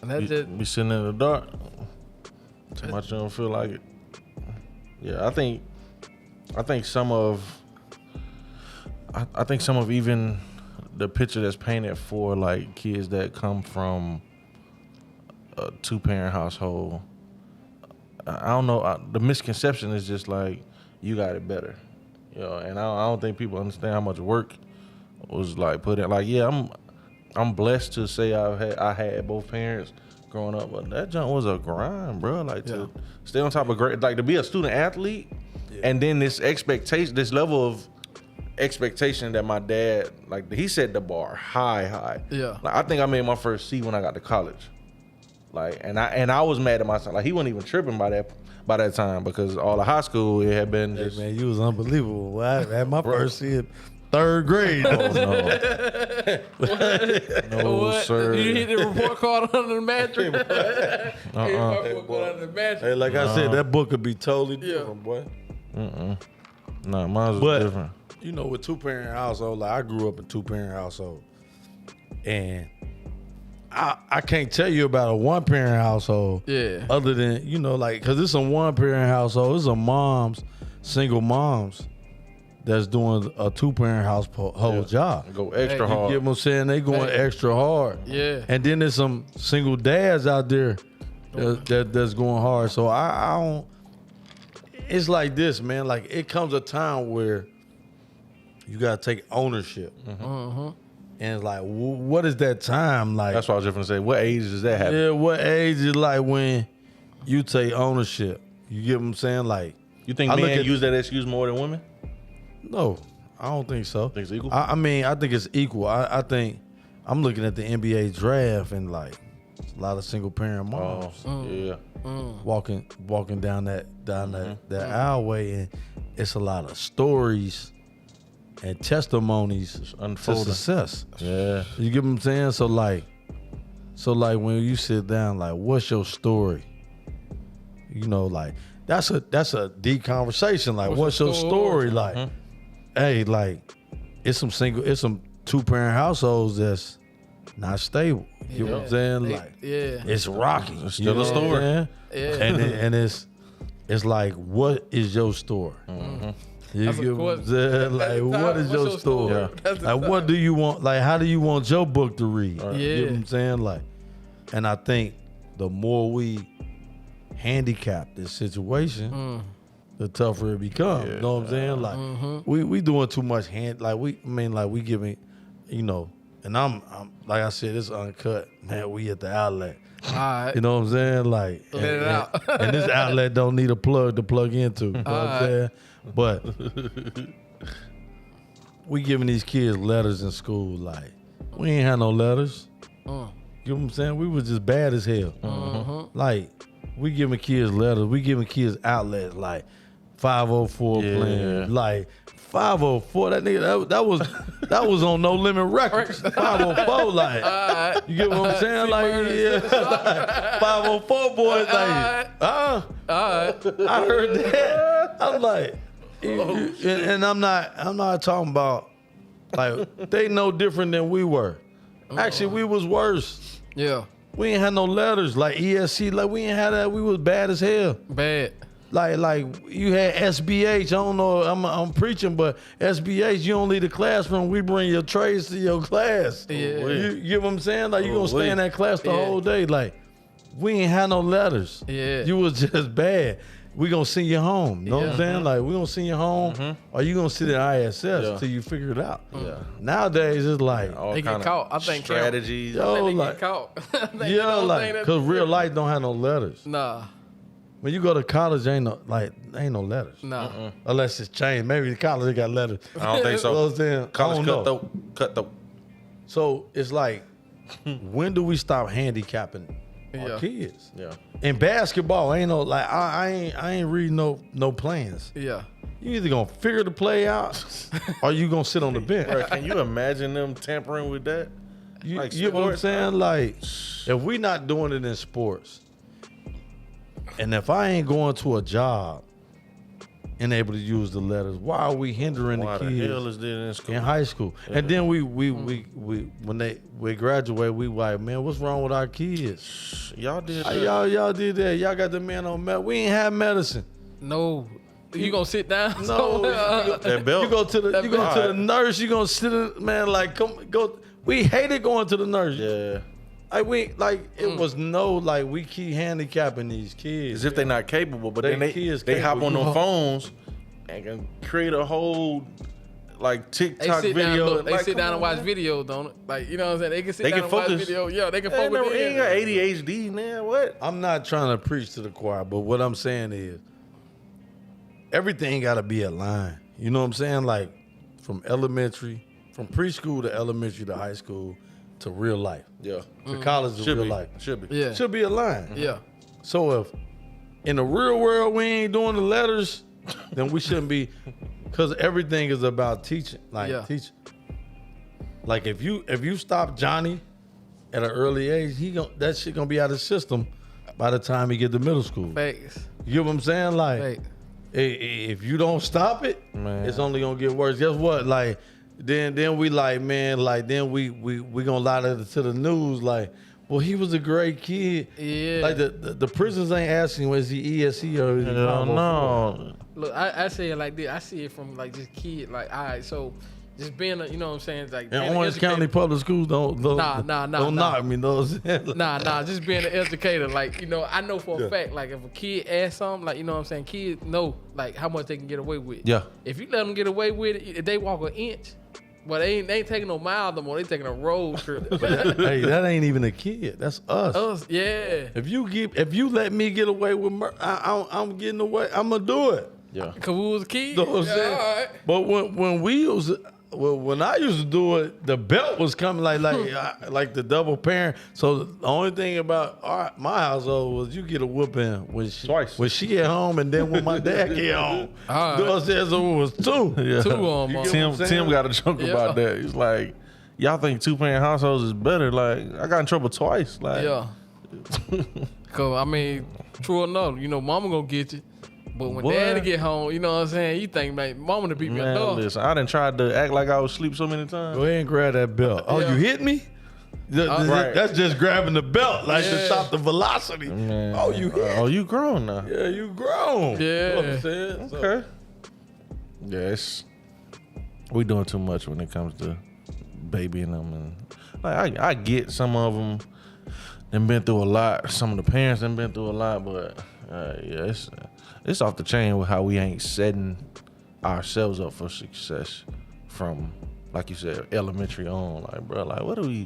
And that's just be sitting in the dark. Too much you don't feel like it. Yeah, I think some of even the picture that's painted for like kids that come from a 2-parent household. I don't know. The misconception is just like you got it better, And I don't think people understand how much work was like put in. Like, yeah, I'm blessed to say I had both parents growing up, but that junk was a grind, bro. Like to stay on top of grade, like to be a student athlete, and then this expectation, this level of expectation that my dad, like he set the bar high. Yeah. Like I think I made my first C when I got to college. Like and I was mad at myself. Like he wasn't even tripping by that time because all of high school it had been just man, you was unbelievable. Well, I had my first C in 3rd grade. Oh no. No, what? sir. You hit the report card under the mattress. Hey, like I said, that book could be totally different, boy. No, mine was different. You know, with 2-parent household, like I grew up in 2-parent household, and I can't tell you about a 1-parent household. Yeah. Other than like, cause it's a 1-parent household. It's a single moms, that's doing a 2-parent household job. Go extra hard. You get what I'm saying? They going extra hard. Yeah. And then there's some single dads out there that's going hard. So I don't. It's like this, man. Like it comes a time where you gotta take ownership. And it's like, what is that time like? That's what I was just gonna say. What age does that happen? Yeah, what age is like when you take ownership? You get what I'm saying? Like, You think men use that excuse more than women? No, I don't think so. Think it's equal? I mean, I think it's equal. I think I'm looking at the NBA draft and like a lot of single parent moms walking down that aisleway, and it's a lot of stories and testimonies to success. Yeah. You get what I'm saying? So like when you sit down, like, what's your story? Like that's a deep conversation. Like, what's your story? Like, hey, like it's some 2-parent households that's not stable. You know what I'm saying? It's rocky. It's still a story. And it's like, what is your story? You get what I'm saying? Like, what is your story? Like, what do you want? Like, how do you want your book to read? You get what I'm saying? Like, and I think the more we handicap this situation, the tougher it becomes. You know what I'm saying? Like, we doing too much we giving, and I'm like I said, it's uncut. Man, we at the outlet. All right. You know what I'm saying? Like, let it out. And this outlet don't need a plug to plug into. You know what I'm saying? But we giving these kids letters in school. Like, we ain't had no letters. You know what I'm saying? We was just bad as hell. Like, we giving kids letters. We giving kids outlets like 504 plan. Like 504. That nigga that was on No Limit Records. 504. Like, you get what I'm saying? Like, like 504 boys. Like, I heard that. I'm like, and I'm not talking about like they no different than we were. Actually, we was worse. Yeah. We ain't had no letters like ESC. Like, we ain't had that. We was bad as hell. Bad. Like you had SBH. I don't know. I'm preaching, but SBH. You don't leave the classroom. We bring your trays to your class. Yeah. You get what I'm saying? Like, you gonna stay in that class the whole day. Like, we ain't had no letters. Yeah. You was just bad. We gonna send you home. You know what I'm saying? Like, we gonna send you home, or you gonna sit at ISS till you figure it out. Yeah. Nowadays it's like They get caught. I think strategies. They get caught. cause real life don't have no letters. Nah. When you go to college, ain't no letters. Nah. Unless it's changed. Maybe the college they got letters. I don't think so. You know what I'm saying? College cutthroat. So it's like, when do we stop handicapping our kids? Yeah. In basketball, ain't no like I ain't reading no plans. Yeah. You either gonna figure the play out or you gonna sit on the bench. Bro, can you imagine them tampering with that? You Like get what I'm sports? saying? Like, if we not doing it in sports, and if I ain't going to a job and able to use the letters? Why are we hindering Why the the kids hell is this in school? in high school? Yeah. And then we when we graduate, we like, man, what's wrong with our kids? Y'all did Hey, that. y'all did that. Y'all got the man on med. We ain't have medicine. No. You gonna sit down? No, That belt. you go to the Alright. nurse. You gonna sit in, man. Like go. We hated going to the nurse. Yeah. It was no like we keep handicapping these kids. As if they're not capable, but They then kids they hop capable. on them phones and can create a whole like They TikTok sit down, video. look, they Like, sit come down on, and watch man. videos, don't it? Like, you know what I'm saying? They can sit They down can and watch focus. video. Yeah, they can They focus. ain't got ADHD, man. What? I'm not trying to preach to the choir, but what I'm saying is everything got to be aligned. You know what I'm saying? Like from preschool to elementary to high school to real life. Yeah. To college to Should real be. life. Should be. Yeah. Should be aligned. Yeah. So if in the real world we ain't doing the letters, then we shouldn't be, because everything is about teaching. Yeah. Teaching. Like if you stop Johnny at an early age, that shit gonna be out of the system by the time he get to middle school. Facts. You know what I'm saying? Like Facts. if you don't stop it, Man. it's only gonna get worse. Guess what? Like then we like, man, like then we gonna lie to the news like, well, he was a great kid. Yeah. Like the prisons ain't asking, was he ESE or is he Hell 504? no. Look, I say it like this. I see it from like just kid. Like, all right, so just being you know what I'm saying? Like, being And an Orange educator- County Public Schools don't Nah. knock me. Those Nah, just being an educator. Like, you know, I know for a fact, like, if a kid asks something, like, you know what I'm saying, kids know, like, how much they can get away with. Yeah. If you let them get away with it, if they walk an inch, well, they ain't taking no mile no more. They taking a road trip. Hey, that ain't even a kid. That's us. Us, yeah. If you let me get away with murder, I'm getting away. I'm gonna do it. Yeah. Cause we was kids. You know what I'm saying? all right. But when I used to do it, the belt was coming like the double parent. So the only thing about my household was you get a whooping Twice. when she at home and then when my dad get home. All You know what I'm saying? So it was two. Yeah. Two on You them. get Tim, what I'm saying? Tim got a joke Yeah. about that. He's like, y'all think 2-parent households is better? Like, I got in trouble twice. Like, Yeah. Cause I mean, true enough, you know, mama gonna get you. But when Boy. daddy get home, you know what I'm saying, you think, like, mama to beat me a man, dog. listen, I done tried to act like I was asleep so many times. Go ahead and grab that belt. Oh, Yeah. you hit me? Right. That's just grabbing the belt, like to Yeah. stop the velocity. Man. Oh, you hit. Oh, you grown now. Yeah, you grown. Yeah. You know what I'm saying? So- Okay. Yes. We doing too much when it comes to babying them, and like I get some of them. Them been through a lot. Some of the parents done been through a lot, but yeah, it's off the chain with how we ain't setting ourselves up for success from, like you said, elementary on. Like, bro, like what are we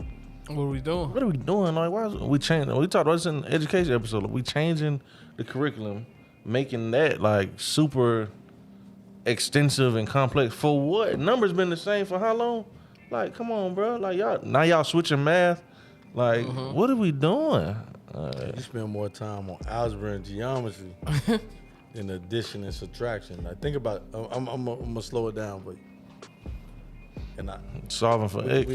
doing? Like, why is we changing? We talked about this in the education episode. Like, we changing the curriculum, making that like super extensive and complex for what? Numbers been the same for how long? Like, come on, bro. Like y'all switching math. Like, what are we doing? You spend more time on algebra and geometry than addition and subtraction. Like, think about it. I'm gonna slow it down for you. And Solving for X.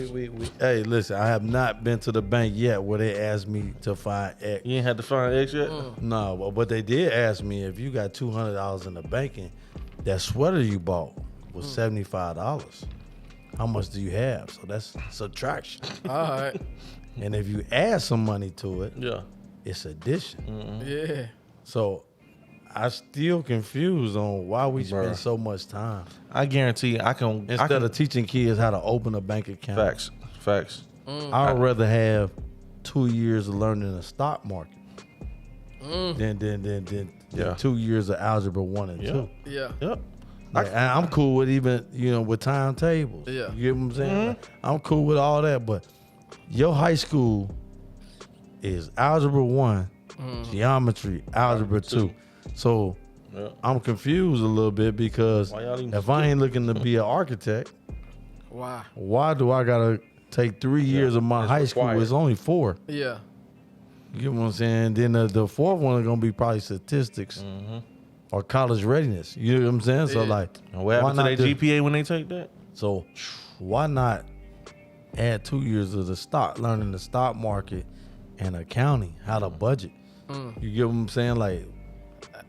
hey, listen, I have not been to the bank yet where they asked me to find X. You ain't had to find X yet? No, but they did ask me if you got $200 in the bank and that sweater you bought was $75. How much do you have? So that's subtraction. All right. And if you add some money to it, Yeah. it's addition. Yeah. So I still confused on why we Bruh. spend so much time I guarantee I can instead of teaching kids how to open a bank account. facts. I'd rather have 2 years of learning the stock market than Yeah. 2 years of algebra 1 and 2. Yeah. Yep. Like, and I'm cool with even with timetables. Yeah. You get what I'm saying? Like, I'm cool with all that, but your high school is algebra 1, geometry, algebra 2. So Yeah. I'm confused a little bit because Why y'all even if I ain't looking to be an architect, Why? why do I gotta take 3 years of my it's high school? required. It's only 4. Yeah. You get what I'm saying? Then the fourth one is gonna be probably statistics or college readiness. You know what I'm saying? So Yeah. like, And what happened to why their not GPA when they take that? So why not add 2 years of learning the stock market and accounting, how to budget? You get what I'm saying? Like,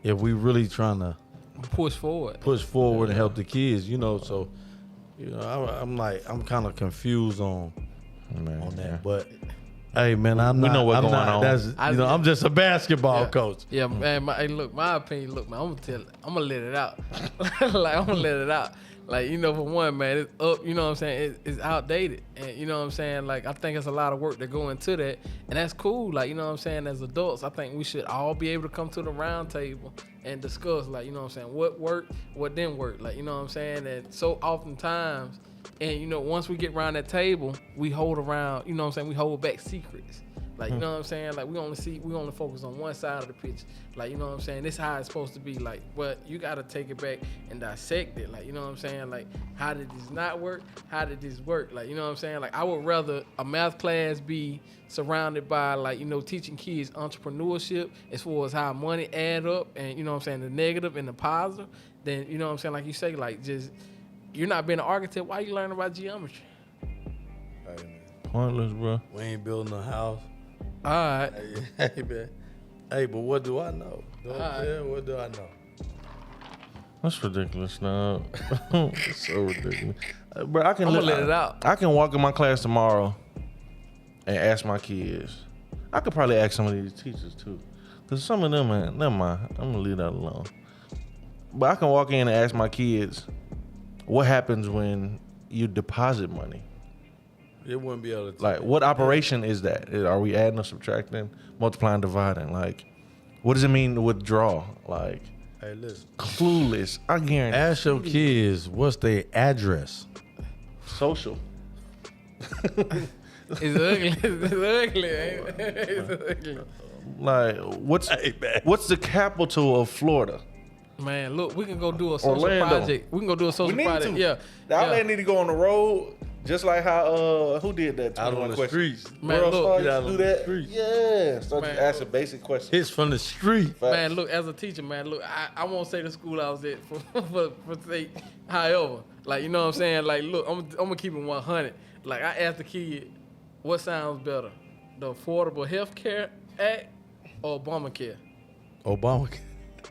if we really trying to push forward. Push forward and help the kids, you know. So, you know, I'm kind of confused on that. But hey, man, I'm we not. know what's I'm going not, on. That's, you know, I'm just a basketball coach. Yeah, man. My opinion. Look, man, I'm gonna let it out. Like I'm gonna let it out. Like, you know, for one, man, it's up. You know what I'm saying? It's outdated, and you know what I'm saying. Like, I think it's a lot of work that go into that, and that's cool. Like, you know what I'm saying. As adults, I think we should all be able to come to the round table and discuss, like, you know what I'm saying, what worked, what didn't work. Like, you know what I'm saying. And so oftentimes, and you know, once we get around that table, we hold around. You know what I'm saying. We hold back secrets. Like, you know what I'm saying? Like, we only focus on one side of the pitch. Like, you know what I'm saying? This is how it's supposed to be. Like, but you got to take it back and dissect it. Like, you know what I'm saying? Like, how did this not work? How did this work? Like, you know what I'm saying? Like, I would rather a math class be surrounded by, like, you know, teaching kids entrepreneurship as far as how money add up and, you know what I'm saying, the negative and the positive, than, you know what I'm saying? Like you say, like, just, you're not being an architect. Why you learning about geometry? Hey, man, Pointless, bro. we ain't building a house. All right. Hey, man. Hey, but what do I know? What do I know? That's ridiculous, now. It's so ridiculous. Bro, I'm gonna let it out. I can walk in my class tomorrow and ask my kids. I could probably ask some of these teachers too. Because some of them, man, never mind. I'm going to leave that alone. But I can walk in and ask my kids, what happens when you deposit money? It wouldn't be able to. Like, what operation is that? Are we adding or subtracting, multiplying, dividing? Like, what does it mean to withdraw? Like, Hey, listen. clueless. I guarantee. Ask your kids what's their address. Social. It's ugly. It's ugly. Ain't it? It's ugly. Like, what's the capital of Florida? Man, look, we can go do a social Orlando. project. We can go do a social need project. to. Yeah. The outlet need to go on the road, just like how who did that? Out 21 on the questions. streets. Man, World look, Star get used out to on do the that. streets. Yeah, start Man, just asking basic questions. Hits from the street. Man, look, as a teacher, man, look, I won't say the school I was at for sake. However, like, you know what I'm saying? Like, look, I'm gonna keep it 100. Like, I asked the kid, what sounds better, the Affordable Health Care Act or Obamacare? Obama.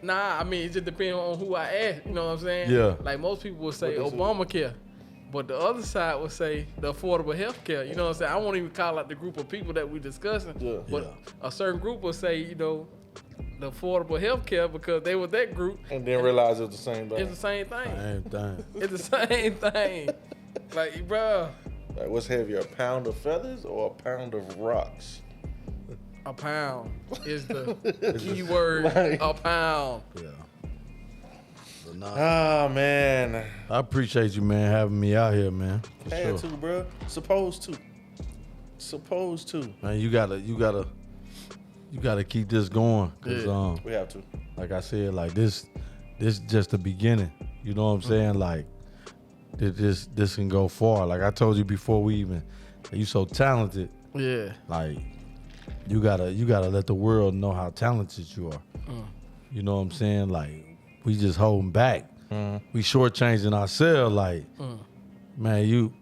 Nah, I mean, it just depends on who I ask. You know what I'm saying? Yeah. Like, most people would say What they say? Obamacare, but the other side would say the Affordable Health Care. You know what I'm saying? I won't even call out the group of people that we're discussing, Yeah. but a certain group will say, you know, the Affordable Health Care because they were that group. And then realize it was the same thing. It's the same thing. Same thing. It's the same thing. Like, bro, Like, what's heavier, a pound of feathers or a pound of rocks? a pound is the key word. Like- A pound. Yeah. But nah, Ah, man. I appreciate you, man, having me out here, man. For Had sure. to, bro. Supposed to. Man, you gotta keep this going. Cause Yeah. We have to. like I said, like this just the beginning. You know what I'm saying? Like this can go far. Like I told you before we even, you so talented. Yeah. Like you gotta let the world know how talented you are. You know what I'm saying? Like we just holding back. We shortchanging ourselves. Like man, you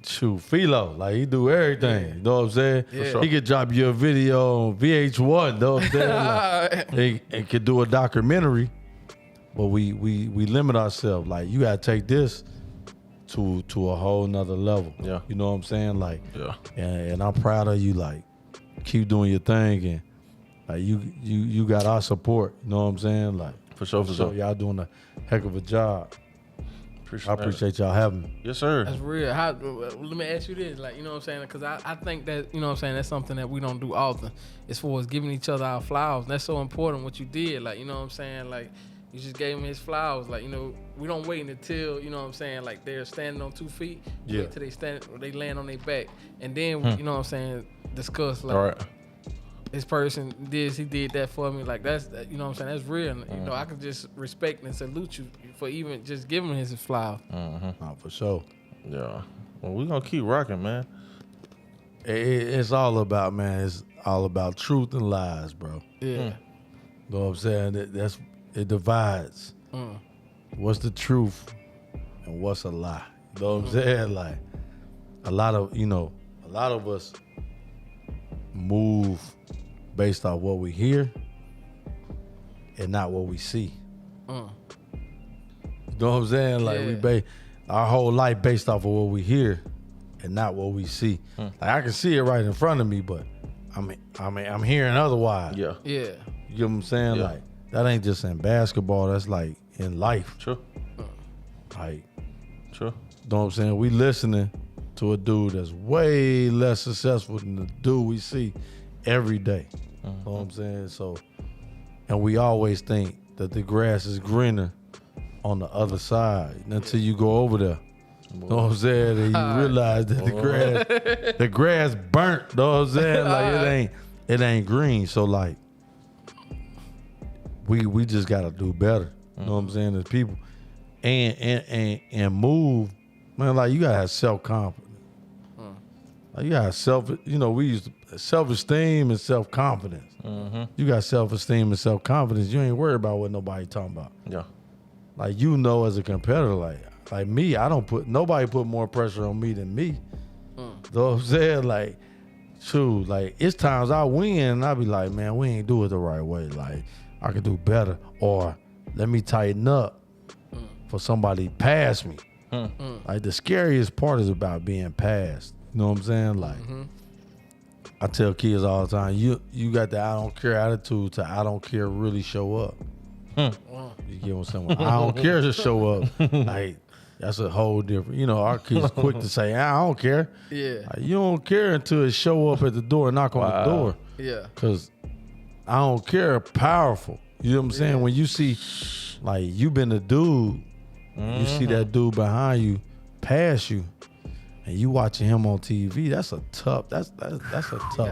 shoot Philo. Like he do everything. You know what I'm saying? Yeah. For sure. He could drop you a video on VH1. You know what I'm saying? Like, he could do a documentary, but we limit ourselves. Like you gotta take this to a whole nother level. Yeah. You know what I'm saying? Like Yeah. and I'm proud of you. Like keep doing your thing and like you got our support. You know what I'm saying? Like For sure. y'all doing a heck of a job. Appreciate I appreciate y'all having me. Yes, sir. That's real. Let me ask you this, like, you know what I'm saying? Because I think that, you know what I'm saying, that's something that we don't do often as far as giving each other our flowers. That's so important what you did, like, you know what I'm saying? Like, you just gave him his flowers. Like, you know, we don't wait until, you know what I'm saying, like they're standing on 2 feet. Yeah. Wait till they land on their back. And then, you know what I'm saying, discuss, like, All right. this person he did that for me. Like, that's, you know what I'm saying, that's real. And, you know, I can just respect and salute you for even just giving him his flowers. Oh, for sure. Yeah. Well, we're going to keep rocking, man. It's all about, man. It's all about truth and lies, bro. Yeah. You know what I'm saying? It divides. What's the truth and what's a lie? You know what I'm saying? Like a lot of us move based off what we hear and not what we see. You know what I'm saying? Like we our whole life based off of what we hear and not what we see. Like I can see it right in front of me, but I'm hearing otherwise. Yeah. Yeah. You get what I'm saying? Yeah. Like that ain't just in basketball, that's like in life. True. Like, True. you know what I'm saying? We listening to a dude that's way less successful than the dude we see every day. You know what I'm saying? So, and we always think that the grass is greener on the other side until you go over there. You know what I'm saying? And you realize that the grass burnt. You know what I'm saying? Like it ain't green. So like, we just gotta do better. You know what I'm saying? As people, and move, man. Like you gotta have self-confidence. Like you gotta we use self-esteem and self-confidence. You got self-esteem and self-confidence. You ain't worried about what nobody talking about. Yeah. Like as a competitor, like me, nobody put more pressure on me than me. You know what I'm saying? Like, true. Like it's times I win and I be like, man, we ain't do it the right way. Like I could do better, or let me tighten up for somebody pass me. Like the scariest part is about being passed. You know what I'm saying? Like I tell kids all the time, you got the I don't care attitude to I don't care really show up. You get what I'm saying? I don't care to show up. Like that's a whole different. Our kids quick to say I don't care. Yeah. Like, you don't care until it show up at the door, knock on the door. Yeah. Cause I don't care. Powerful. You know what I'm saying? When you see, like you been a dude, you see that dude behind you pass you, and you watching him on TV. That's a tough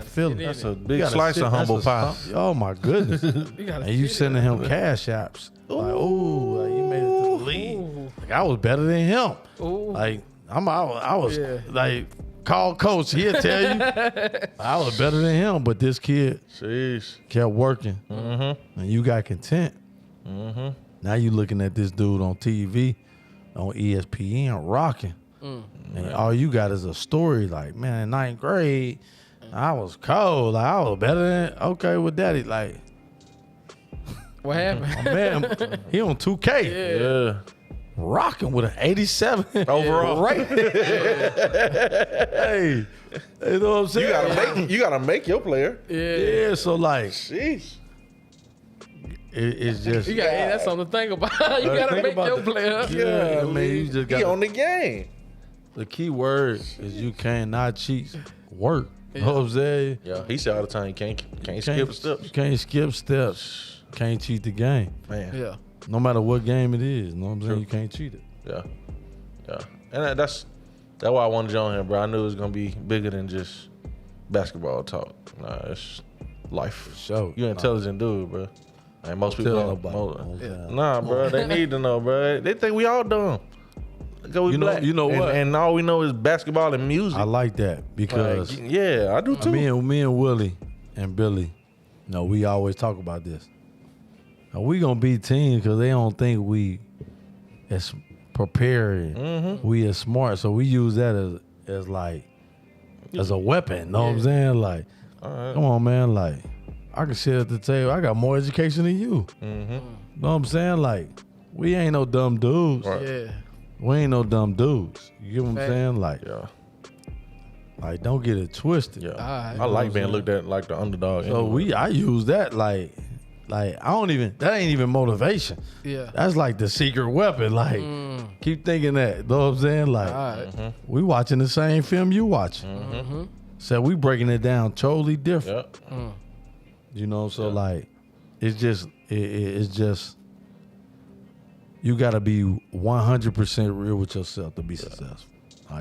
feeling. That's a big slice of humble pie. Oh my goodness! And you sending him cash apps. Like, ooh, like you made it to the league. Like I was better than him. Like I was like, call coach. He'll tell you I was better than him. But this kid kept working, and you got content. Now you looking at this dude on TV, on ESPN, rocking. And all you got is a story like, man, in 9th grade, I was cold. Like, I was better than, okay with daddy. Like, What happened? man, he on 2K. Yeah. Rocking with an 87 Overall. Right. Hey, you know what I'm saying? You gotta make your player. Yeah, so like, Sheesh. it's just. That's something to think about. You gotta think make about your that. player. Yeah, man, you just He got on the game. the key word is you cannot cheat work. You know what I'm saying? Yeah. He said all the time you can't skip steps. You can't skip steps. Can't cheat the game. Man. Yeah. No matter what game it is. You know what I'm saying? You can't cheat it. Yeah. Yeah. And that's why I wanted you on here, bro. I knew it was gonna be bigger than just basketball talk. Nah, it's life. Sure. You an intelligent dude, bro. And most people Tell don't. nobody. Nah, bro. They need to know, bro. They think we all dumb. We black. you know what? And all we know is basketball and music. I like that because Like, yeah, I do too. me and Willie and Billy, we always talk about this. Now, we gonna beat teams because they don't think we as prepared, we as smart. So we use that as like as a weapon. Know what I'm saying? Like, come on, man. Like, I can sit at the table. I got more education than you. Know what I'm saying? Like, we ain't no dumb dudes. Right. Yeah. We ain't no dumb dudes. You get what I'm saying? Like, Yeah. like don't get it twisted. Yeah. Alright. I like being looked at like the underdog. So anyway. I use that like I don't even, that ain't even motivation. Yeah. That's like the secret weapon. Like, keep thinking that. You know what I'm saying? Like, Alright. we watching the same film you watching. So we breaking it down totally different. Yeah. You know, so like, it's just, you gotta be 100% real with yourself to be successful.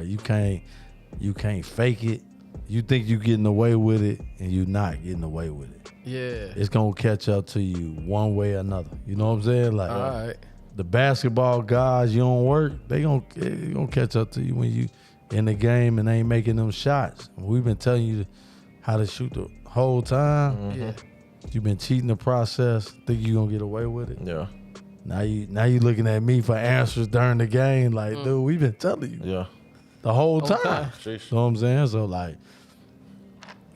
You can't fake it. You think you getting away with it, and you not getting away with it. Yeah. It's gonna catch up to you one way or another. You know what I'm saying? Like, Alright. the basketball guys, you don't work, they gonna catch up to you when you in the game and ain't making them shots. We've been telling you how to shoot the whole time. Yeah. You've been cheating the process. Think you gonna get away with it? Yeah. Now you looking at me for answers during the game. Like, dude, we've been telling you Yeah. the whole time. Sheesh. You know what I'm saying? So like,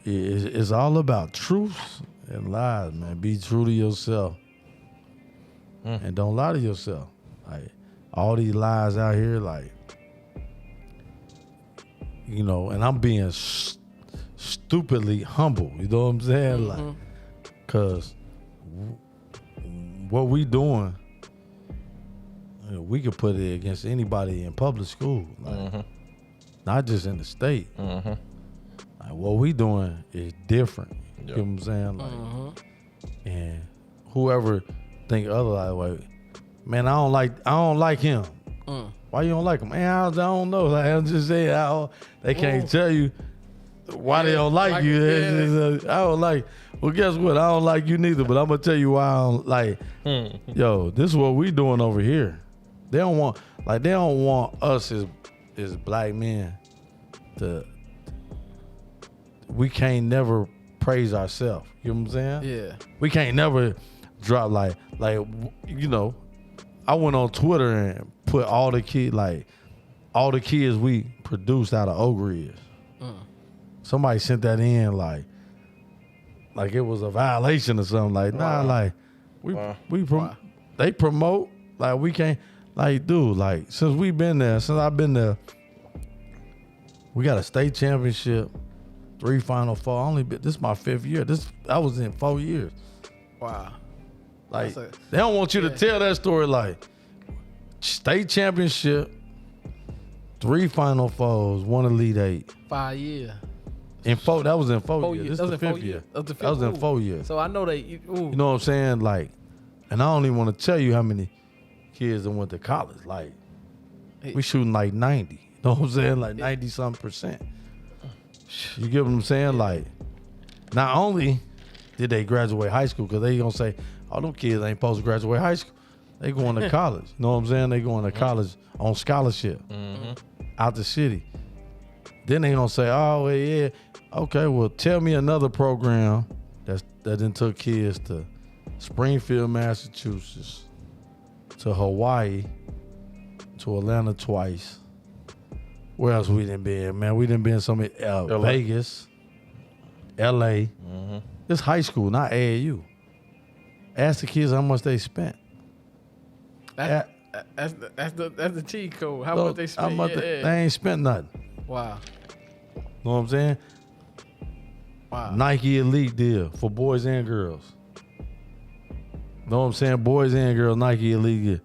it's all about truth and lies, man. Be true to yourself and don't lie to yourself. Like, all these lies out here, like, you know, and I'm being stupidly humble. You know what I'm saying? Like, cause what we doing, you know, we could put it against anybody in public school, like, not just in the state. Like, what we doing is different. You know what I'm saying? Like, and whoever think otherwise, man, I don't like him. Why you don't like him? Man, I don't know. Like, I'm just saying, they can't tell you why they don't like you. I don't like. Well, guess what? I don't like you neither. But I'm gonna tell you why I don't like. Yo, this is what we doing over here. They don't want us as black men to. We can't never praise ourselves. You know what I'm saying? Yeah. We can't never drop like you know. I went on Twitter and put all the kids we produced out of Oak Ridge. Somebody sent that in like it was a violation or something. Like, nah, like they promote, like, we can't, like, dude, like, since I've been there, we got a state championship, 3 Final Four. This is my 5th year. I was in 4 years. Wow. Like, they don't want you to tell that story, like, state championship, 3 Final Fours, 1 Elite 8. 5 years. That was in 4 years. This is the 5th year. That was in 4 years. So I know they. You know what I'm saying? Like, and I don't even want to tell you how many kids that went to college. Like, we shooting like 90. You know what I'm saying? Like 90-something%. You get what I'm saying? Like, not only did they graduate high school, because they gonna say, oh, them kids ain't supposed to graduate high school. They going to college. You know what I'm saying? They going to college on scholarship out the city. Then they gonna say, oh, well, yeah, okay, well, tell me another program that then took kids to Springfield, Massachusetts, to Hawaii, to Atlanta twice. Where else we done been, man? We done been so many, Vegas, LA. It's high school, not AAU. Ask the kids how much they spent. That's the cheat code. How much they spent? They ain't spent nothing. Wow. Know what I'm saying? Wow. Nike Elite deal for boys and girls. Know what I'm saying? Boys and girls, Nike Elite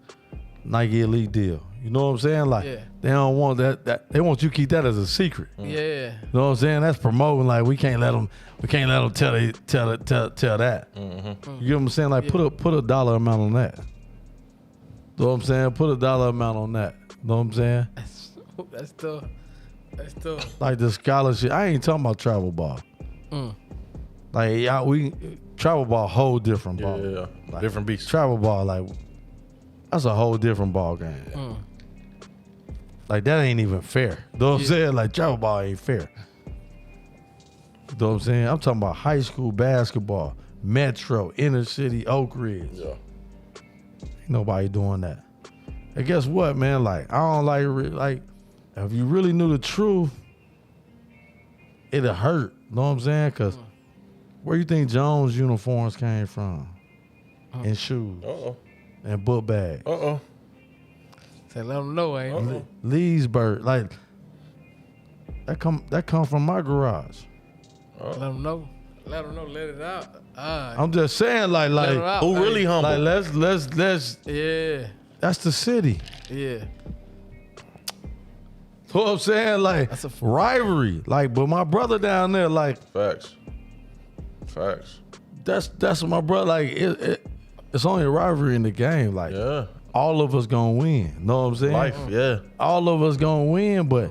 deal. You know what I'm saying? Like, they don't want that. They want you to keep that as a secret. Yeah. You know what I'm saying? That's promoting. Like, we can't let them tell that. You get what I'm saying? Like, put a dollar amount on that. You know what I'm saying? Put a dollar amount on that. You know what I'm saying? That's tough. That's tough. Like the scholarship. I ain't talking about travel ball. Like, travel ball, whole different ball. Yeah. Like, Different beast. Travel ball, like, that's a whole different ball game. Like, that ain't even fair. You know what I'm saying? Like, travel ball ain't fair. You know what I'm saying? I'm talking about high school basketball, Metro, inner city, Oak Ridge. Yeah. Ain't nobody doing that. And guess what, man? Like, I don't like, if you really knew the truth, it'd hurt. You know what I'm saying? Because where you think Jones uniforms came from? And shoes. And book bag. Say, let them know, ain't it? Leesburg, like, that come from my garage. Let them know. Let them know. Let it out. I'm just saying, like, who really humble? Like, let's. Yeah. That's the city. Yeah. You know what I'm saying? Like, That's a rivalry. Like, but my brother down there, like, Facts. that's my brother. Like, it's only a rivalry in the game. Like, all of us gonna win. Know what I'm saying? Life, yeah. All of us gonna win, but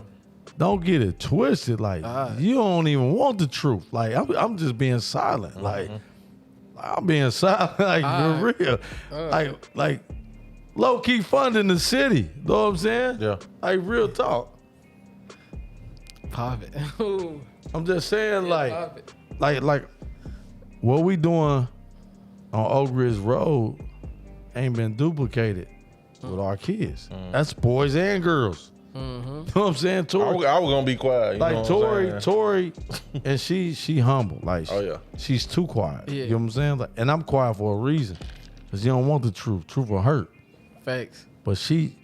don't get it twisted. Like, you don't even want the truth. Like, I'm just being silent. Like, I'm being silent. Like, for real. Like, low key funding the city. Know what I'm saying? Yeah. Like, real talk. Pop it. I'm just saying, pop it. like what we doing on Oak Ridge Road ain't been duplicated with our kids. That's boys and girls. You know what I'm saying? Tori, I was gonna be quiet. You know like, what I'm saying? Tori, and she humble. Like, she's too quiet. Yeah. You know what I'm saying? Like, and I'm quiet for a reason, cause you don't want the truth. Truth will hurt. Facts. But she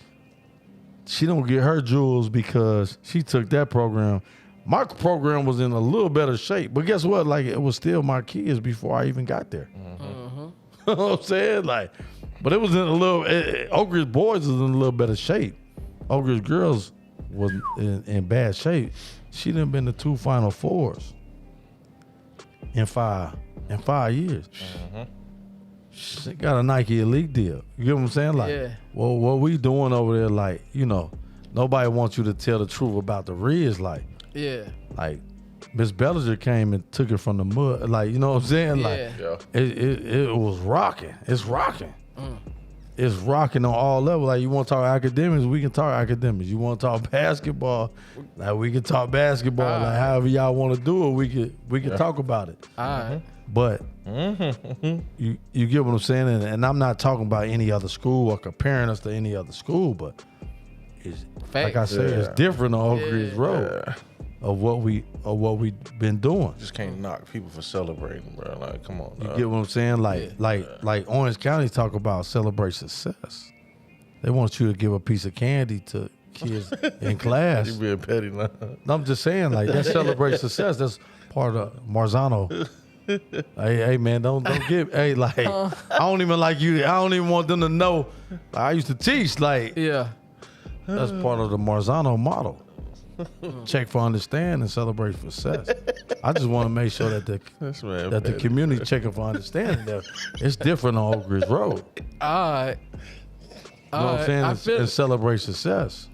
she don't get her jewels because she took that program. My program was in a little better shape, but guess what? Like, it was still my kids before I even got there. You know what I'm saying? Like, but it was in a little. Oak Ridge boys was in a little better shape. Oak Ridge girls was in bad shape. She done been to 2 Final Fours in 5 years. She got a Nike Elite deal. You get what I'm saying? Like, well, what we doing over there? Like, you know, nobody wants you to tell the truth about the Riz. Like, like Miss Bellinger came and took it from the mud. Like, you know what I'm saying? Like, it was rocking. It's rocking. It's rocking on all levels. Like, you want to talk academics, we can talk academics. You want to talk basketball, like, we can talk basketball. Like, however y'all want to do it, we can talk about it. All right. But you get what I'm saying? And I'm not talking about any other school or comparing us to any other school, but it's, like I said, it's different on Oak Ridge Road of what we been doing. Just can't knock people for celebrating, bro. Like, come on. You get what I'm saying? Like Orange County talk about celebrate success. They want you to give a piece of candy to kids in class. You being petty now. I'm just saying, like, that celebrate success. That's part of Marzano. Hey man, don't give. Hey, like, I don't even like you. I don't even want them to know. I used to teach. Like, that's part of the Marzano model. Check for understand and celebrate for success. I just want to make sure that the community checking for understanding that it's different on Oak Ridge Road. All right. You know what I'm saying? And celebrate success.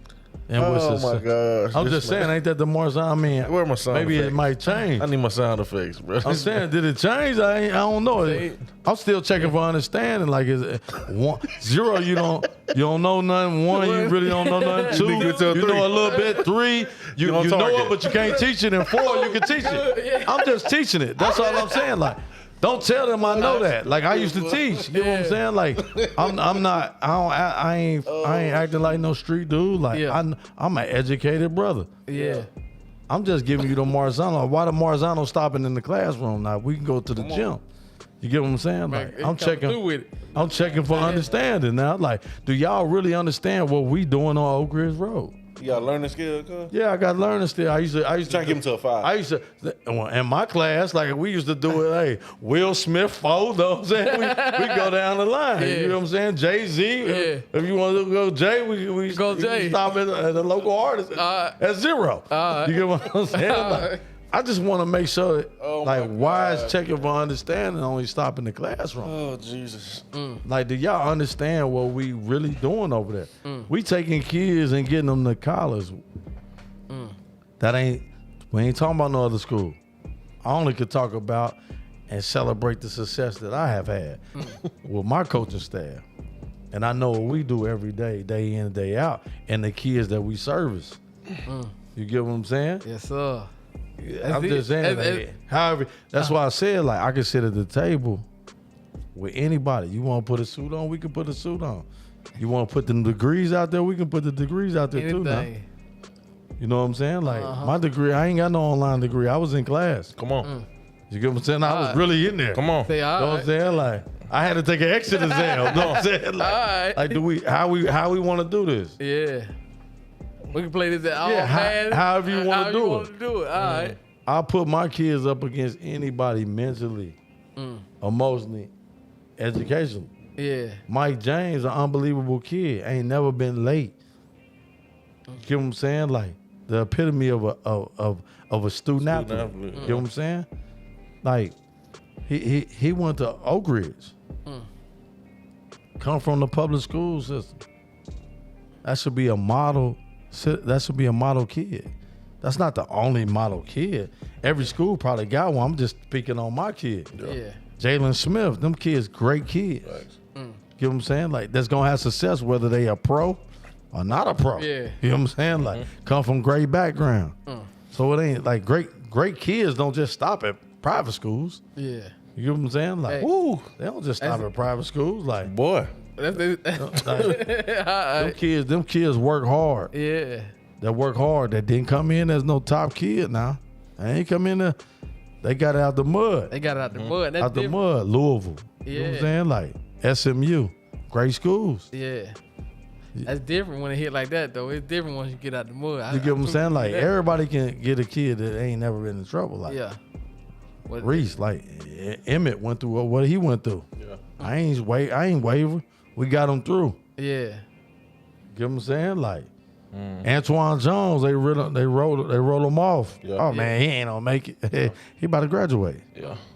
And my gosh. I'm just saying, ain't that the Marzano? I mean, where my sound maybe effects? It might change. I need my sound effects, bro. I'm saying, did it change? I don't know. I'm still checking for understanding. Like, is it 1, 0? You don't know nothing. 1, you really don't know nothing. 2, you know a little bit. 3, you know it, but you can't teach it. And 4, you can teach it. I'm just teaching it. That's all I'm saying. Like, don't tell them I know that. Like, I used to teach. You know what I'm saying? Like, I ain't acting like no street dude. Like, I'm an educated brother. Yeah. I'm just giving you the Marzano. Why the Marzano stopping in the classroom? Now we can go to the gym. You get what I'm saying? Like, I'm checking for understanding now. Like, do y'all really understand what we doing on Oak Ridge Road? You got learning skill, cuz? Yeah, I got learning skill. I used to try to give him to a 5. I used to, in my class, like, we used to do it, hey, Will Smith 4, know what I'm saying? We go down the line. You know what I'm saying? Jay-Z. If you want to go Jay, we go Jay. Stop at the local artist at 0. You get what I'm saying? Like, I just want to make sure, why is checking for understanding only stop in the classroom? Oh, Jesus. Like, do y'all understand what we really doing over there? We taking kids and getting them to college. We ain't talking about no other school. I only could talk about and celebrate the success that I have had with my coaching staff. And I know what we do every day, day in and day out, and the kids that we service. You get what I'm saying? Yes, sir. I'm just saying, however, that's why I said, like, I can sit at the table with anybody. You want to put a suit on, we can put a suit on. You want to put the degrees out there, we can put the degrees out there too now. You know what I'm saying? Like, my degree, I ain't got no online degree. I was in class. Come on. You get what I'm saying? I was really in there. Come on. You know what I'm saying? Like, I had to take an exit exam. You know what I'm saying? Like, like, how we want to do this? Yeah. We can play this at all, however you want to do it. All right. I'll put my kids up against anybody mentally, emotionally, educationally. Yeah. Mike James, an unbelievable kid, ain't never been late. You get what I'm saying? Like, the epitome of a student athlete. You get what I'm saying? Like, he went to Oak Ridge. Come from the public school system. That should be a model. That should be a model kid. That's not the only model kid. Every school probably got one. I'm just speaking on my kid. Yeah. Jalen Smith, them kids, great kids. Get what I'm saying? Like, that's gonna have success whether they a pro or not a pro. Yeah. You know what I'm saying? Like, come from great background. So it ain't like great kids don't just stop at private schools. Yeah. You know what I'm saying? Like, they don't just stop at private schools. Like, boy. Them kids work hard. Yeah. That work hard. That didn't come in as no top kid now. They ain't come in there. They got it out the mud. That's the mud. Louisville. Yeah. You know what I'm saying? Like, SMU. Great schools. Yeah. That's different when it hit like that, though. It's different once you get out the mud. You get what I'm saying? Like, everybody can get a kid that ain't never been in trouble. Like, yeah. Reece, like, Emmett went through what he went through. Yeah. I ain't waver. We got him through. Yeah. Get what I'm saying? Like, Antoine Jones, they rolled him off. Yeah. Oh, man, he ain't gonna make it. He about to graduate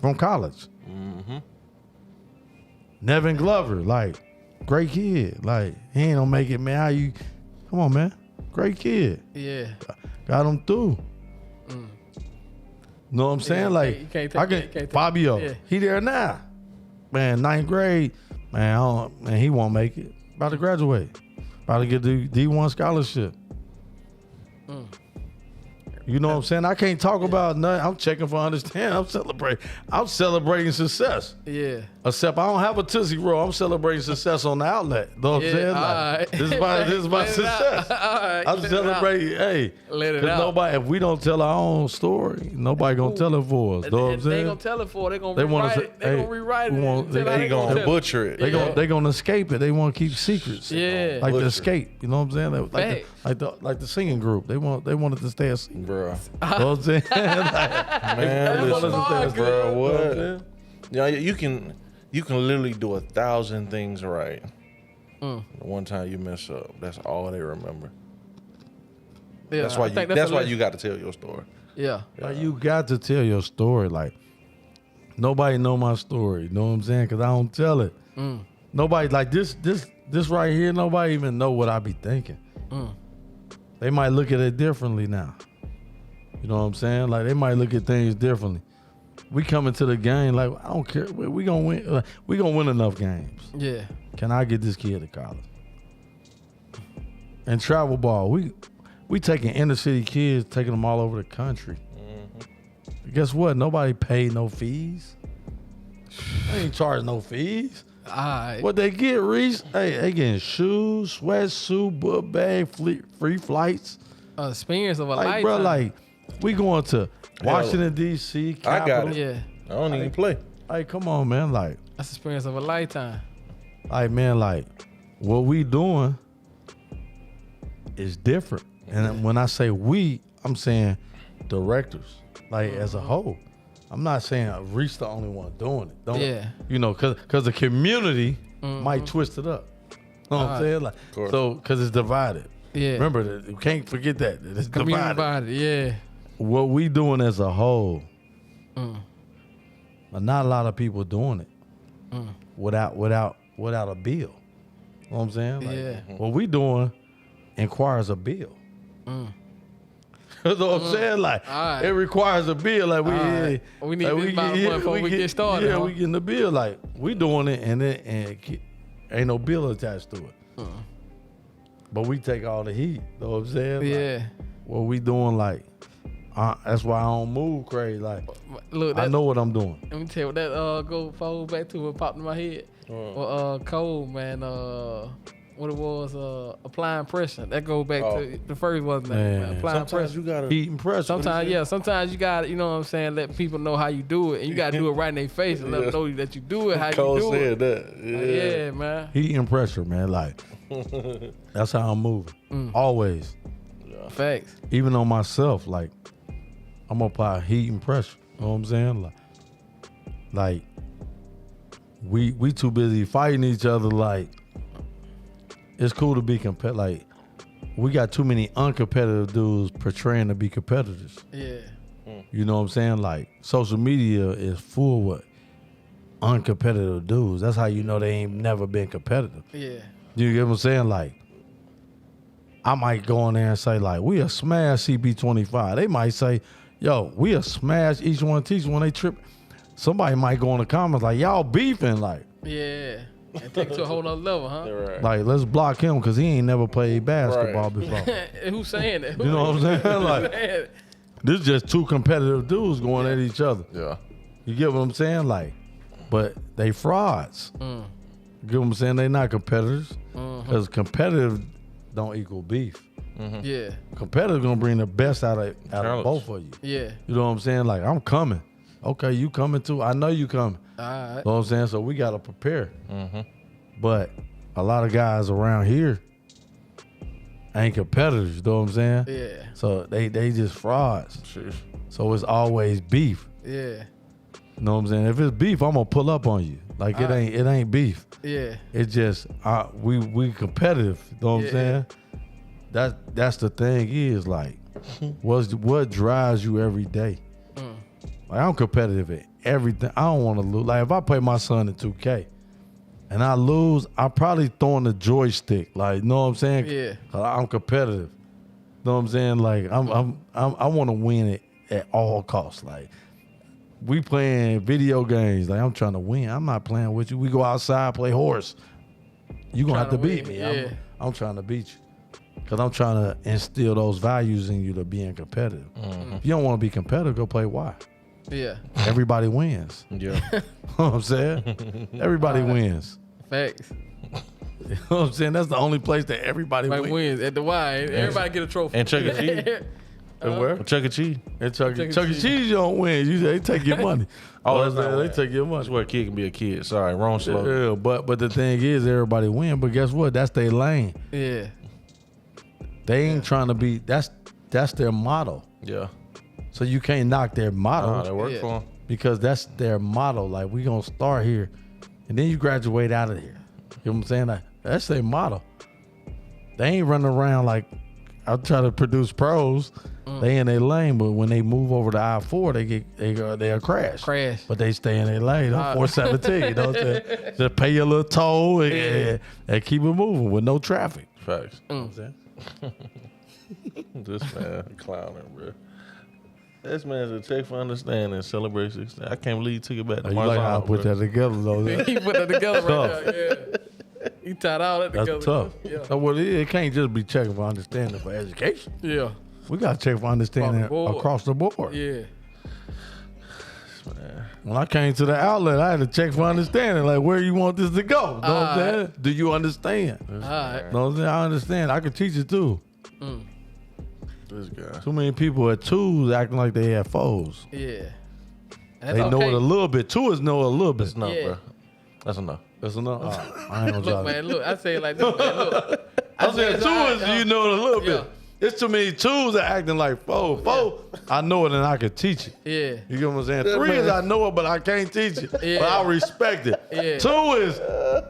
from college. Mm-hmm. Nevin Glover, like, great kid. Like, he ain't gonna make it, man. How you? Come on, man. Great kid. Yeah. Got him through. Know what I'm saying? Like, Fabio, he there now. Man, 9th grade, man, he won't make it. About to graduate. About to get the D1 scholarship. You know what I'm saying? I can't talk about nothing. I'm checking for understanding. I'm celebrating success. Yeah. Except I don't have a Tootsie Roll. I'm celebrating success on the outlet. Know what I'm saying? Like, this is my success. I'm celebrating, hey. Let it Because out. nobody, if we don't tell our own story, nobody gonna tell it for us. Know what I'm They saying? ain't gonna tell it for. They gonna wanna rewrite say, it. They gonna rewrite we it. want- Tell how They gonna tell it. butcher it. They gonna escape it. They want to keep secrets. Yeah. Like the Butcher. escape. You know what I'm saying? Like the singing group. They wanted to stay a secret. Bro. You know what I'm saying? Like, Man, listen, hard, bro. you know what I'm What? saying? Yeah, you can literally do 1,000 things right. Mm. The one time you mess up, that's all they remember. Yeah, That's why I think that's a why lesson. you got to tell your story. Yeah. Like, you got to tell your story. Like, nobody know my story. You know what I'm saying? Because I don't tell it. Nobody, like, this right here, nobody even know what I be thinking. They might look at it differently now. You know what I'm saying? Like, they might look at things differently. We come into the game, like, I don't care. We gonna win. We gonna win enough games. Yeah. Can I get this kid to college? And travel ball, we taking inner city kids, taking them all over the country. Guess what? Nobody paid no fees. They ain't charge no fees. All right. What they get, Reece? Hey, they getting shoes, sweatsuit, book bag, free flights. Experience of a Like, lifetime. bro, like, we going to Washington, D.C., I got Capitol. it. Yeah. I don't even play. Like, come on, man. Like, That's the experience of a lifetime. man, like, what we doing is different. And when I say we, I'm saying directors, like, as a whole. I'm not saying Reece the only one doing it. Don't, Yeah. You know, because the community might twist it up. You know what I'm saying? Like, course. so, because it's divided. Yeah. Remember that. You can't forget that. It's Community divided. body. Yeah. What we doing as a whole, but not a lot of people doing it without a bill. You know what I'm saying? Like, Yeah. What we doing requires a bill. You know what I'm saying? Like, All right. it requires a bill. Like, All right. We need this amount of money before we get started, Yeah, huh? we getting the bill. Like, we doing it, and ain't no bill attached to it. But we take all the heat. You know what I'm saying? Like, Yeah. what we doing, like, that's why I don't move crazy. Like, Look, I know what I'm doing. Let me tell you what that go forward back to what popped in my head. Well, Cole, man, what it was, applying pressure. That go back to the first wasn't that, man. Applying Sometimes pressure. you gotta. Heat and pressure. Sometimes you got to, you know what I'm saying, let people know how you do it. And you got to do it right in their face and let them know that you do it, how Cole you do said it. that. Yeah. Yeah, man. Heat and pressure, man. Like, that's how I'm moving. Always. Facts. Even on myself, like, I'm gonna apply heat and pressure. You know what I'm saying? Like we too busy fighting each other. Like, it's cool to be competitive. Like, we got too many uncompetitive dudes portraying to be competitors. Yeah. You know what I'm saying? Like, social media is full with uncompetitive dudes. That's how you know they ain't never been competitive. Yeah. You get what I'm saying? Like, I might go in there and say, like, we a smash CP25. They might say, yo, we a smash each one teach when they trip. Somebody might go in the comments like, y'all beefing, like, Yeah. And take it to a whole nother level, huh? Right. like, let's block him because he ain't never played basketball before. Who's saying that? You know what I'm saying? Like, this is just two competitive dudes going at each other. Yeah. You get what I'm saying? Like, but they frauds. You get what I'm saying? They not competitors because competitive don't equal beef. Yeah. Competitive gonna bring the best out of both of you. Yeah. You know what I'm saying? Like, I'm coming. Okay, you coming too. I know you coming. All right. You know what I'm saying? So we gotta prepare. But a lot of guys around here ain't competitors. You know what I'm saying? Yeah. So they just frauds. Sure. So it's always beef. Yeah. You know what I'm saying? If it's beef, I'm gonna pull up on you. Like it ain't beef. Yeah. It's just we competitive. You know what I'm saying? That's the thing is like, what drives you every day? Like I'm competitive at everything. I don't want to lose. Like if I play my son in 2K and I lose, I probably throwing the joystick. Like, you know what I'm saying? Yeah. 'Cause I'm competitive. You know what I'm saying? Like I want to win it at all costs. Like we playing video games. Like I'm trying to win. I'm not playing with you. We go outside, play horse. You gonna have to beat me. Yeah. I'm trying to beat you. Cause I'm trying to instill those values in you to being competitive. If you don't want to be competitive, go play Y. Yeah. Everybody wins. Yeah. You know what I'm saying? Everybody wins. Facts. You know what I'm saying? That's the only place that everybody Like wins. wins at the Y. Everybody get a trophy. And Chuck E. Cheese. And where? Chuck E. Cheese. And Chuck E. E. Cheese, you don't win. They take your money. Oh, You know what I'm that's not saying? right. They take your That's money. where a kid can be a kid. Sorry, wrong slogan. Yeah, but the thing is, everybody win. But guess what? That's their lane. Yeah. They ain't trying to be. That's their motto. Yeah. So you can't knock their motto. Nah, that worked Yeah. for him. Because that's their motto. Like, we gonna start here, and then you graduate out of here. You know what I'm saying? Like, that's their motto. They ain't running around like I try to produce pros. They in their lane, but when they move over to I-4, they'll crash. Crash. But they stay in their lane. 417. You know what I'm saying? Just pay your little toll and keep it moving with no traffic. Facts. You know what I'm saying? This man clowning, bro. This man's a check for understanding, celebrate success. I can't believe you took it back to You like how I Marzano, put bro. that together, though. He put that together right there. Yeah. He tied all that together. That's tough. Yeah. So what it can't just be checking for understanding for education. Yeah. We got to check for understanding across the board. Yeah. When I came to the outlet, I had to check for understanding, like where you want this to go. Know what I'm saying? Do you understand? All right. Know what I'm saying? I understand. I can teach it too. This guy. Too many people at twos acting like they had foes. Yeah. They know it a little bit. Two is know a little bit. That's enough, Yeah. bro. That's enough. That's enough. All right. I ain't gonna Look, try man, look. I say it like this, man. Look. I said two is you know it a little Yeah. bit. It's too many twos that acting like four. Four, I know it and I can teach it. Yeah. You get what I'm saying? Three is I know it, but I can't teach it. Yeah. But I respect it. Yeah. Two is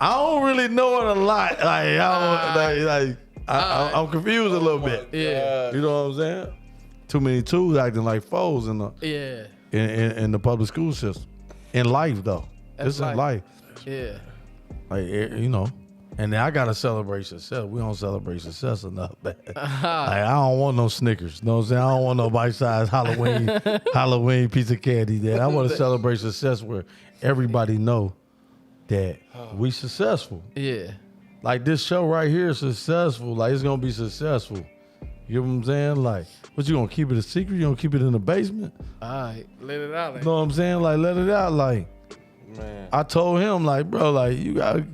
I don't really know it a lot. Like I'm confused a little bit. Yeah. You know what I'm saying? Too many twos acting like foes in the Yeah. in the public school system. In life though, That's it's in life. Yeah. Like you know. And then I gotta celebrate success. We don't celebrate success enough, man. Like, I don't want no Snickers. You know what I'm saying? I don't want no bite-sized Halloween piece of candy. That I want to celebrate success where everybody know that we successful. Yeah. Like this show right here is successful. Like it's gonna be successful. You know what I'm saying? Like, what you gonna keep it a secret? You gonna keep it in the basement? All right. Let it out. You know what I'm saying? Like, let it out. Like, Man. I told him, like, bro, like you gotta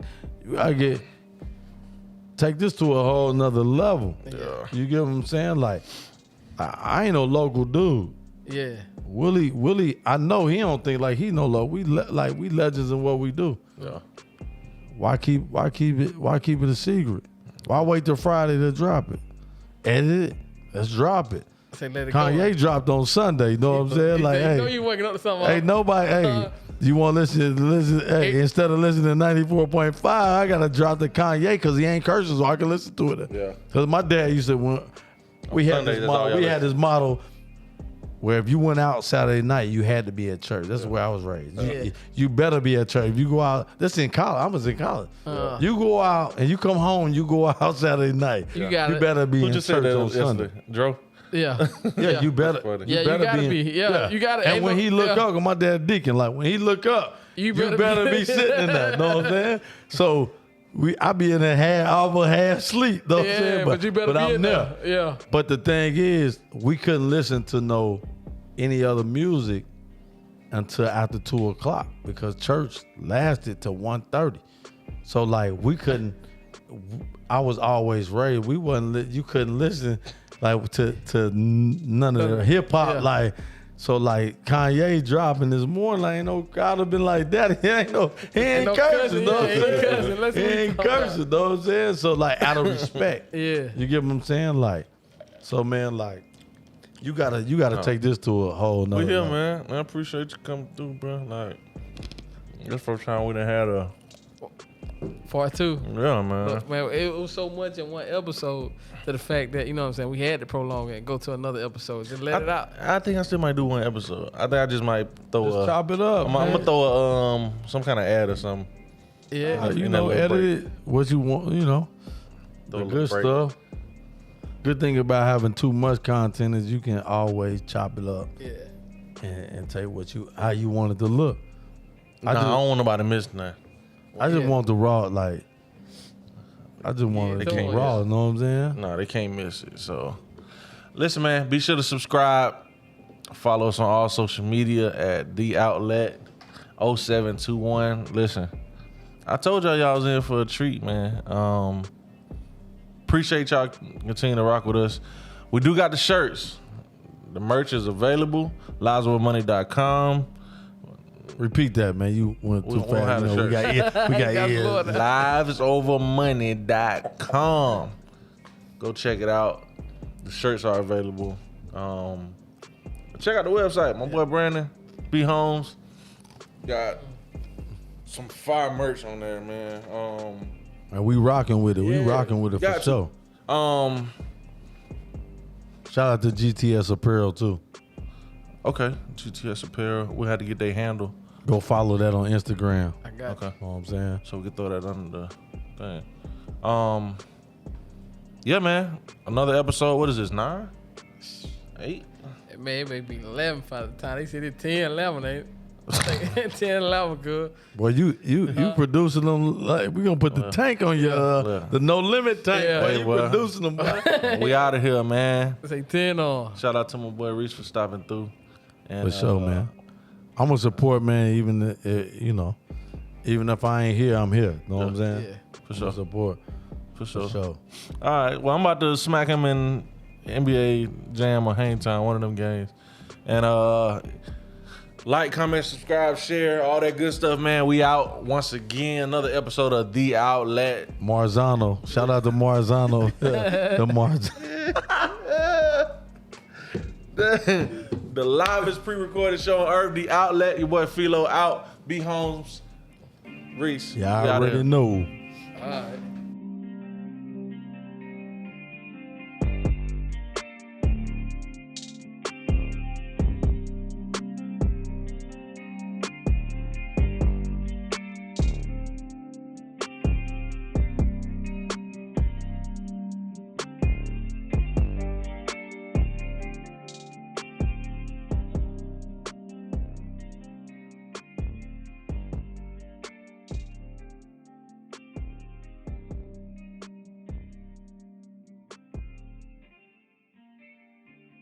take this to a whole nother level. Yeah. You get what I'm saying? Like, I ain't no local dude. Yeah. Willie, I know he don't think like he no local. We legends in what we do. Yeah. Why keep it a secret? Why wait till Friday to drop it? Edit it. Let's drop it. Say let it Kanye go. dropped on Sunday. You know what I'm saying? Like, You know hey, you waking up to something. hey, nobody, hey. You want to listen? Hey, instead of listening to 94.5, I gotta drop the Kanye because he ain't cursing, so I can listen to it. Yeah. Because my dad used to we had Sunday, this that's all model. y'all We had this model where if you went out Saturday night, you had to be at church. That's where I was raised. You better be at church. If you go out, this in college. I was in college. You go out and you come home. You go out Saturday night. You got You it. better be Who in just church said that on Sunday. yesterday? Dro? Yeah. Yeah, you better. funny. Yeah, you gotta be. Yeah, you gotta- And ain't when no- he look yeah. up, 'cause my dad deacon, like when he look up, you better be sitting in that. Know what I'm saying? So I be in a half sleep. Know what I'm saying? but you better be I'm in there. Yeah. But the thing is, we couldn't listen to no any other music until after 2:00 because church lasted till 1:30. So like we couldn't. I was always raised. We wasn't. You couldn't listen like to none of the hip hop. Yeah. Like So like Kanye dropping this morning, like, ain't no God have been like that. He ain't no cursing, though. he ain't cursing. Let's He ain't cursing, though. What I'm saying? So like out of respect. Yeah. You get what I'm saying? Like, so man, like, you gotta take this to a whole nother We here, level. man. I appreciate you coming through, bro. Like, this the first time we done had a Part 2. yeah, man. But, man, it was so much in one episode to the fact that, you know what I'm saying, we had to prolong it and go to another episode. Just let it out. I think I still might do one episode. I think I just might throw Just a. chop it up. I'm man. gonna throw a some kind of ad or something. Yeah. in You that know, little break. edit it what you want. You know, Throw the a good little break. stuff. Good thing about having too much content is you can always chop it up Yeah. and take how you want it to look. I don't want nobody to miss nothing. I just Yeah. want the raw, like, I just want they it can't raw, you know what I'm saying? No, they can't miss it. So, listen, man, be sure to subscribe. Follow us on all social media at The Outlet 0721. Listen, I told y'all was in for a treat, man. Appreciate y'all continue to rock with us. We do got the shirts. The merch is available. LivesOverMoney.com. Repeat that, man. You went We too don't have fast. the You know, we got ears. We got Got ears. Lord. LivesOverMoney.com. Go check it out. The shirts are available. Check out the website. My boy Brandon B. Holmes got some fire merch on there, man. And we rocking with it. We Yeah, rocking with it got for to. sure. Shout out to GTS Apparel too. Okay, GTS Apparel. We had to get their handle. Go follow that on Instagram. I got Okay, You know what I'm saying? so we can throw that under the thing. Yeah, man. Another episode. What is this? 9? 8? you. Man, it may be 11 by the time. They said it's 10, 11, ain't it? I think 10, 11 good. Boy, you producing them like we gonna put the tank on your the no limit tank. Yeah. Boy, Hey, you boy. producing them. Boy. We out of here, man. Say 10 on. Shout out to my boy Reece for stopping through. And, For sure, man. I'm gonna support, man. Even even if I ain't here, I'm here. Know what I'm saying? Yeah. For I'm sure. gonna support. For sure. For sure. All right. Well, I'm about to smack him in NBA Jam or Hang Time, one of them games. And like, comment, subscribe, share, all that good stuff, man. We out once again. Another episode of The Outlet. Marzano. Shout out to Marzano. the The livest pre-recorded show on earth, The Outlet. Your boy Philo out. B. Holmes. Reece. Yeah, we I outta already here. know. All right.